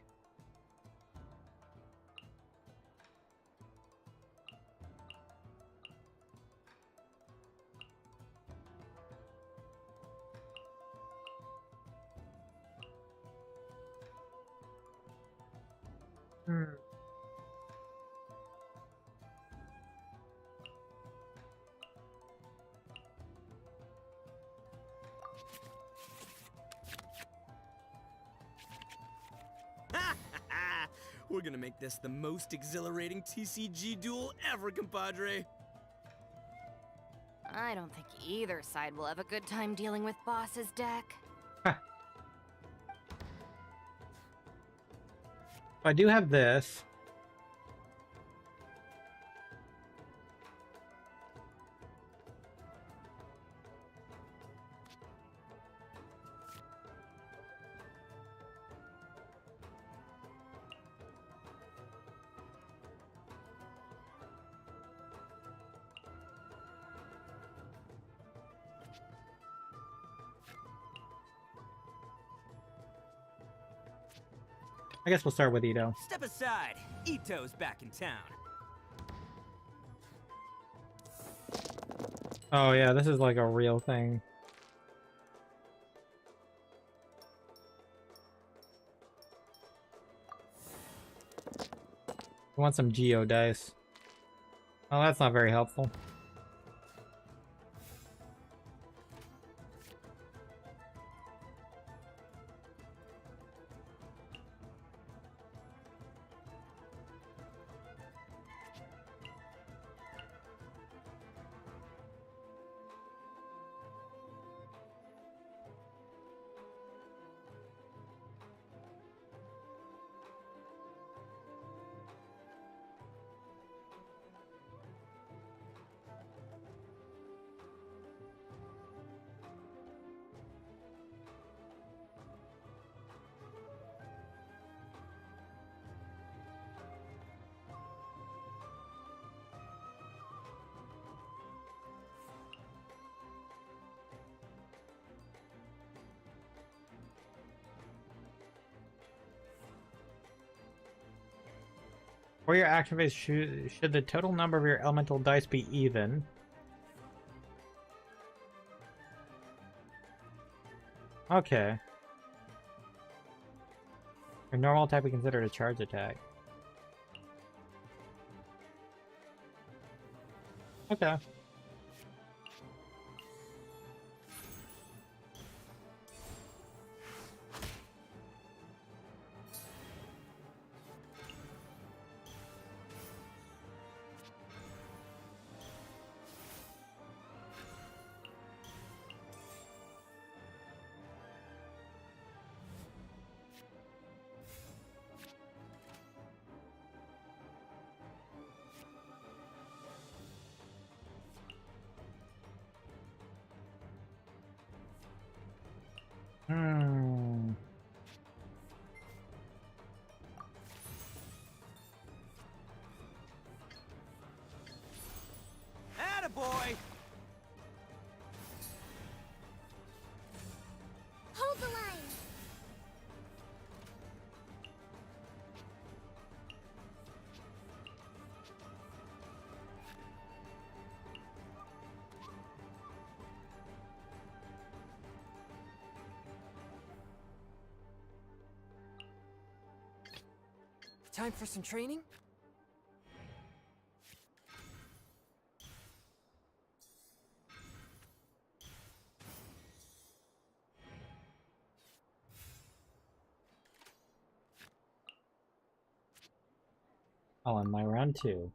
We're gonna make this the most exhilarating TCG duel ever, compadre. I don't think either side will have a good time dealing with Boss's deck. I do have this. I guess we'll start with Ito. Step aside. Ito's back in town. Oh yeah, this is like a real thing. I want some Geo dice. Oh, that's not very helpful. For your action phase, should the total number of your elemental dice be even? Okay. Your normal attack we considered a charge attack. Okay. boy! Hold the line! Time for some training? Oh, and my round 2.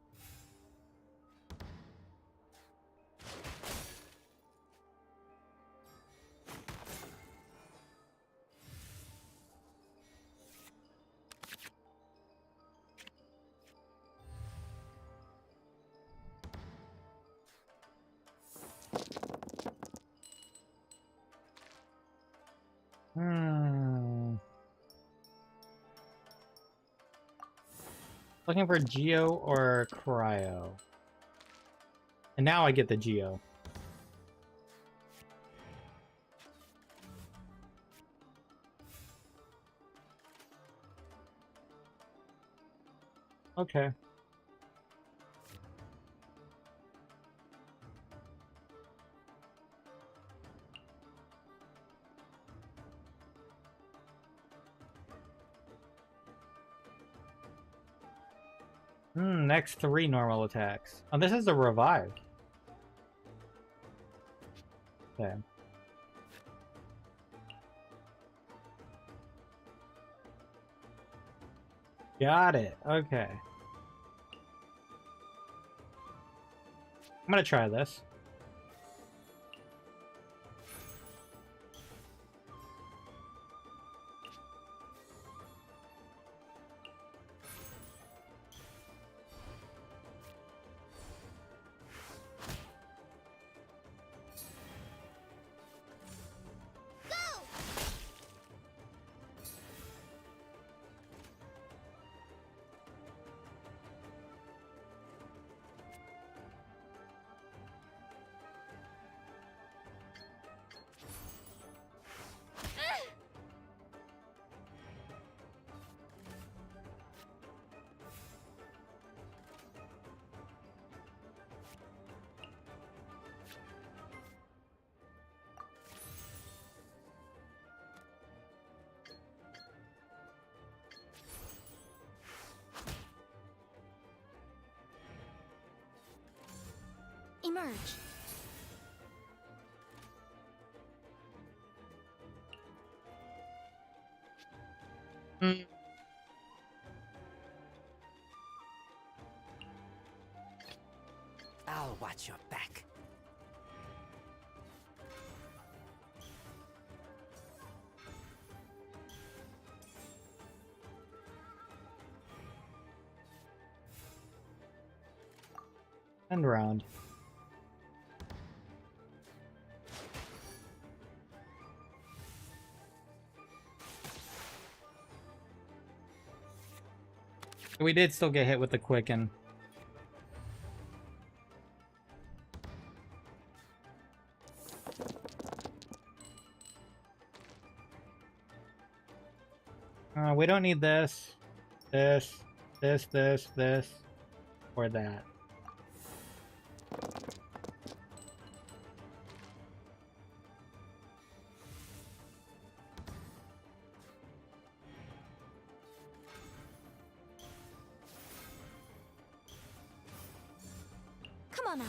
Looking for Geo or Cryo. And now I get the Geo. Okay. Next 3 normal attacks. Oh, this is a revived. Okay. Got it. Okay. I'm gonna try this. Emerge. I'll watch your back. End round. We did still get hit with the quicken. We don't need this, this, or that. Come on out.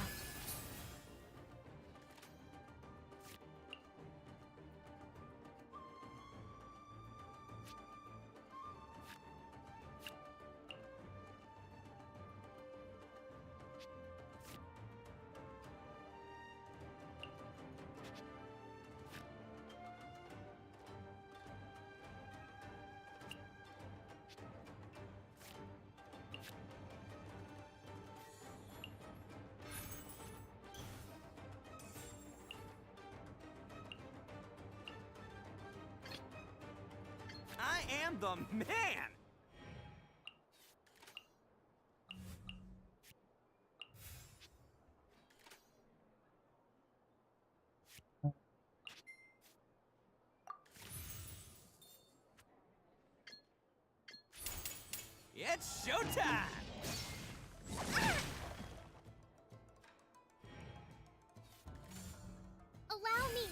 I am the man! It's showtime! Allow me.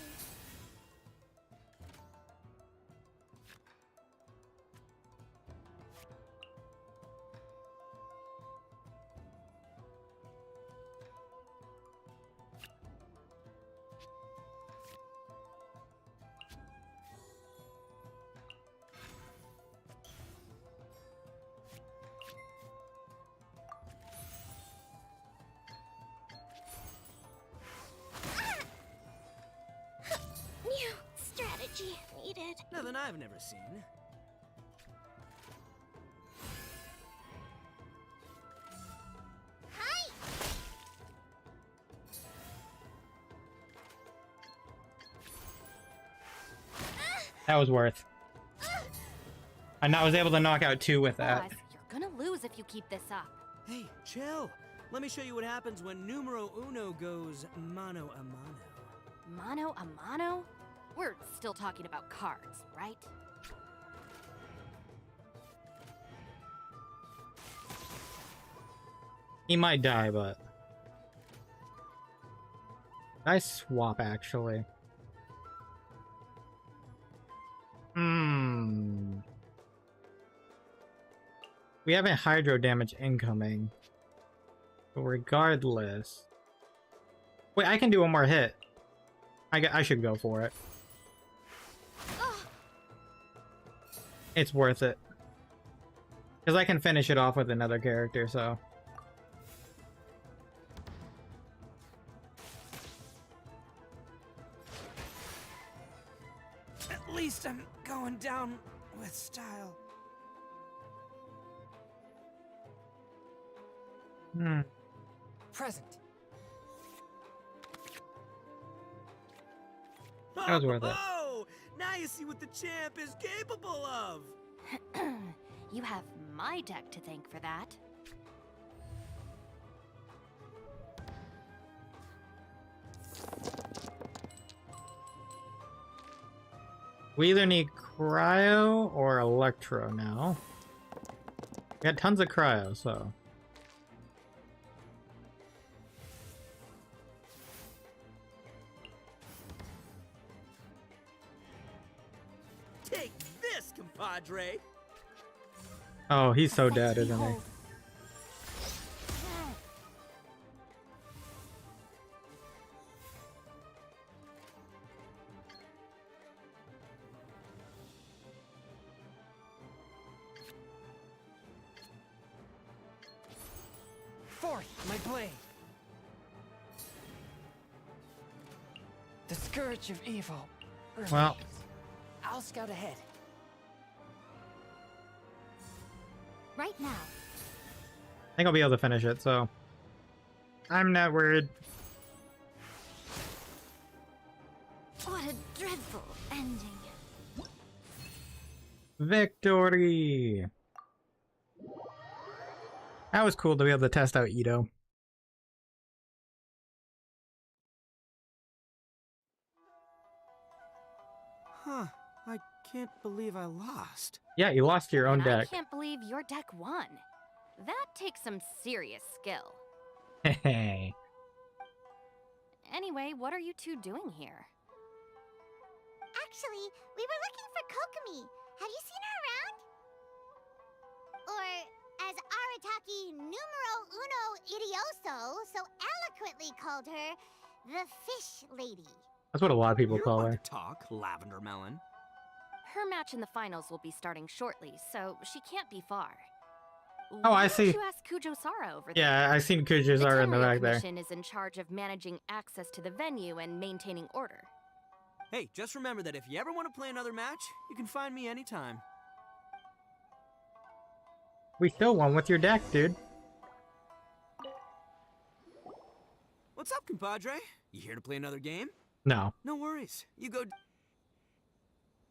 New strategy needed. Nothing I've never seen. Hi. That was worth. And I was able to knock out 2 with that. Boss, you're gonna lose if you keep this up. Hey, chill. Let me show you what happens when numero uno goes mano a mano. Mano a mano? We're still talking about cards, right? He might die, but... Nice swap, actually. We haven't hydro damage incoming. But regardless... Wait, I can do one more hit. I should go for it. It's worth it. Because I can finish it off with another character, so... At least I'm going down with style. Present. That was worth it. Oh, now you see what the champ is capable of. You have my deck to thank for that. We either need cryo or electro now. We got tons of cryo, so... Take this, compadre. Oh, he's so dead, isn't he? Forth, my blade. The scourge of evil. Well, I'll scout ahead. Right now. I think I'll be able to finish it, so... I'm not worried. What a dreadful ending. Victory! That was cool to be able to test out Ito. Huh. I can't believe I lost. Yeah, you lost your own And deck. I can't believe your deck won. That takes some serious skill. Hey. Anyway, what are you two doing here? Actually, we were looking for Kokomi. Have you seen her around? Or, as Arataki numero uno idioso so eloquently called her, the Fish Lady. That's what a lot of people You call don't her. want to talk, Lavender Melon. Her match in the finals will be starting shortly, so she can't be far. Oh, Why I don't see. you ask Kujo-Sara over there? Yeah, I seen Kujizara in the Tenryo back there. Commission is in charge of managing access to the venue and maintaining order. Hey, just remember that if you ever want to play another match, you can find me anytime. We still won with your deck, dude. What's up, compadre? You here to play another game? No. No worries. You go.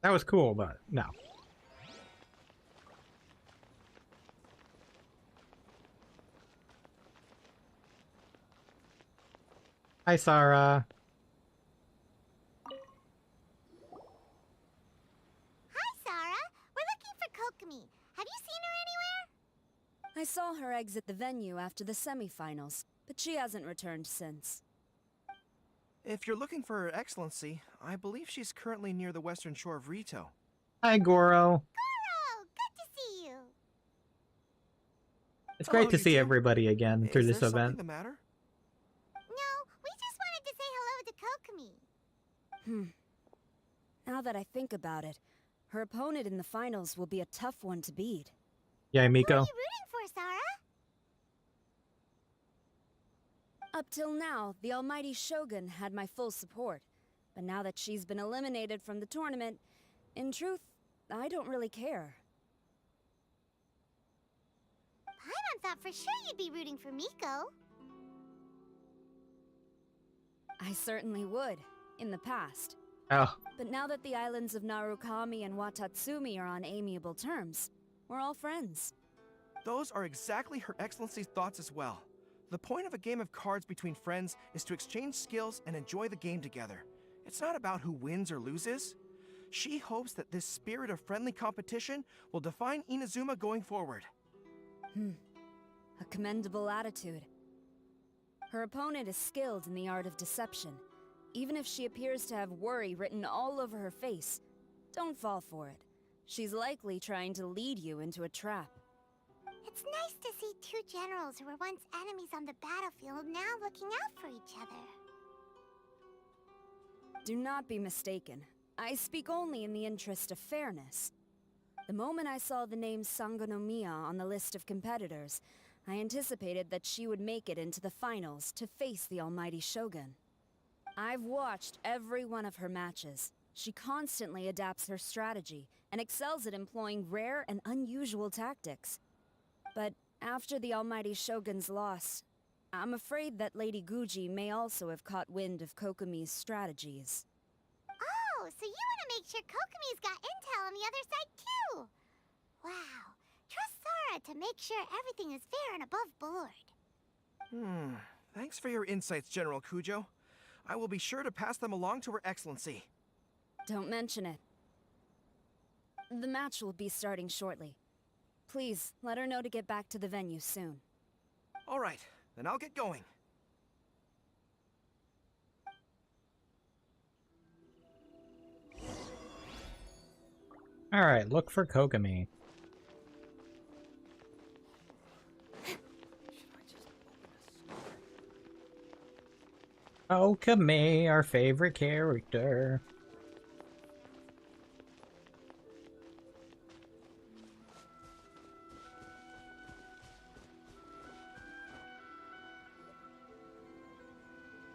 That was cool, but no. Hi, Sarah. Hi, Sarah. We're looking for Kokomi. Have you seen her anywhere? I saw her exit the venue after the semifinals, but she hasn't returned since. If you're looking for Her Excellency, I believe she's currently near the western shore of Rito. Hi, Goro. Goro, good to see you. It's great to you see too. everybody again through Is this there something event. the matter? No, we just wanted to say hello to Kokomi. Now that I think about it, her opponent in the finals will be a tough one to beat. Yeah, Miko. Who are you rooting for, Sarah? Up till now, the almighty Shogun had my full support. But now that she's been eliminated from the tournament, in truth, I don't really care. Paimon thought for sure you'd be rooting for Miko. I certainly would, in the past. Oh. But now that the islands of Narukami and Watatsumi are on amiable terms, we're all friends. Those are exactly Her Excellency's thoughts as well. The point of a game of cards between friends is to exchange skills and enjoy the game together. It's not about who wins or loses. She hopes that this spirit of friendly competition will define Inazuma going forward. A commendable attitude. Her opponent is skilled in the art of deception. Even if she appears to have worry written all over her face, don't fall for it. She's likely trying to lead you into a trap. It's nice to see two generals who were once enemies on the battlefield now looking out for each other. Do not be mistaken. I speak only in the interest of fairness. The moment I saw the name Sangonomiya on the list of competitors, I anticipated that she would make it into the finals to face the almighty Shogun. I've watched every one of her matches. She constantly adapts her strategy and excels at employing rare and unusual tactics. But after the almighty Shogun's loss, I'm afraid that Lady Guji may also have caught wind of Kokomi's strategies. Oh, so you want to make sure Kokomi's got intel on the other side too? Wow. Trust Sarah to make sure everything is fair and above board. Thanks for your insights, General Kujo. I will be sure to pass them along to Her Excellency. Don't mention it. The match will be starting shortly. Please, let her know to get back to the venue soon. All right, then I'll get going. Alright, look for Kokomi. Kokomi, our favorite character.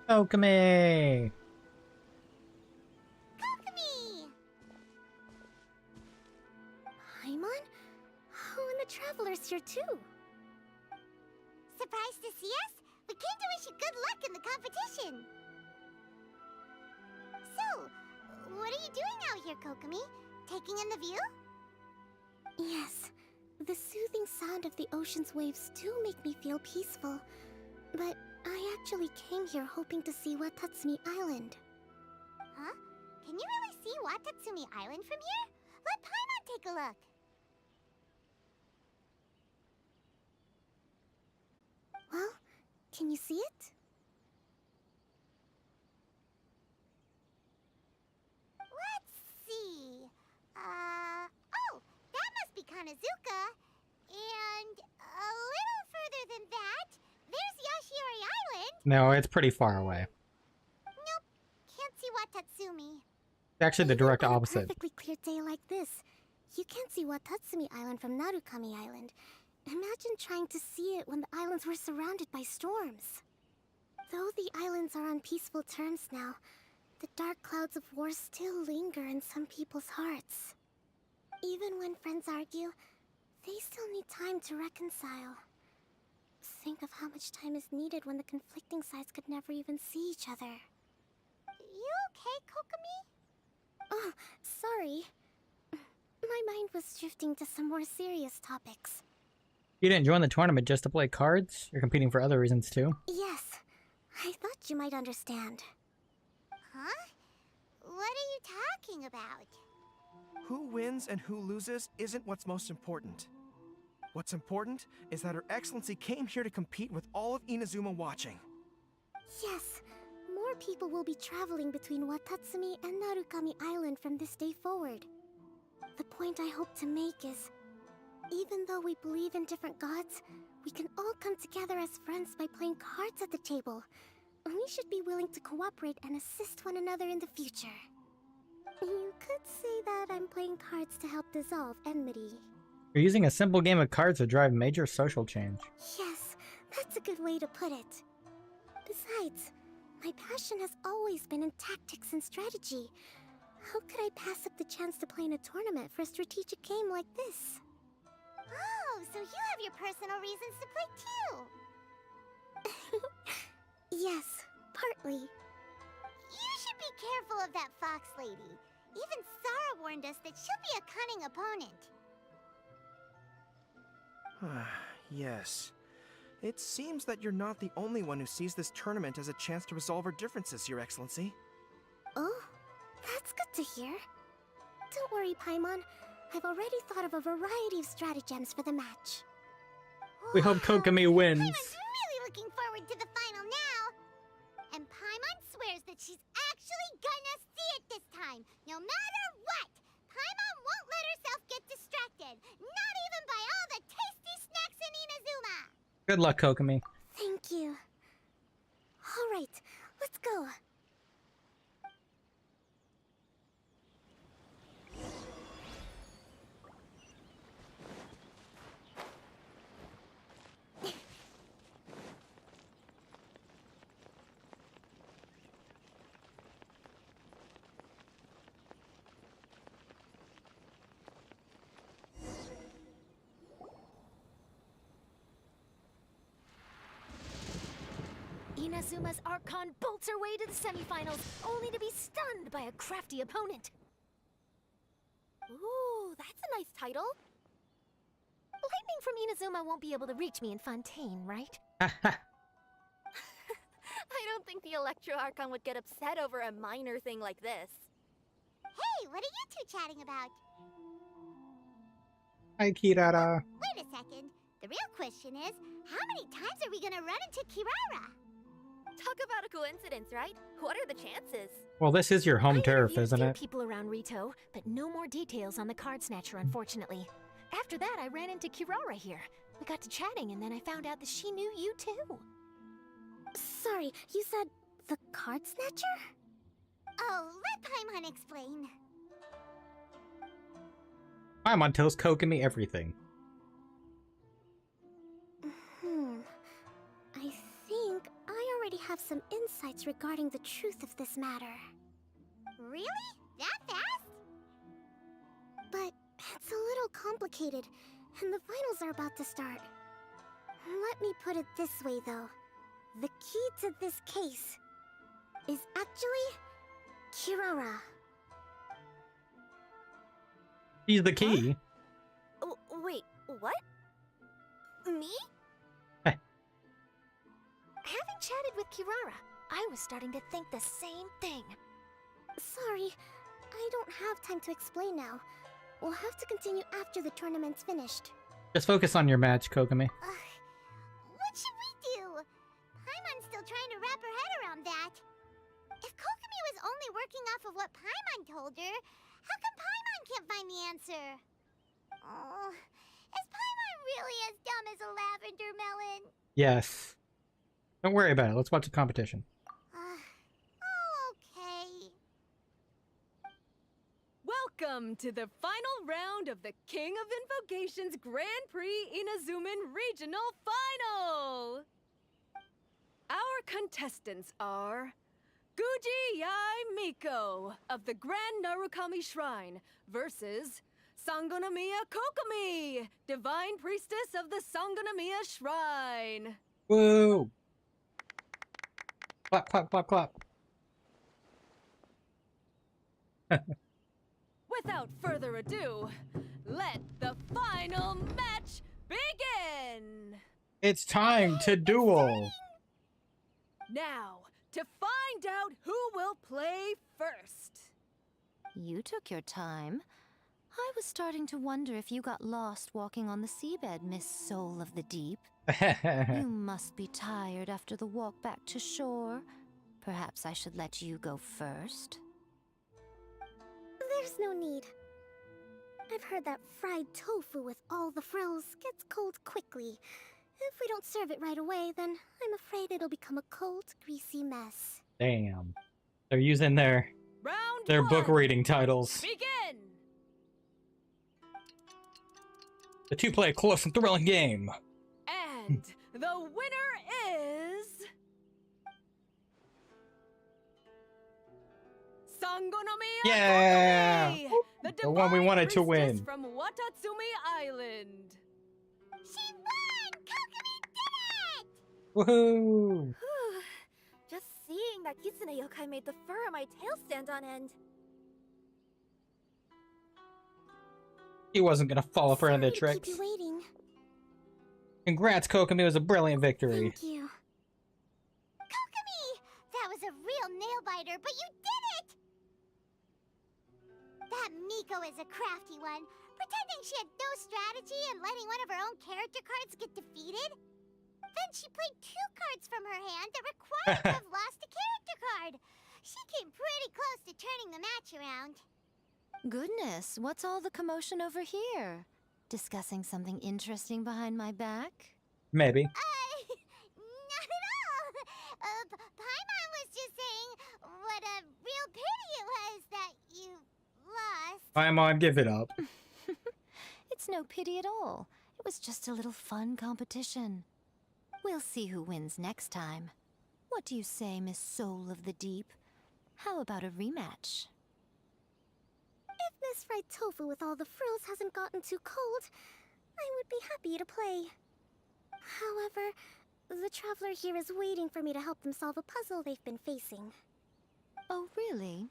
Kokomi! Kokomi! Paimon? Oh, and the Traveler's here too. Surprised to see us? We came to wish you good luck in the competition. So, what are you doing out here, Kokomi? Taking in the view? Yes. The soothing sound of the ocean's waves do make me feel peaceful. But I actually came here hoping to see Watatsumi Island. Huh? Can you really see Watatsumi Island from here? Let Paimon take a look. Well, can you see it? Let's see. Oh, that must be Kanazuka. And a little further than that, there's Yashiori Island. No, it's pretty far away. Nope, can't see Watatsumi. It's actually the direct On a opposite. perfectly clear day like this, you can't see Watatsumi Island from Narukami Island. Imagine trying to see it when the islands were surrounded by storms. Though the islands are on peaceful terms now, the dark clouds of war still linger in some people's hearts. Even when friends argue, they still need time to reconcile. Think of how much time is needed when the conflicting sides could never even see each other. You okay, Kokomi? Oh, sorry. My mind was drifting to some more serious topics. You didn't join the tournament just to play cards? You're competing for other reasons too. Yes, I thought you might understand. Huh? What are you talking about? Who wins and who loses isn't what's most important. What's important is that Her Excellency came here to compete with all of Inazuma watching. Yes, more people will be traveling between Watatsumi and Narukami Island from this day forward. The point I hope to make is, even though we believe in different gods, we can all come together as friends by playing cards at the table. We should be willing to cooperate and assist one another in the future. You could say that I'm playing cards to help dissolve enmity. You're using a simple game of cards to drive major social change. Yes, that's a good way to put it. Besides, my passion has always been in tactics and strategy. How could I pass up the chance to play in a tournament for a strategic game like this? Oh, so you have your personal reasons to play too. Yes, partly. You should be careful of that fox lady. Even Sarah warned us that she'll be a cunning opponent. Yes. It seems that you're not the only one who sees this tournament as a chance to resolve our differences, Your Excellency. Oh, that's good to hear. Don't worry, Paimon. I've already thought of a variety of stratagems for the match. We hope Kokomi wins. Paimon's really looking forward to the final now. And Paimon swears that she's actually gonna see it this time, no matter what. Paimon won't let herself get distracted, not even by all the tasty snacks in Inazuma. Good luck, Kokomi. Thank you. All right, let's go. Inazuma's Archon bolts her way to the semifinals, only to be stunned by a crafty opponent. Ooh, that's a nice title. Lightning from Inazuma won't be able to reach me in Fontaine, right? I don't think the Electro Archon would get upset over a minor thing like this. Hey, what are you two chatting about? Hi, Kirara. Wait a second. The real question is, how many times are we gonna run into Kirara? Talk about a coincidence, right? What are the chances? Well, this is your home I turf, interviewed isn't a few it? people around Rito, but no more details on the card snatcher, unfortunately. After that, I ran into Kirara here. We got to chatting, and then I found out that she knew you too. Sorry, you said the card snatcher? Oh, let Paimon explain. Paimon tells Kokomi everything. I think I already have some insights regarding the truth of this matter. Really? That fast? But it's a little complicated, and the finals are about to start. Let me put it this way, though. The key to this case is actually Kirara. He's the key. Oh, wait, what? Me? Having chatted with Kirara, I was starting to think the same thing. Sorry, I don't have time to explain now. We'll have to continue after the tournament's finished. Just focus on your match, Kokomi. What should we do? Paimon's still trying to wrap her head around that. If Kokomi was only working off of what Paimon told her, how come Paimon can't find the answer? Oh, is Paimon really as dumb as a lavender melon? Yes. Don't worry about it. Let's watch the competition. Oh, okay. Welcome to the final round of the King of Invocations Grand Prix Inazuman Regional Final! Our contestants are Guji Yai Miko of the Grand Narukami Shrine versus Sangonomiya Kokomi, Divine Priestess of the Sangonomiya Shrine. Woo! Clap, clap, clap, clap. Without further ado, let the final match begin! It's time to duel! Now, to find out who will play first. You took your time. I was starting to wonder if you got lost walking on the seabed, Miss Soul of the Deep. You must be tired after the walk back to shore. Perhaps I should let you go first. There's no need. I've heard that fried tofu with all the frills gets cold quickly. If we don't serve it right away, then I'm afraid it'll become a cold, greasy mess. Damn. They're using their book reading titles. Begin! The two play a close and thrilling game. And the winner is... Sangonomiya Yeah! Kokumi, The one we wanted to win. from Watatsumi Island. She won! Kokumi did it! Woohoo! Just seeing that Kitsune yokai made the fur on my tail stand on end. He wasn't gonna fall for any of the Sorry to tricks. keep you waiting. Congrats, Kokomi. It was a brilliant victory. Thank you. Kokumi! That was a real nail-biter, but you did it! That Miko is a crafty one, pretending she had no strategy and letting one of her own character cards get defeated. Then she played 2 cards from her hand that required to have lost a character card. She came pretty close to turning the match around. Goodness, what's all the commotion over here? Discussing something interesting behind my back? Maybe. Not at all! Paimon was just saying what a real pity it was that you lost. Paimon, give it up. It's no pity at all. It was just a little fun competition. We'll see who wins next time. What do you say, Miss Soul of the Deep? How about a rematch? If Miss Fried Tofu with all the frills hasn't gotten too cold, I would be happy to play. However, the traveler here is waiting for me to help them solve a puzzle they've been facing. Oh, really?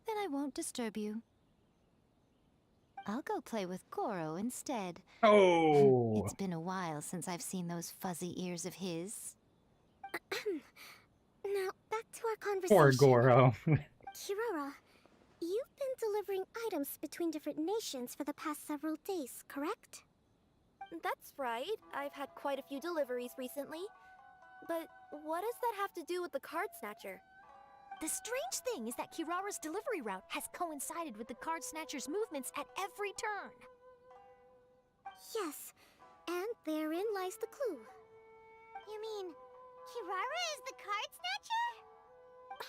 Then I won't disturb you. I'll go play with Goro instead. Oh! It's been a while since I've seen those fuzzy ears of his. Now, back to our conversation. Poor Goro. Kirara, you've been delivering items between different nations for the past several days, correct? That's right. I've had quite a few deliveries recently. But what does that have to do with the card snatcher? The strange thing is that Kirara's delivery route has coincided with the card snatcher's movements at every turn. Yes, and therein lies the clue. You mean, Kirara is the card snatcher?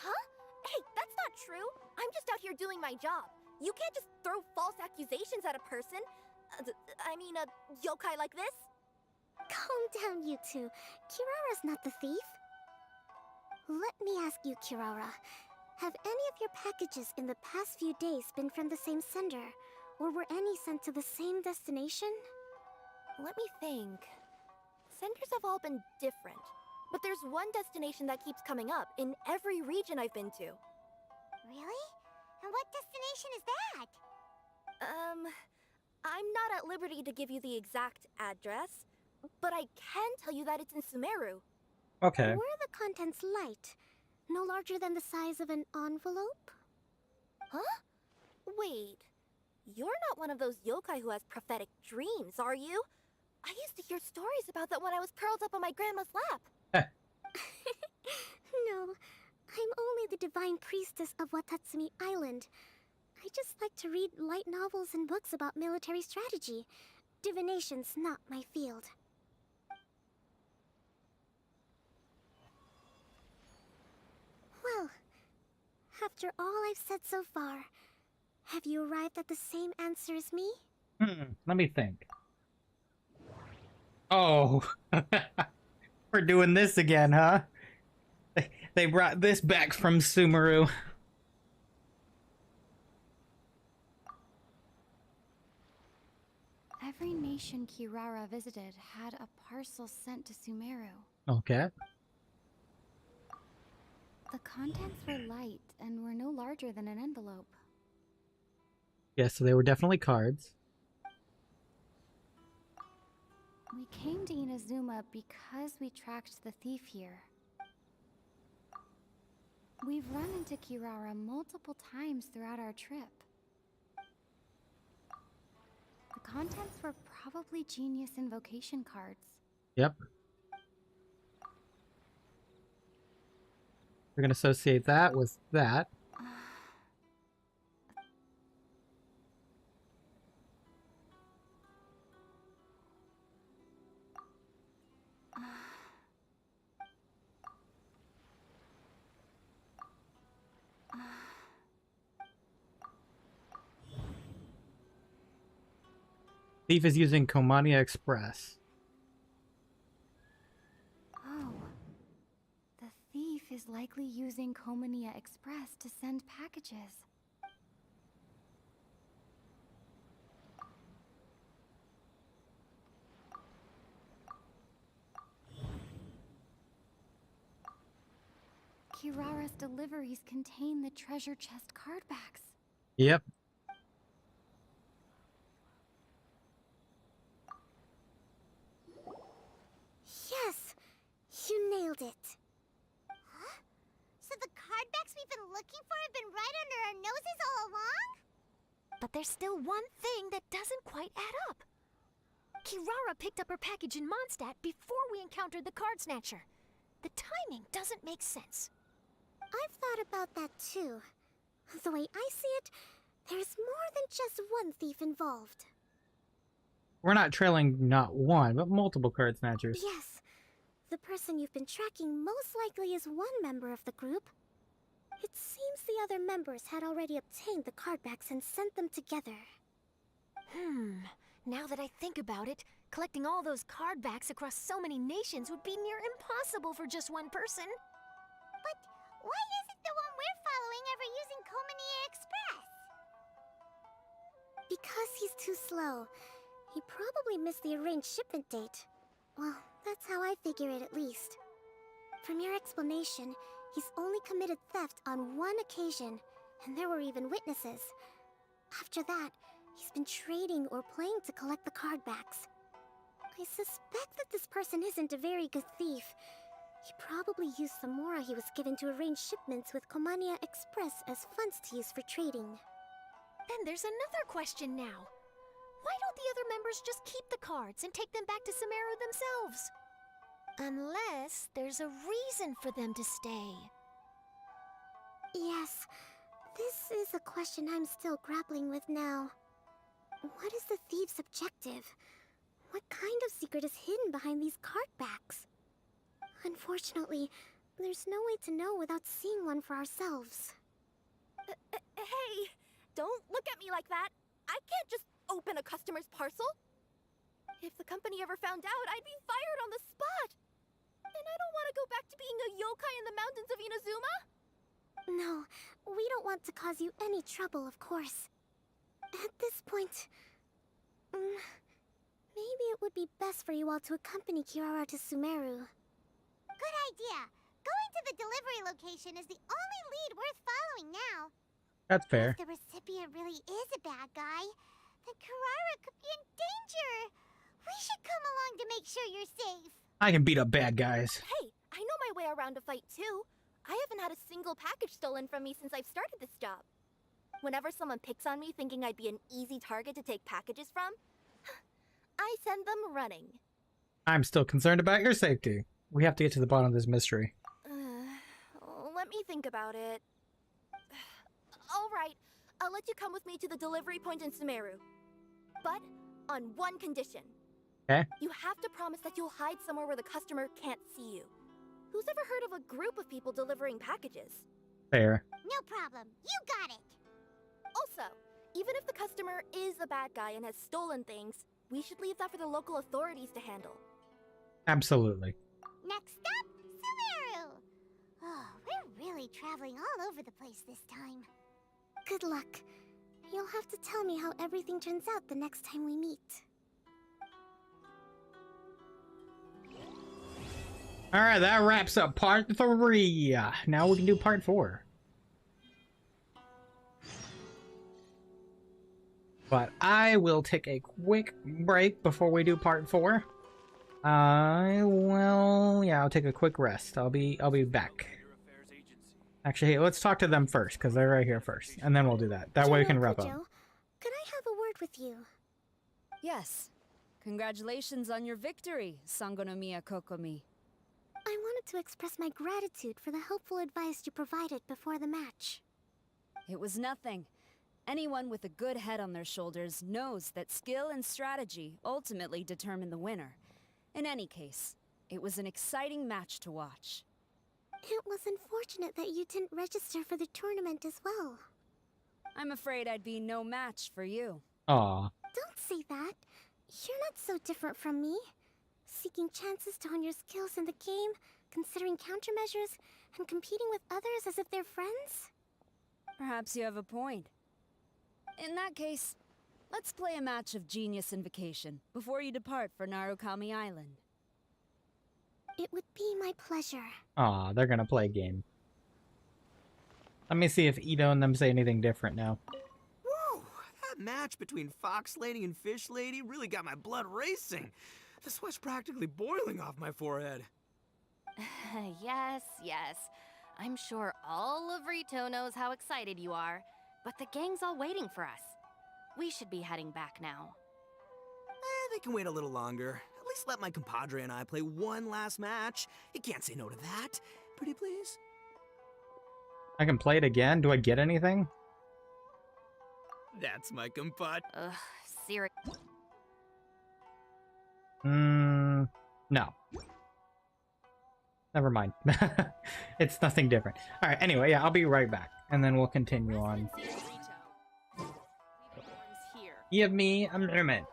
Huh? Hey, that's not true. I'm just out here doing my job. You can't just throw false accusations at a person. I mean, a yokai like this. Calm down, you two. Kirara's not the thief. Let me ask you, Kirara. Have any of your packages in the past few days been from the same sender? Or were any sent to the same destination? Let me think. Senders have all been different. But there's one destination that keeps coming up in every region I've been to. Really? And what destination is that? I'm not at liberty to give you the exact address, but I can tell you that it's in Sumeru. Okay. Were the contents light? No larger than the size of an envelope? Huh? Wait. You're not one of those yokai who has prophetic dreams, are you? I used to hear stories about that when I was curled up on my grandma's lap. No, I'm only the divine priestess of Watatsumi Island. I just like to read light novels and books about military strategy. Divination's not my field. Well, after all I've said so far, have you arrived at the same answer as me? Let me think. Oh. We're doing this again, huh? They brought this back from Sumeru. Every nation Kirara visited had a parcel sent to Sumeru. Okay. The contents were light and were no larger than an envelope. Yeah, so they were definitely cards. We came to Inazuma because we tracked the thief here. We've run into Kirara multiple times throughout our trip. The contents were probably genius invocation cards. Yep. We're gonna associate that with that. Thief is using Komania Express. Oh. The thief is likely using Komania Express to send packages. Kirara's deliveries contain the treasure chest card backs. Yep. Yes! You nailed it. Huh? So the cardbacks we've been looking for have been right under our noses all along? But there's still one thing that doesn't quite add up. Kirara picked up her package in Mondstadt before we encountered the card snatcher. The timing doesn't make sense. I've thought about that too. The way I see it, there's more than just one thief involved. We're not trailing not one, but multiple card snatchers. Yes. The person you've been tracking most likely is one member of the group. It seems the other members had already obtained the cardbacks and sent them together. Now that I think about it, collecting all those cardbacks across so many nations would be near impossible for just one person. But why isn't the one we're following ever using Komania Express? Because he's too slow. He probably missed the arranged shipment date. Well, that's how I figure it at least. From your explanation, he's only committed theft on one occasion, and there were even witnesses. After that, he's been trading or playing to collect the cardbacks. I suspect that this person isn't a very good thief. He probably used the mora he was given to arrange shipments with Komania Express as funds to use for trading. Then there's another question now. Why don't the other members just keep the cards and take them back to Sumeru themselves? Unless there's a reason for them to stay. Yes, this is a question I'm still grappling with now. What is the thief's objective? What kind of secret is hidden behind these cardbacks? Unfortunately, there's no way to know without seeing one for ourselves. Hey, don't look at me like that. I can't just open a customer's parcel. If the company ever found out, I'd be fired on the spot. And I don't want to go back to being a yokai in the mountains of Inazuma. No, we don't want to cause you any trouble, of course. At this point, maybe it would be best for you all to accompany Kirara to Sumeru. Good idea. Going to the delivery location is the only lead worth following now. That's fair. If the recipient really is a bad guy, then Kirara could be in danger. We should come along to make sure you're safe. I can beat up bad guys. Hey, I know my way around a fight too. I haven't had a single package stolen from me since I've started this job. Whenever someone picks on me thinking I'd be an easy target to take packages from, I send them running. I'm still concerned about your safety. We have to get to the bottom of this mystery. Let me think about it. All right, I'll let you come with me to the delivery point in Sumeru. But on one condition. Okay. You have to promise that you'll hide somewhere where the customer can't see you. Who's ever heard of a group of people delivering packages? Fair. No problem. You got it. Also, even if the customer is a bad guy and has stolen things, we should leave that for the local authorities to handle. Absolutely. Next up, Sumeru. Oh, we're really traveling all over the place this time. Good luck. You'll have to tell me how everything turns out the next time we meet. Alright, that wraps up part 3. Now we can do part 4. But I will take a quick break before we do part 4. I'll take a quick rest. I'll be back. Actually, hey, let's talk to them first, because they're right here first. And then we'll do that. That way we can wrap up. Could I have a word with you? Yes. Congratulations on your victory, Sangonomiya Kokomi. I wanted to express my gratitude for the helpful advice you provided before the match. It was nothing. Anyone with a good head on their shoulders knows that skill and strategy ultimately determine the winner. In any case, it was an exciting match to watch. It was unfortunate that you didn't register for the tournament as well. I'm afraid I'd be no match for you. Aw. Don't say that. You're not so different from me. Seeking chances to hone your skills in the game, considering countermeasures, and competing with others as if they're friends? Perhaps you have a point. In that case, let's play a match of Genius Invocation before you depart for Narukami Island. It would be my pleasure. Aw, they're gonna play a game. Let me see if Ito and them say anything different now. Woo! That match between Fox Lady and Fish Lady really got my blood racing. The sweat's practically boiling off my forehead. Yes, yes. I'm sure all of Rito knows how excited you are, but the gang's all waiting for us. We should be heading back now. They can wait a little longer. At least let my compadre and I play one last match. You can't say no to that. Pretty please? I can play it again? Do I get anything? That's my compadre. Ugh, Siri. No. Never mind. It's nothing different. Alright, anyway, yeah, I'll be right back. And then we'll continue on. Give me a moment.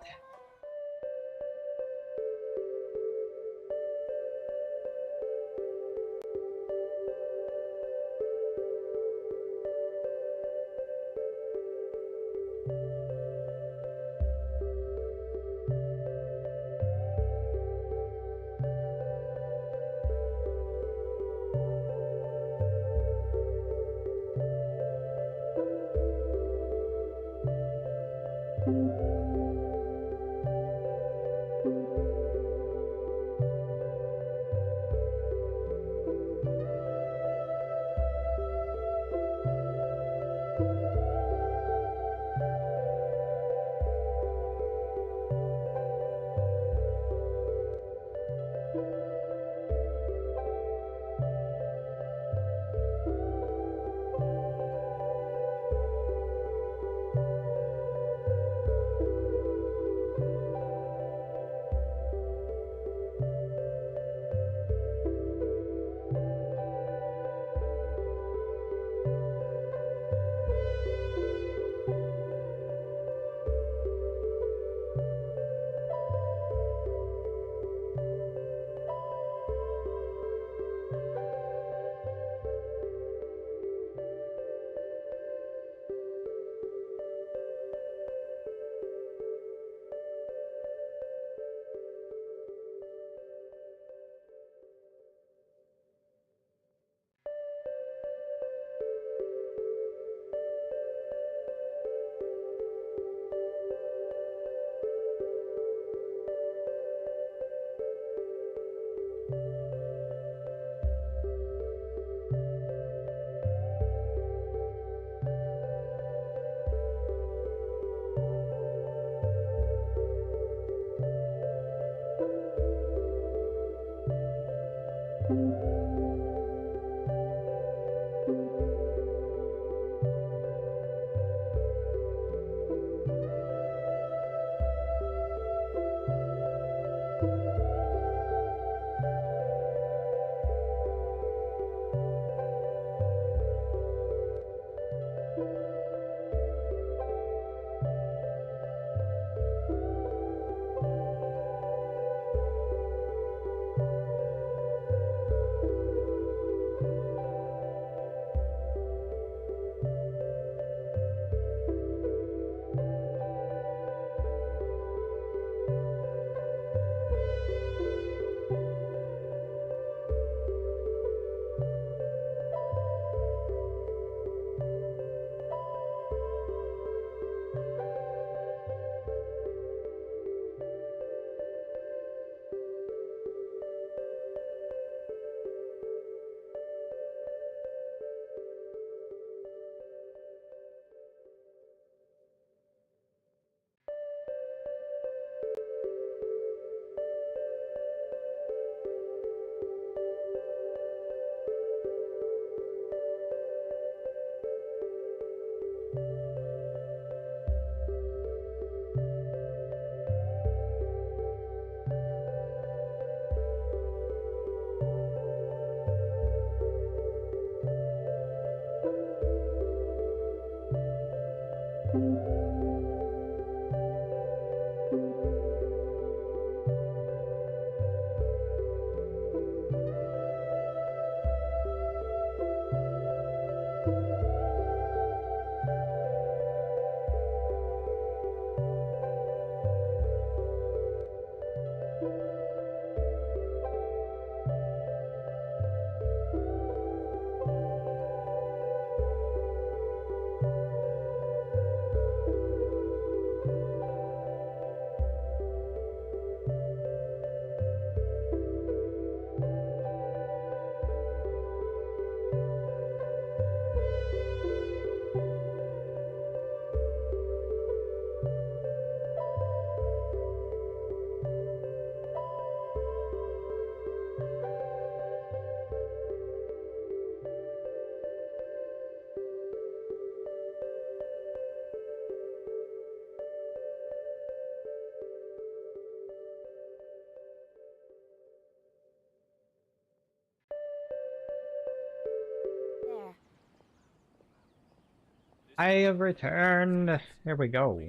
I have returned. Here we go.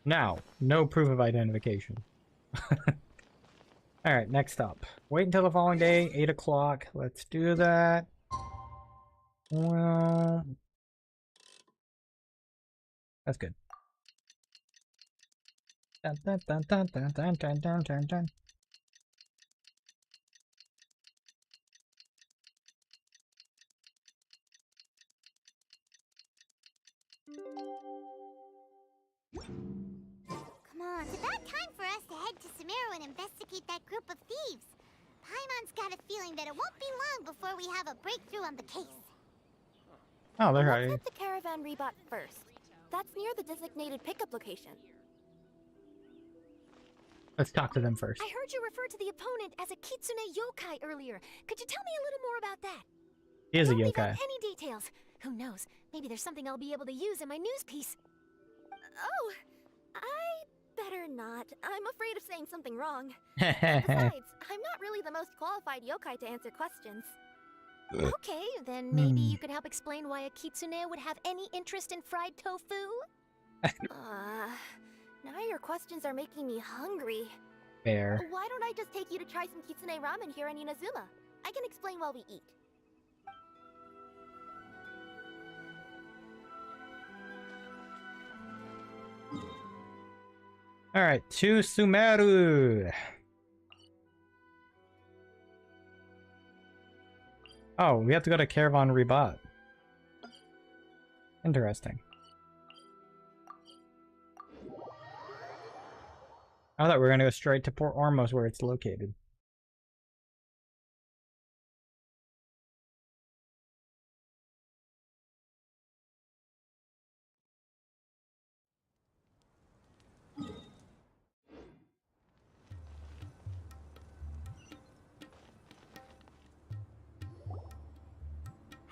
Now, no proof of identification. Alright, next up. Wait until the following day, 8 o'clock. Let's do that. Well, that's good. Dun, dun, dun, dun, dun, dun, dun, dun, dun, dun. Come on, it's about time for us to head to Sumeru and investigate that group of thieves. Paimon's got a feeling that it won't be long before we have a breakthrough on the case. Oh, they're Let's hiding. hit the caravan rebot first. That's near the designated pickup location. Let's talk to them first. I heard you refer to the opponent as a kitsune yokai earlier. Could you tell me a little more about that? He is a Don't leave out yokai. any details. Who knows? Maybe there's something I'll be able to use in my news piece. Oh, I better not. I'm afraid of saying something wrong. Besides, I'm not really the most qualified yokai to answer questions. Okay, then maybe Hmm. you could help explain why a kitsune would have any interest in fried tofu? Now your questions are making me hungry. Fair. Why don't I just take you to try some kitsune ramen here in Inazuma? I can explain while we eat. Alright, to Sumeru. Oh, we have to go to Caravan Rebot. Interesting. I thought we were going to go straight to Port Ormos where it's located.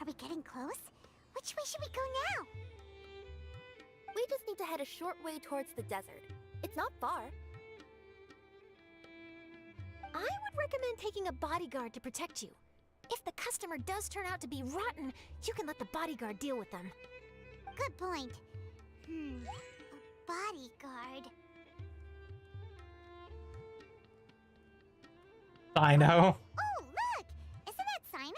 Are we getting close? Which way should we go now? We just need to head a short way towards the desert. It's not far. I would recommend taking a bodyguard to protect you. If the customer does turn out to be rotten, you can let the bodyguard deal with them. Good point. A bodyguard. I know. Oh, look! Isn't that Sino?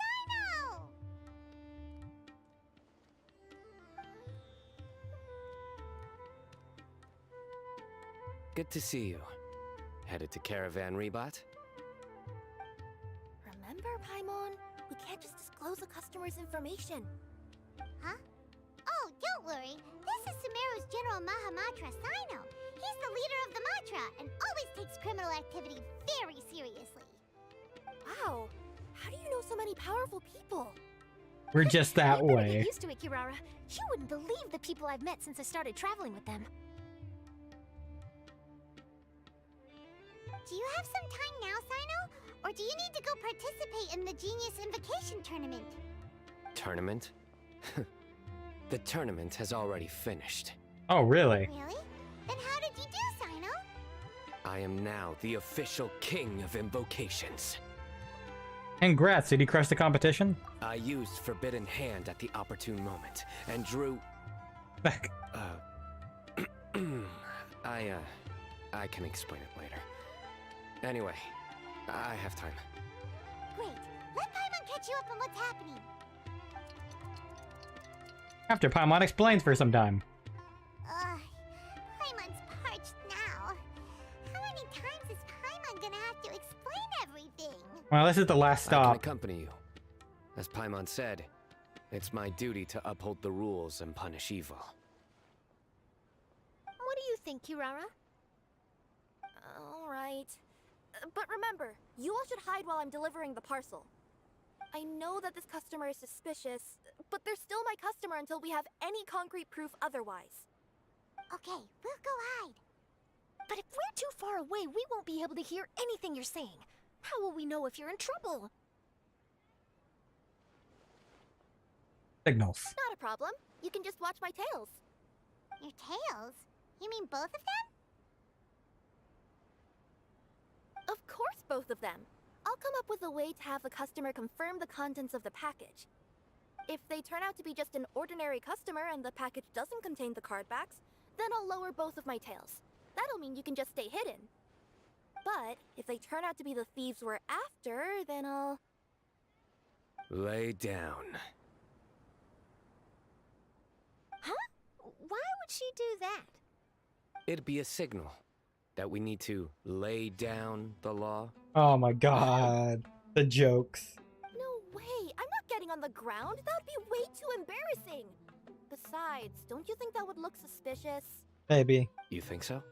Sino! Good to see you. Headed to Caravan Rebot? Remember, Paimon? We can't just disclose a customer's information. Huh? Oh, don't worry. This is Sumeru's General Mahamatra, Sino. He's the leader of the Matra and always takes criminal activity very seriously. Wow, how do you know so many powerful people? We're just that You better way. get used to it, Kirara. You wouldn't believe the people I've met since I started traveling with them. Do you have some time now, Sino? Or do you need to go participate in the Genius Invocation Tournament? Tournament? The tournament has already finished. Oh, really? Really? Then how did you do, Sino? I am now the official king of invocations. Congrats, did he crush the competition? I used Forbidden Hand at the opportune moment and drew... Back. I can explain it later. Anyway, I have time. Great. Let Paimon catch you up on what's happening. After Paimon explains for some time. Paimon's parched now. How many times is Paimon gonna have to explain everything? Well, this is the last I can stop. accompany you. As Paimon said, it's my duty to uphold the rules and punish evil. What do you think, Kirara? All right. But remember, you all should hide while I'm delivering the parcel. I know that this customer is suspicious, but they're still my customer until we have any concrete proof otherwise. Okay, we'll go hide. But if we're too far away, we won't be able to hear anything you're saying. How will we know if you're in trouble? Signals. Not a problem. You can just watch my tails. Your tails? You mean both of them? Of course, both of them. I'll come up with a way to have the customer confirm the contents of the package. If they turn out to be just an ordinary customer and the package doesn't contain the card backs, then I'll lower both of my tails. That'll mean you can just stay hidden. But if they turn out to be the thieves we're after, then I'll... Lay down. Huh? Why would she do that? It'd be a signal that we need to lay down the law. Oh my god. The jokes. No way! I'm not getting on the ground! That would be way too embarrassing! Besides, don't you think that would look suspicious? Maybe. You think so?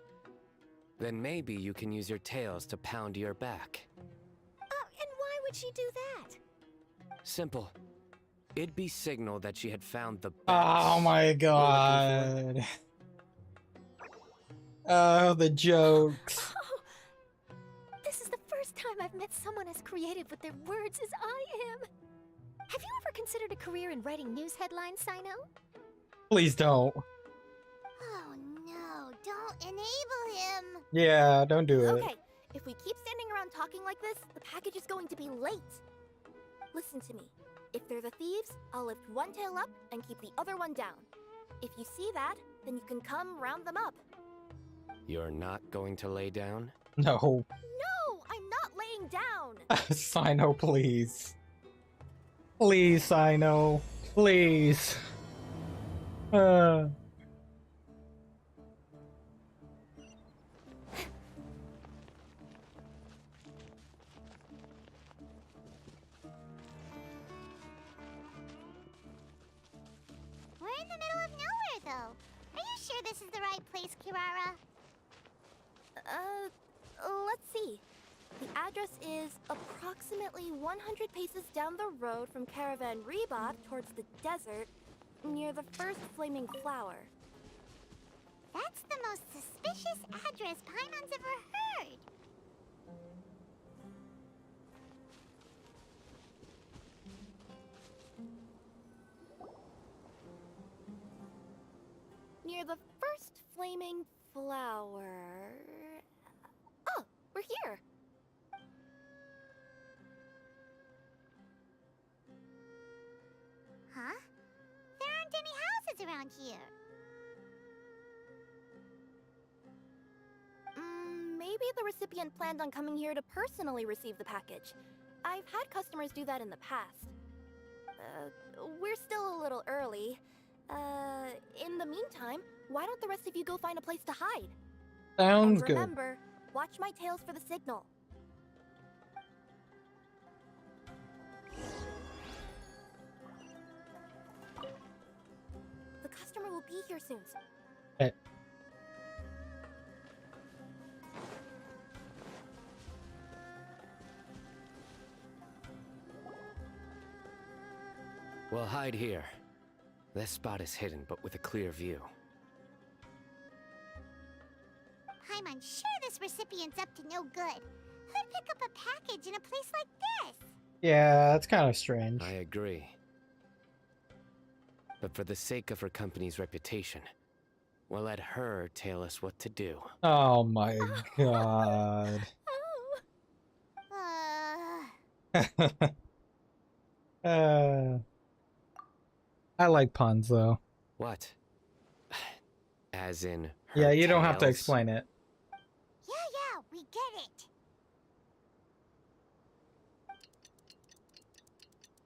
Then maybe you can use your tails to pound your back. And why would she do that? Simple. It'd be signal that she had found the Oh my god. Oh, the jokes. This is the first time I've met someone as creative with their words as I am. Have you ever considered a career in writing news headlines, Sino? Please don't. Oh no, don't enable him! Yeah, don't do it. Okay, if we keep standing around talking like this, the package is going to be late. Listen to me. If they're the thieves, I'll lift one tail up and keep the other one down. If you see that, then you can come round them up. You're not going to lay down? No. No, I'm not laying down! Sino, please. Please, Sino. Please. We're in the middle of nowhere, though. Are you sure this is the right place, Kirara? Let's see. The address is approximately 100 paces down the road from Caravan Rebot towards the desert, near the first flaming flower. That's the most suspicious address Paimon's ever heard. Near the first flaming flower... Oh, we're here! Huh? There aren't any houses around here. Maybe the recipient planned on coming here to personally receive the package. I've had customers do that in the past. We're still a little early. In the meantime, why don't the rest of you go find a place to hide? Sounds and good. remember, watch my tails for the signal. The customer will be here soon. Okay. We'll hide here. This spot is hidden, but with a clear view. Paimon's sure this recipient's up to no good. Who'd pick up a package in a place like this? Yeah, that's kind of strange. I agree. But for the sake of her company's reputation, we'll let her tell us what to do. Oh my god. I like puns though. What? As in her Yeah, you don't have to tails? explain it. Yeah, we get it.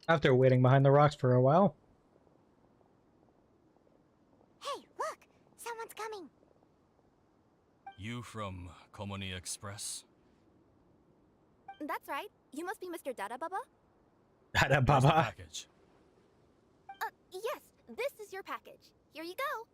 After waiting behind the rocks for a while. Hey, look! Someone's coming. You from Komoni Express? That's right. You must be Mr. Dada Baba? Dada Where's the Baba. package? Yes, this is your package. Here you go.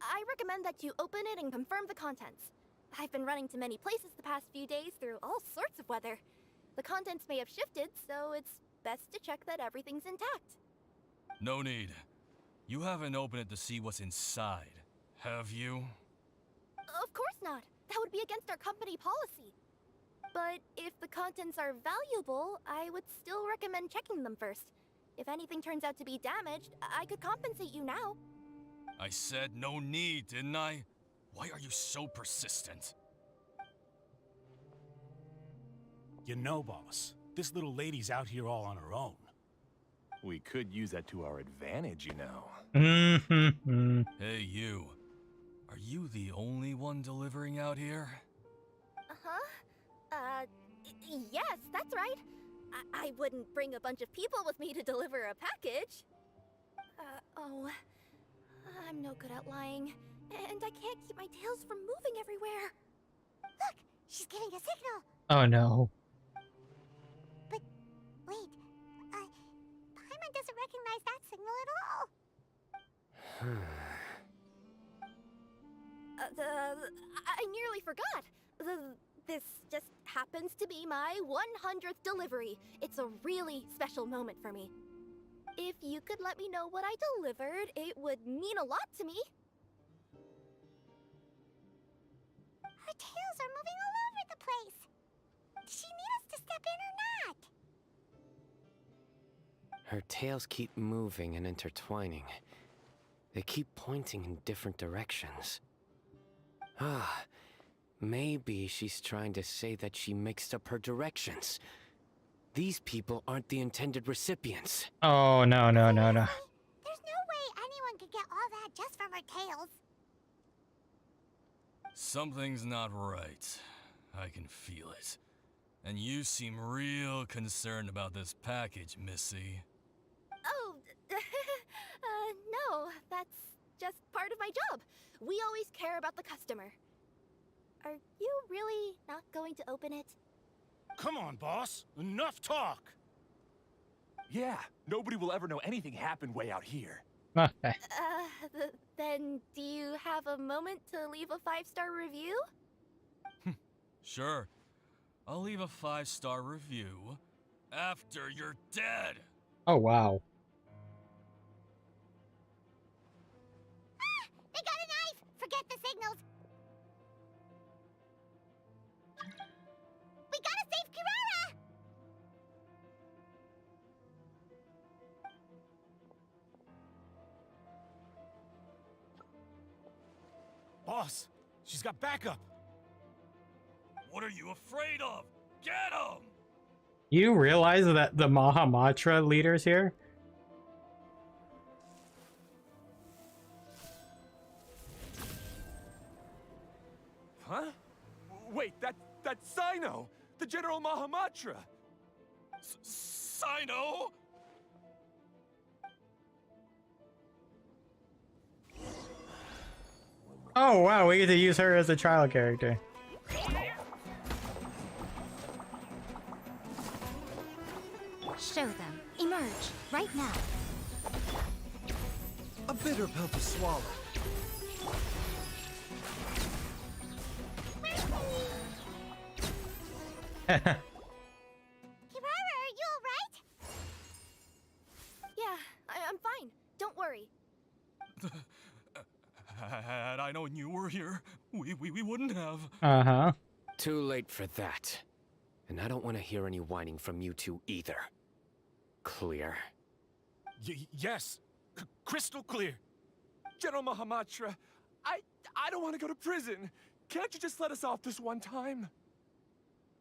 I recommend that you open it and confirm the contents. I've been running to many places the past few days through all sorts of weather. The contents may have shifted, so it's best to check that everything's intact. No need. You haven't opened it to see what's inside, have you? Of course not. That would be against our company policy. But if the contents are valuable, I would still recommend checking them first. If anything turns out to be damaged, I could compensate you now. I said no need, didn't I? Why are you so persistent? You know, boss, this little lady's out here all on her own. We could use that to our advantage, you know. Mm-hmm. Hey, you. Are you the only one delivering out here? Yes, that's right. I wouldn't bring a bunch of people with me to deliver a package. I'm no good at lying, and I can't keep my tails from moving everywhere. Look, she's giving a signal. Oh no. But, wait, Paimon doesn't recognize that signal at all. I nearly forgot. This just happens to be my 100th delivery. It's a really special moment for me. If you could let me know what I delivered, it would mean a lot to me. Her tails are moving all over the place. Does she need us to step in or not? Her tails keep moving and intertwining. They keep pointing in different directions. Ah, maybe she's trying to say that she mixed up her directions. These people aren't the intended recipients. Oh, no. There's no way anyone could get all that just from her tails. Something's not right. I can feel it. And you seem real concerned about this package, Missy. Oh, no, that's just part of my job. We always care about the customer. Are you really not going to open it? Come on, boss. Enough talk. Yeah, nobody will ever know anything happened way out here. Okay. Then do you have a moment to leave a 5-star review? Sure. I'll leave a 5-star review after you're dead. Oh, wow. They got a knife! Forget the signals. We gotta save Kirara! Boss, she's got backup. What are you afraid of? Get him! You realize that the Mahamatra leader's here? Huh? Wait, that's Sino, the General Mahamatra. Sino? Oh, wow, we get to use her as a child character. Show them. Emerge. Right now. A bitter pill to swallow. Kirara, are you alright? Yeah, I'm fine. Don't worry. Had I known you were here, we wouldn't have. Uh-huh. Too late for that. And I don't want to hear any whining from you two either. Clear? Yes. Crystal clear. General Mahamatra, I don't want to go to prison. Can't you just let us off this one time?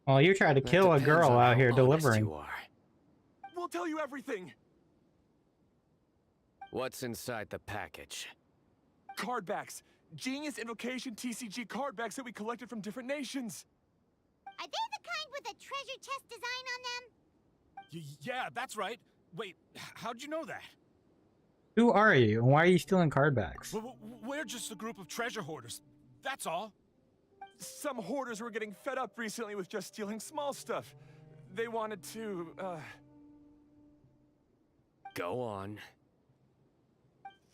Well, you tried to kill a girl out here delivering. We'll tell you everything. What's inside the package? Card backs. Genius Invocation TCG card backs that we collected from different nations. Are they the kind with a treasure chest design on them? Yeah, that's right. Wait, how'd you know that? Who are you? And why are you stealing card backs? We're just a group of treasure hoarders. That's all. Some hoarders were getting fed up recently with just stealing small stuff. They wanted to, Go on.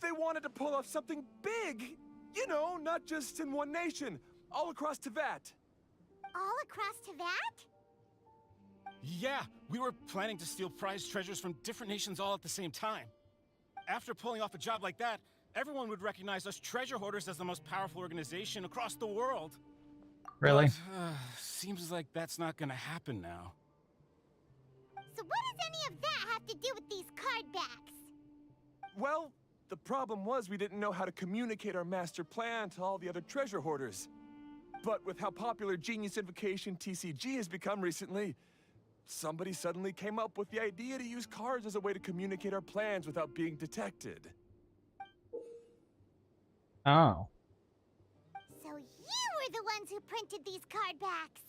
They wanted to pull off something big! You know, not just in one nation, all across Teyvat. All across Teyvat? Yeah, we were planning to steal prized treasures from different nations all at the same time. After pulling off a job like that, everyone would recognize us treasure hoarders as the most powerful organization across the world. Really? But, seems like that's not gonna happen now. So what does any of that have to do with these card backs? Well, the problem was we didn't know how to communicate our master plan to all the other treasure hoarders. But with how popular Genius Invocation TCG has become recently, somebody suddenly came up with the idea to use cards as a way to communicate our plans without being detected. Oh. So you were the ones who printed these card backs.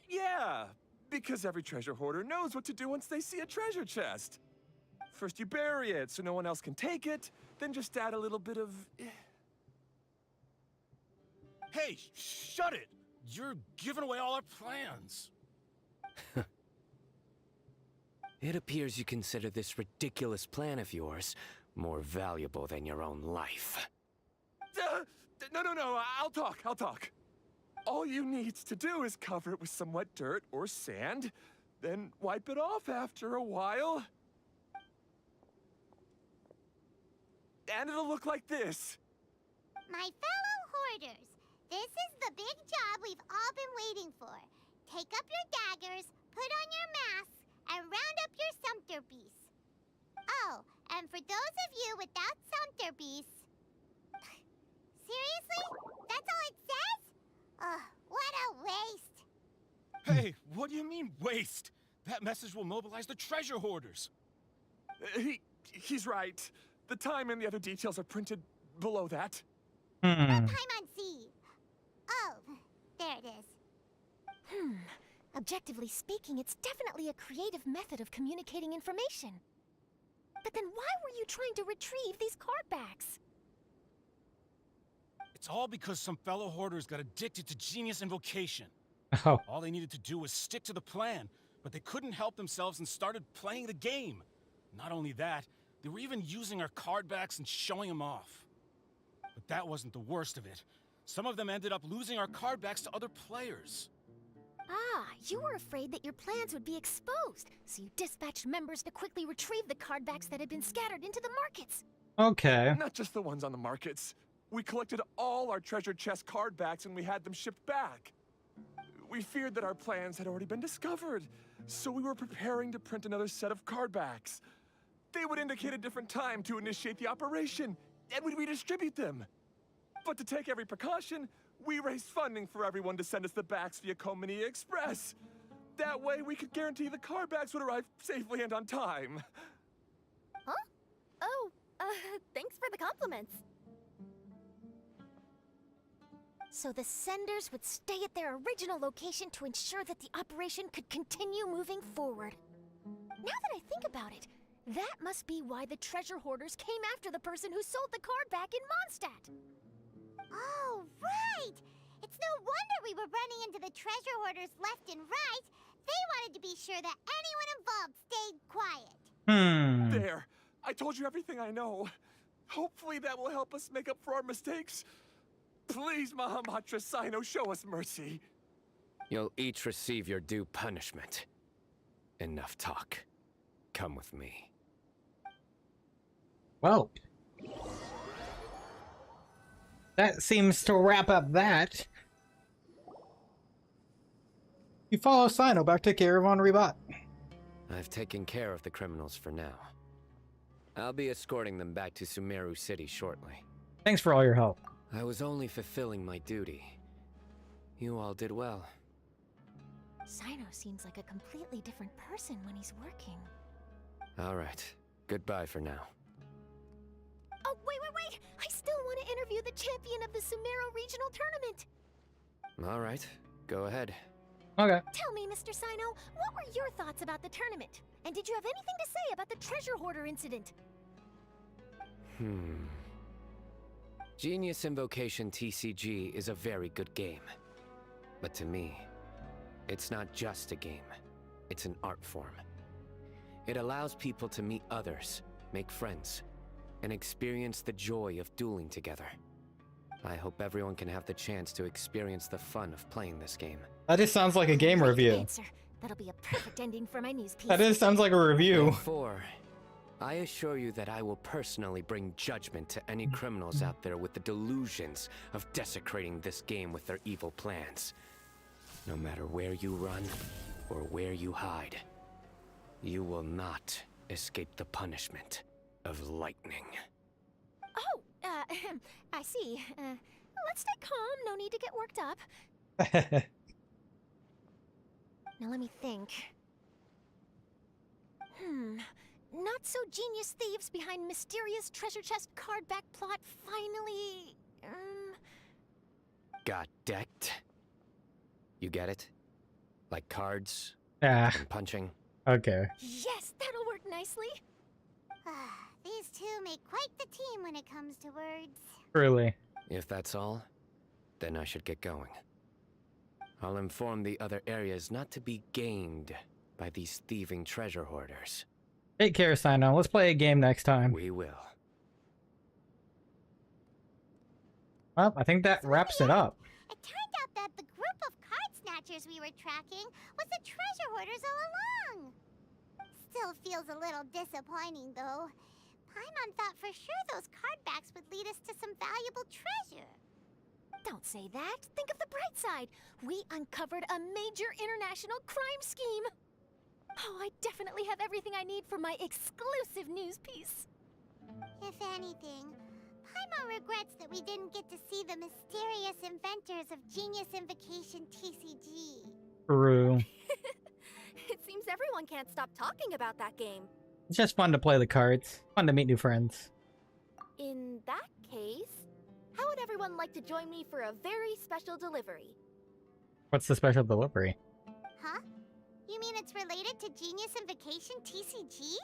Yeah, because every treasure hoarder knows what to do once they see a treasure chest. First you bury it so no one else can take it, then just add a little bit of... Hey, shut it! You're giving away all our plans. It appears you consider this ridiculous plan of yours more valuable than your own life. No, I'll talk. All you need to do is cover it with some wet dirt or sand, then wipe it off after a while. And it'll look like this. My fellow hoarders, this is the big job we've all been waiting for. Take up your daggers, put on your masks, and round up your sumpter beasts. Oh, and for those of you without sumpter beasts... Seriously? That's all it says? Ugh, what a waste. Hey, what do you mean, waste? That message will mobilize the treasure hoarders. He's right. The time and the other details are printed below that. Paimon C. Oh, there it is. Objectively speaking, it's definitely a creative method of communicating information. But then why were you trying to retrieve these card backs? It's all because some fellow hoarders got addicted to Genius Invocation. Oh. All they needed to do was stick to the plan, but they couldn't help themselves and started playing the game. Not only that, they were even using our card backs and showing them off. But that wasn't the worst of it. Some of them ended up losing our card backs to other players. Ah, you were afraid that your plans would be exposed, so you dispatched members to quickly retrieve the card backs that had been scattered into the markets. Okay. Not just the ones on the markets. We collected all our treasure chest card backs and we had them shipped back. We feared that our plans had already been discovered, so we were preparing to print another set of card backs. They would indicate a different time to initiate the operation, and we'd redistribute them. But to take every precaution, we raised funding for everyone to send us the backs via Kominia Express. That way, we could guarantee the card backs would arrive safely and on time. Huh? Oh, thanks for the compliments. So the senders would stay at their original location to ensure that the operation could continue moving forward. Now that I think about it, that must be why the treasure hoarders came after the person who sold the card back in Mondstadt. Oh, right! It's no wonder we were running into the treasure hoarders left and right. They wanted to be sure that anyone involved stayed quiet. There. I told you everything I know. Hopefully that will help us make up for our mistakes. Please, Mahamatra Sino, show us mercy. You'll each receive your due punishment. Enough talk. Come with me. Well, that seems to wrap up that. You follow Sino back to Caravan Ribat. I've taken care of the criminals for now. I'll be escorting them back to Sumeru City shortly. Thanks for all your help. I was only fulfilling my duty. You all did well. Sino seems like a completely different person when he's working. All right. Goodbye for now. Oh, wait! I still want to interview the champion of the Sumeru Regional Tournament! All right. Go ahead. Okay. Tell me, Mr. Sino, what were your thoughts about the tournament? And did you have anything to say about the treasure hoarder incident? Genius Invocation TCG is a very good game. But to me, it's not just a game. It's an art form. It allows people to meet others, make friends, and experience the joy of dueling together. I hope everyone can have the chance to experience the fun of playing this game. That just sounds like a game review. Answer. That'll be a perfect ending for my news piece. That just sounds like a review. Therefore, I assure you that I will personally bring judgment to any criminals out there with the delusions of desecrating this game with their evil plans. No matter where you run or where you hide, you will not escape the punishment. of lightning. Oh, I see. Let's stay calm, no need to get worked up. Now let me think. Not so genius thieves behind mysterious treasure chest card back plot finally... Got decked? You get it? Like cards? Ah. And punching? Okay. Yes, that'll work nicely. These two make quite the team when it comes to words. Truly. If that's all, then I should get going. I'll inform the other areas not to be gamed by these thieving treasure hoarders. Take care, Sino. Let's play a game next time. We will. Well, I think that wraps it up. It turned out that the group of card snatchers we were tracking was the treasure hoarders all along. Still feels a little disappointing, though. Paimon thought for sure those card backs would lead us to some valuable treasure. Don't say that. Think of the bright side. We uncovered a major international crime scheme. Oh, I definitely have everything I need for my exclusive news piece. If anything, Paimon regrets that we didn't get to see the mysterious inventors of Genius Invocation TCG. True. It seems everyone can't stop talking about that game. It's just fun to play the cards. Fun to meet new friends. In that case, how would everyone like to join me for a very special delivery? What's the special delivery? Huh? You mean it's related to Genius Invocation TCG?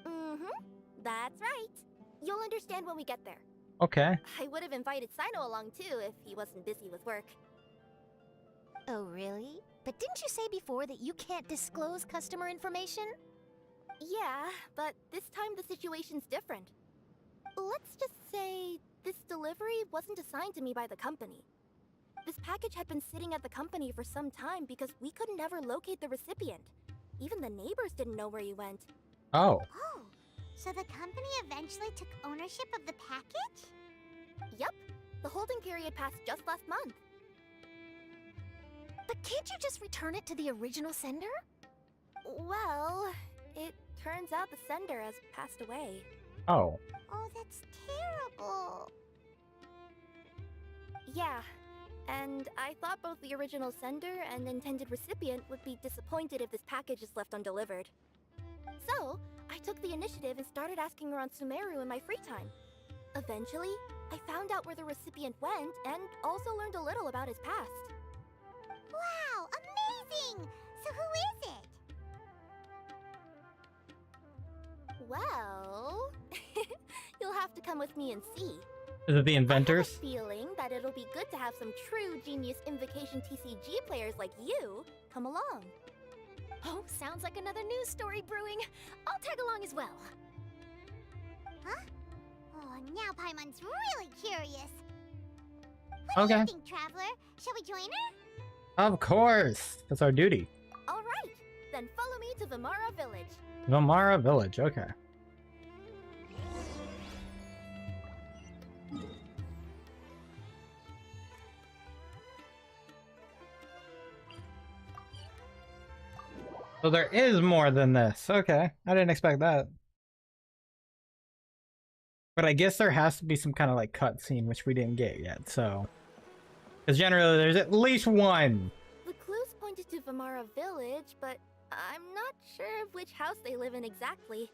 Mm-hmm. That's right. You'll understand when we get there. Okay. I would have invited Sino along too if he wasn't busy with work. Oh, really? But didn't you say before that you can't disclose customer information? Yeah, but this time the situation's different. Let's just say this delivery wasn't assigned to me by the company. This package had been sitting at the company for some time because we could never locate the recipient. Even the neighbors didn't know where he went. Oh. Oh, so the company eventually took ownership of the package? Yep. The holding period passed just last month. But can't you just return it to the original sender? Well, it turns out the sender has passed away. Oh. Oh, that's terrible. Yeah, and I thought both the original sender and intended recipient would be disappointed if this package is left undelivered. So, I took the initiative and started asking around Sumeru in my free time. Eventually, I found out where the recipient went and also learned a little about his past. Wow, amazing! So who is it? Well, you'll have to come with me and see. Is it the inventors? I have a feeling that it'll be good to have some true Genius Invocation TCG players like you come along. Oh, sounds like another news story brewing. I'll tag along as well. Huh? Oh, now Paimon's really curious. What do Okay. you think, Traveler? Shall we join her? Of course. That's our duty. All right, then follow me to Vimara Village. Vimara Village, okay. So there is more than this. Okay. I didn't expect that. But I guess there has to be some kind of like cutscene, which we didn't get yet, so. Because generally there's at least one. The clues pointed to Vimara Village, but I'm not sure of which house they live in exactly.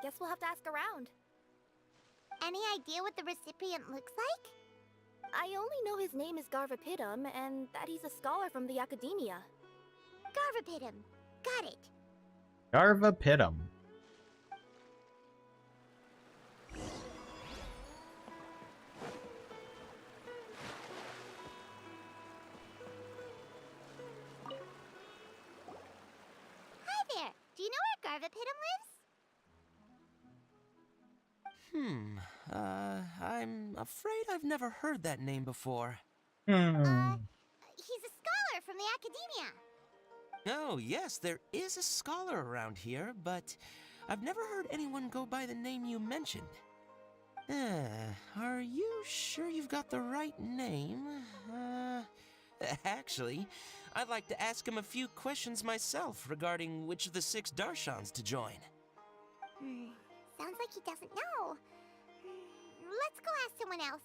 Guess we'll have to ask around. Any idea what the recipient looks like? I only know his name is Garvapitum and that he's a scholar from the academia. Garvapitum. Got it. Garvapitum. Hi there. Do you know where Garvapitum lives? I'm afraid I've never heard that name before. He's a scholar from the academia. Oh, yes, there is a scholar around here, but I've never heard anyone go by the name you mentioned. Are you sure you've got the right name? Actually, I'd like to ask him a few questions myself regarding which of the 6 Darshans to join. Sounds like he doesn't know. Let's go ask someone else.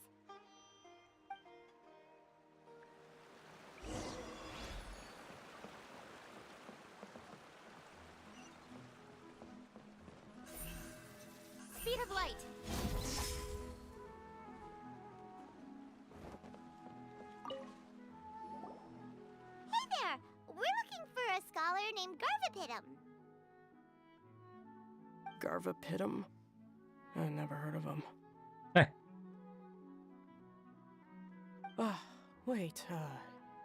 Speed of light. Hey there! We're looking for a scholar named Garvapitum. Garvapitum? I never heard of him. Wait,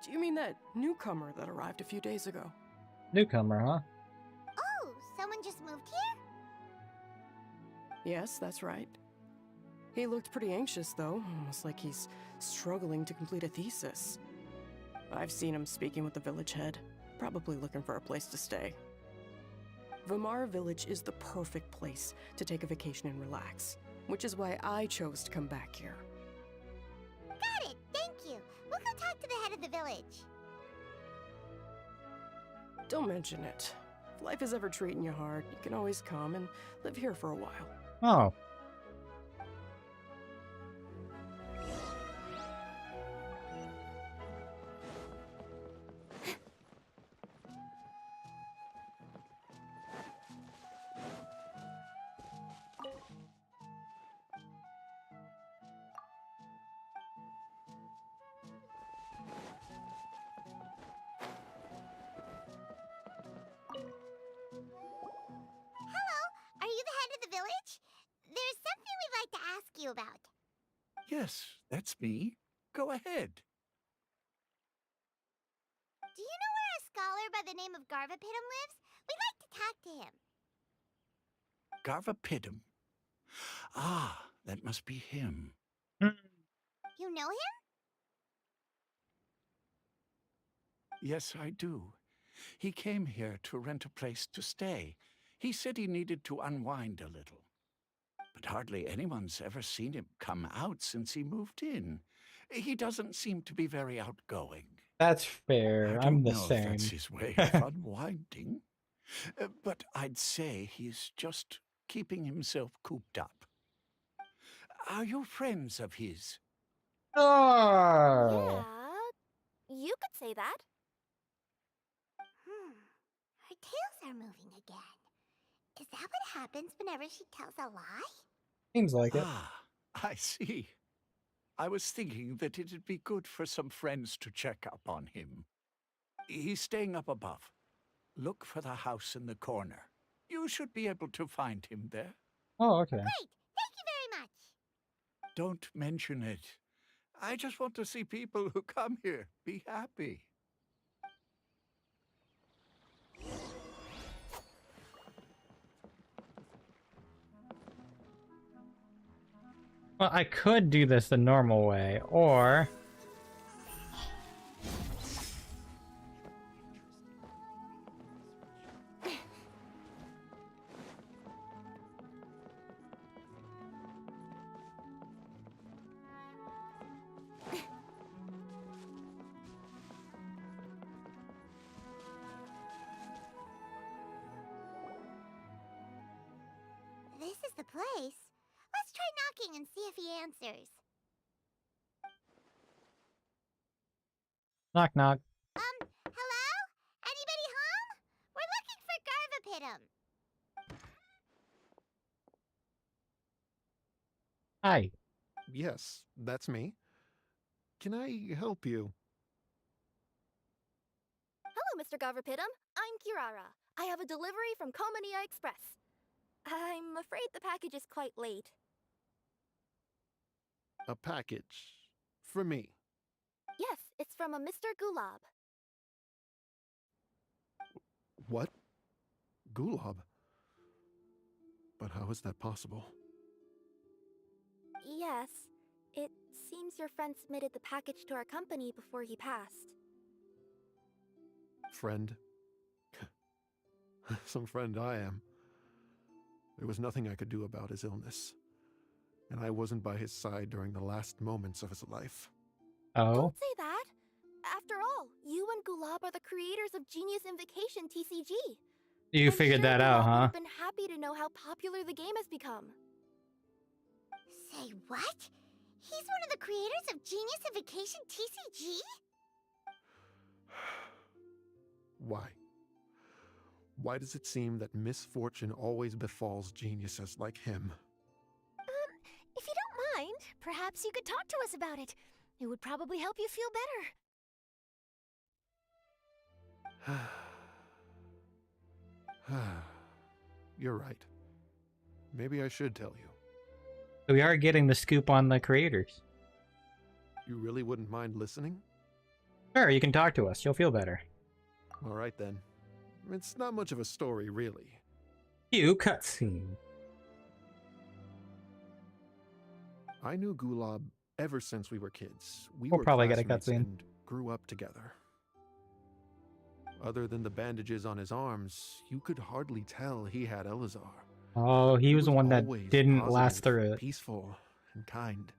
do you mean that newcomer that arrived a few days ago? Newcomer, huh? Oh, someone just moved here? Yes, that's right. He looked pretty anxious, though, almost like he's struggling to complete a thesis. I've seen him speaking with the village head, probably looking for a place to stay. Vamar Village is the perfect place to take a vacation and relax, which is why I chose to come back here. Got it, thank you. We'll go talk to the head of the village. Don't mention it. If life is ever treating you hard, you can always come and live here for a while. Oh. Are you the head of the village? There's something we'd like to ask you about. Yes, that's me. Go ahead. Do you know where a scholar by the name of Garvapitum lives? We'd like to talk to him. Garvapitum. Ah, that must be him. You know him? Yes, I do. He came here to rent a place to stay. He said he needed to unwind a little. But hardly anyone's ever seen him come out since he moved in. He doesn't seem to be very outgoing. That's fair. I'm the know if same. that's his way of unwinding. But I'd say he's just keeping himself cooped up. Are you friends of his? Oh. Yeah, you could say that. Her tails are moving again. Is that what happens whenever she tells a lie? Seems like it. Ah, I see. I was thinking that it'd be good for some friends to check up on him. He's staying up above. Look for the house in the corner. You should be able to find him there. Oh, okay. Great! Thank you very much! Don't mention it. I just want to see people who come here be happy. Well, I could do this the normal way, or... This is the place. Let's try knocking and see if he answers. Knock, knock. Hello? Anybody home? We're looking for Garvapitum. Hi. Yes, that's me. Can I help you? Hello, Mr. Garvapitum. I'm Kirara. I have a delivery from Komania Express. I'm afraid the package is quite late. A package. For me. Yes, it's from a Mr. Gulab. What? Gulab? But how is that possible? Yes, it seems your friend submitted the package to our company before he passed. Friend? Some friend I am. There was nothing I could do about his illness. And I wasn't by his side during the last moments of his life. Oh? Don't say that! After all, you and Gulab are the creators of Genius Invocation TCG. You figured that out, Gulab would huh? have been happy to know how how popular the game has become. Say what? He's one of the creators of Geniusification TCG? Why? Why does it seem that misfortune always befalls geniuses like him? If you don't mind, perhaps you could talk to us about it. It would probably help you feel better. You're right. Maybe I should tell you. We are getting the scoop on the creators. You really wouldn't mind listening? Sure, you can talk to us. You'll feel better. All right then. It's not much of a story, really. Cue cutscene. I knew Gulab ever since we were kids. We We'll were probably get a classmates cutscene. and grew up together. Other than the bandages on his arms, you could hardly tell he had Elazar. Oh, he was the one that always didn't last positive, through it. Peaceful and kind.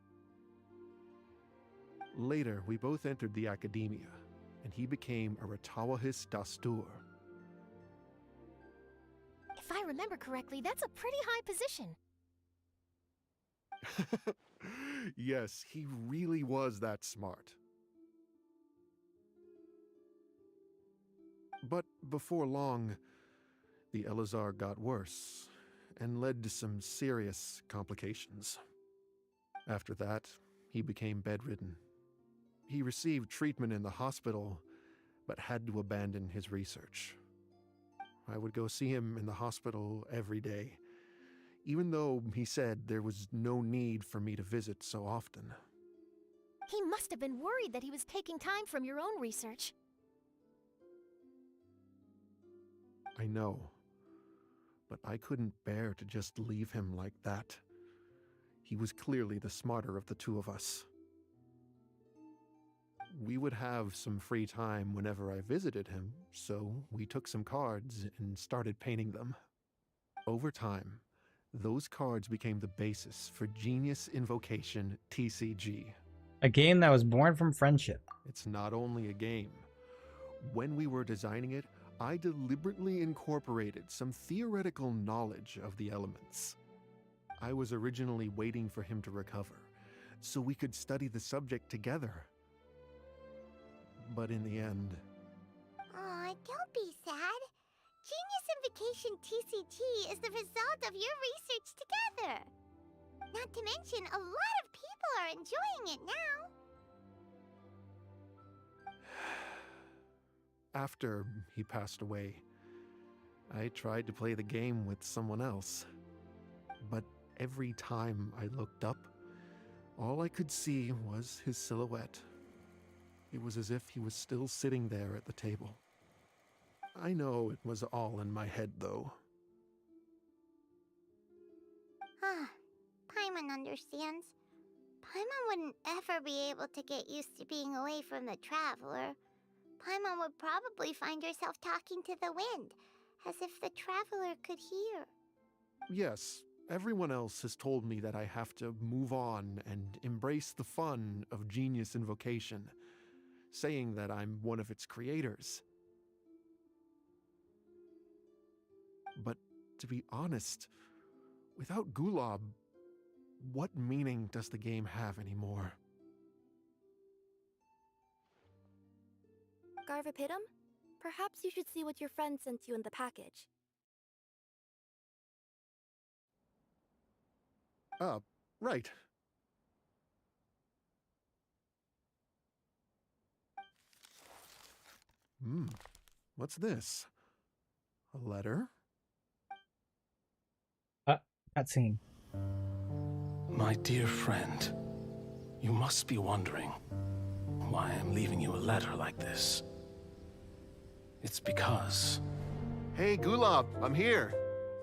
Later, we both entered the academia, and he became a Ratawahis Dastur. If I remember correctly, that's a pretty high position. Yes, he really was that smart. But before long, the Elazar got worse and led to some serious complications. After that, he became bedridden. He received treatment in the hospital, but had to abandon his research. I would go see him in the hospital every day, even though he said there was no need for me to visit so often. He must have been worried that he was taking time from your own research. I know, but I couldn't bear to just leave him like that. He was clearly the smarter of the two of us. We would have some free time whenever I visited him, so we took some cards and started painting them. Over time, those cards became the basis for Genius Invocation TCG. A game that was born from friendship. It's not only a game. When we were designing it, I deliberately incorporated some theoretical knowledge of the elements. I was originally waiting for him to recover, so we could study the subject together. But in the end... Aw, don't be sad. Geniusification TCG is the result of your research together. Not to mention, a lot of people are enjoying it now. After he passed away, I tried to play the game with someone else. But every time I looked up, all I could see was his silhouette. It was as if he was still sitting there at the table. I know it was all in my head, though. Paimon understands. Paimon wouldn't ever be able to get used to being away from the Traveler. Paimon would probably find herself talking to the wind, as if the Traveler could hear. Yes, everyone else has told me that I have to move on and embrace the fun of Genius Invocation, saying that I'm one of its creators. But to be honest, without Gulab, what meaning does the game have anymore? Garvapitum? Perhaps you should see what your friend sent you in the package. Right. What's this? A letter? Cutscene. My dear friend, you must be wondering why I'm leaving you a letter like this. It's because... Hey, Gulab, I'm here.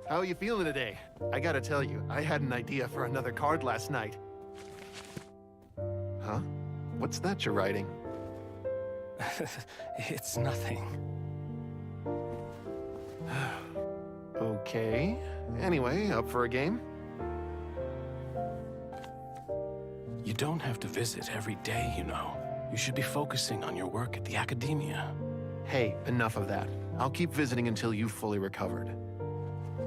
How are you feeling today? I gotta tell you, I had an idea for another card last night. Huh? What's that you're writing? It's nothing. Okay. Anyway, up for a game? You don't have to visit every day, you know. You should be focusing on your work at the academia. Hey, enough of that. I'll keep visiting until you've fully recovered.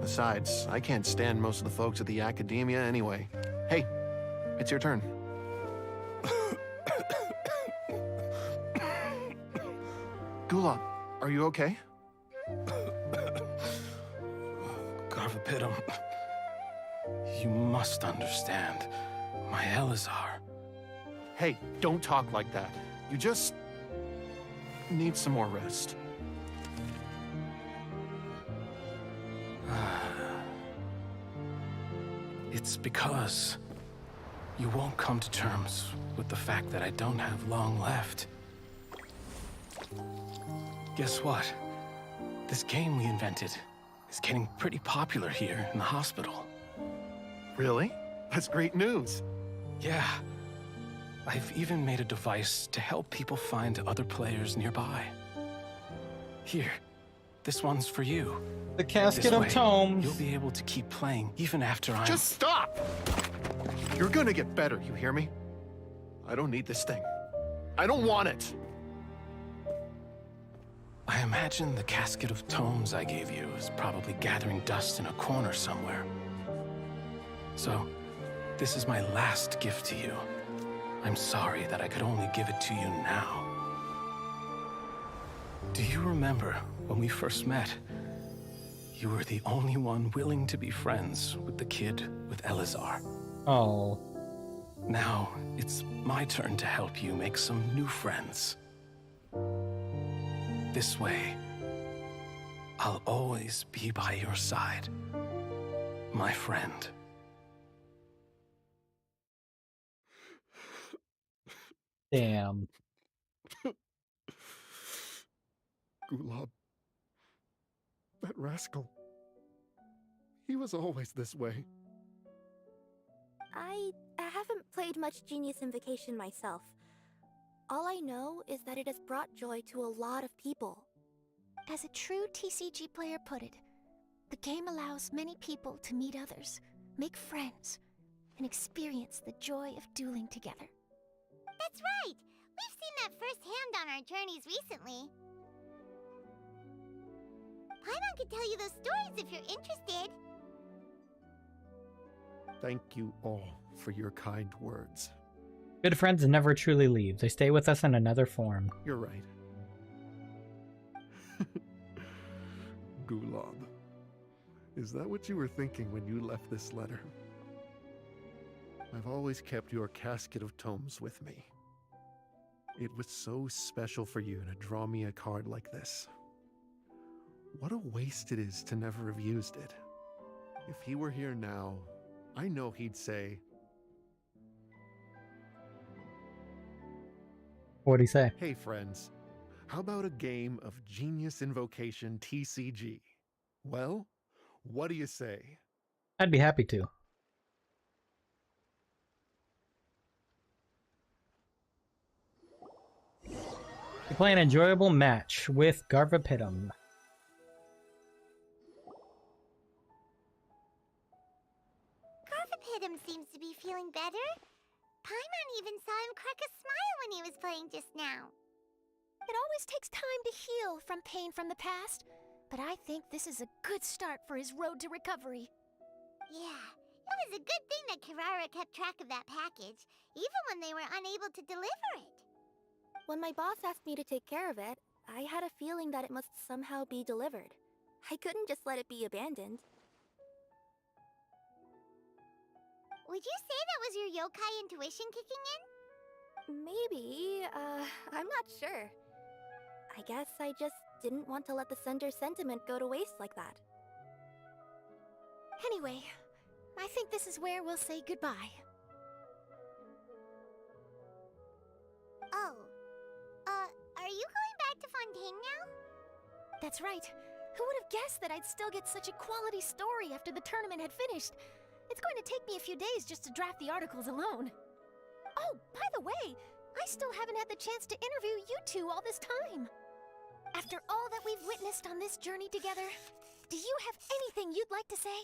Besides, I can't stand most of the folks at the academia anyway. Hey, it's your turn. Gulab, are you okay? Garvapitum, you must understand. My Elazar. Hey, don't talk like that. You just need some more rest. It's because you won't come to terms with the fact that I don't have long left. Guess what? This game we invented is getting pretty popular here in the hospital. Really? That's great news. Yeah. I've even made a device to help people find other players nearby. Here, this one's for you. The Casket This of way, Tomes. You'll be able to keep playing even after I'm... Just stop! You're gonna get better, you hear me? I don't need this thing. I don't want it! I imagine the Casket of Tomes I gave you is probably gathering dust in a corner somewhere. So, this is my last gift to you. I'm sorry that I could only give it to you now. Do you remember when we first met? You were the only one willing to be friends with the kid with Elazar. Oh. Now, it's my turn to help you make some new friends. This way, I'll always be by your side, my friend. Damn. Gulab. That rascal. He was always this way. I haven't played much Genius Invocation myself. All I know is that it has brought joy to a lot of people. As a true TCG player put it, the game allows many people to meet others, make friends, and experience the joy of dueling together. That's right! We've seen that firsthand on our journeys recently. Paimon could tell you those stories if you're interested. Thank you all for your kind words. Good friends never truly leave. They stay with us in another form. You're right. Gulab, is that what you were thinking when you left this letter? I've always kept your Casket of Tomes with me. It was so special for you to draw me a card like this. What a waste it is to never have used it. If he were here now, I know he'd say... What'd he say? Hey friends, how about a game of Genius Invocation TCG? Well, what do you say? I'd be happy to. You play an enjoyable match with Garvapitum. Garvapitum seems to be feeling better. Paimon even saw him crack a smile when he was playing just now. It always takes time to heal from pain from the past, but I think this is a good start for his road to recovery. Yeah, it was a good thing that Kirara kept track of that package, even when they were unable to deliver it. When my boss asked me to take care of it, I had a feeling that it must somehow be delivered. I couldn't just let it be abandoned. Would you say that was your yokai intuition kicking in? Maybe, I'm not sure. I guess I just didn't want to let the sender's sentiment go to waste like that. Anyway, I think this is where we'll say goodbye. Oh. Are you going back to Fontaine now? That's right. Who would have guessed that I'd still get such a quality story after the tournament had finished? It's going to take me a few days just to draft the articles alone. Oh, by the way, I still haven't had the chance to interview you two all this time. After all that we've witnessed on this journey together, do you have anything you'd like to say?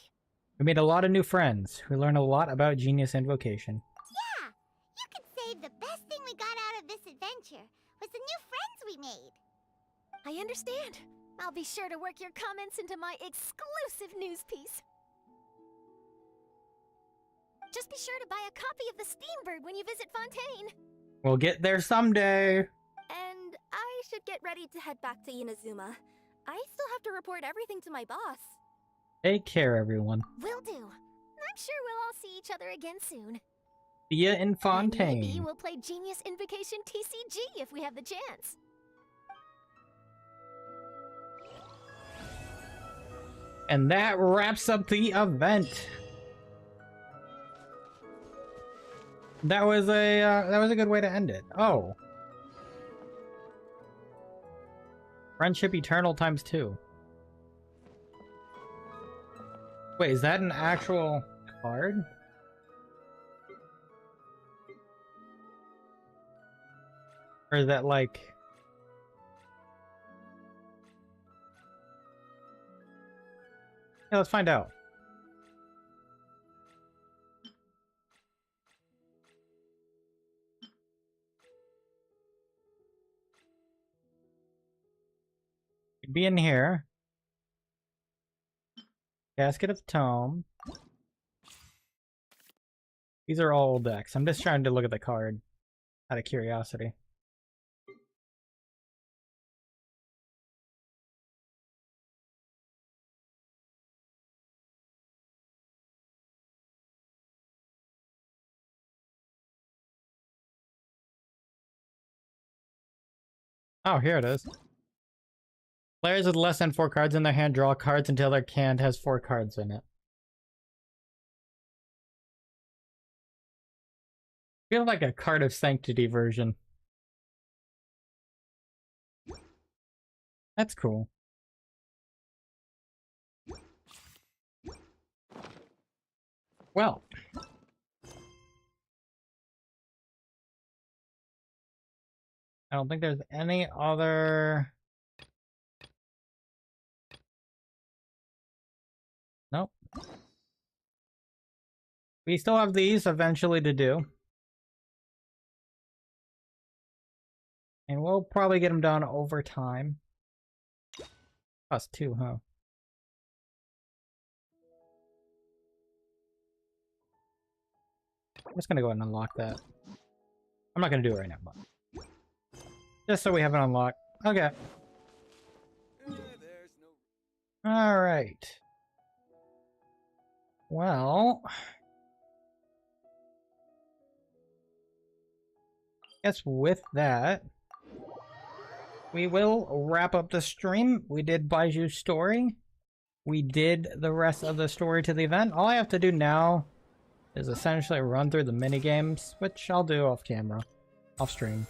We made a lot of new friends. We learned a lot about Genius Invocation. Yeah! You could say the best thing we got out of this adventure was the new friends we made. I understand. I'll be sure to work your comments into my exclusive news piece. Just be sure to buy a copy of the Steambird when you visit Fontaine. We'll get there someday. And I should get ready to head back to Inazuma. I still have to report everything to my boss. Take care, everyone. Will do. I'm sure we'll all see each other again soon. See ya in Fontaine. Maybe we'll play Genius Invocation TCG if we have the chance. And that wraps up the event. That was a good way to end it. Oh. Friendship Eternal ×2. Wait, is that an actual card? Or is that like... Yeah, let's find out. It'd be in here. Casket of Tome. These are all decks. I'm just trying to look at the card out of curiosity. Oh, here it is. Players with less than 4 cards in their hand draw cards until their hand has 4 cards in it. Feel like a Card of Sanctity version. That's cool. Well. I don't think there's any other... Nope. We still have these eventually to do. And we'll probably get them done over time. Us too, huh? I'm just gonna go ahead and unlock that. I'm not gonna do it right now, but... just so we have it unlocked. Okay. Alright. Well... guess with that, we will wrap up the stream. We did Baizhu Story. We did the rest of the story to the event. All I have to do now is essentially run through the mini-games, which I'll do off camera. Off stream.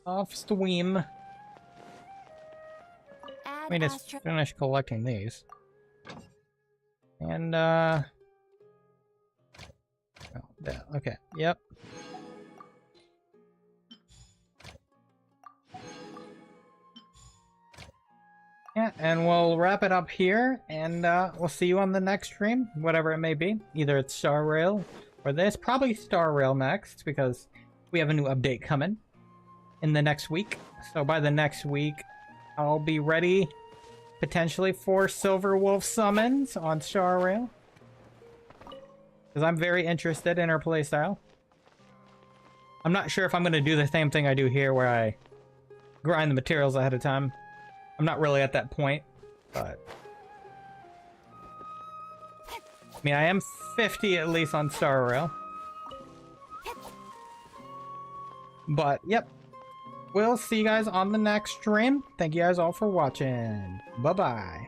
Off stream. I mean, it's finished collecting these. And, oh, yeah, okay, yep. Yeah, and we'll wrap it up here, and we'll see you on the next stream, whatever it may be. Either it's Star Rail or this. Probably Star Rail next, because we have a new update coming in the next week. So by the next week, I'll be ready, potentially, for Silver Wolf summons on Star Rail. Because I'm very interested in her playstyle. I'm not sure if I'm going to do the same thing I do here, where I grind the materials ahead of time. I'm not really at that point, but... I mean, I am 50 at least on Star Rail. But, yep. We'll see you guys on the next stream. Thank you guys all for watching. Bye-bye.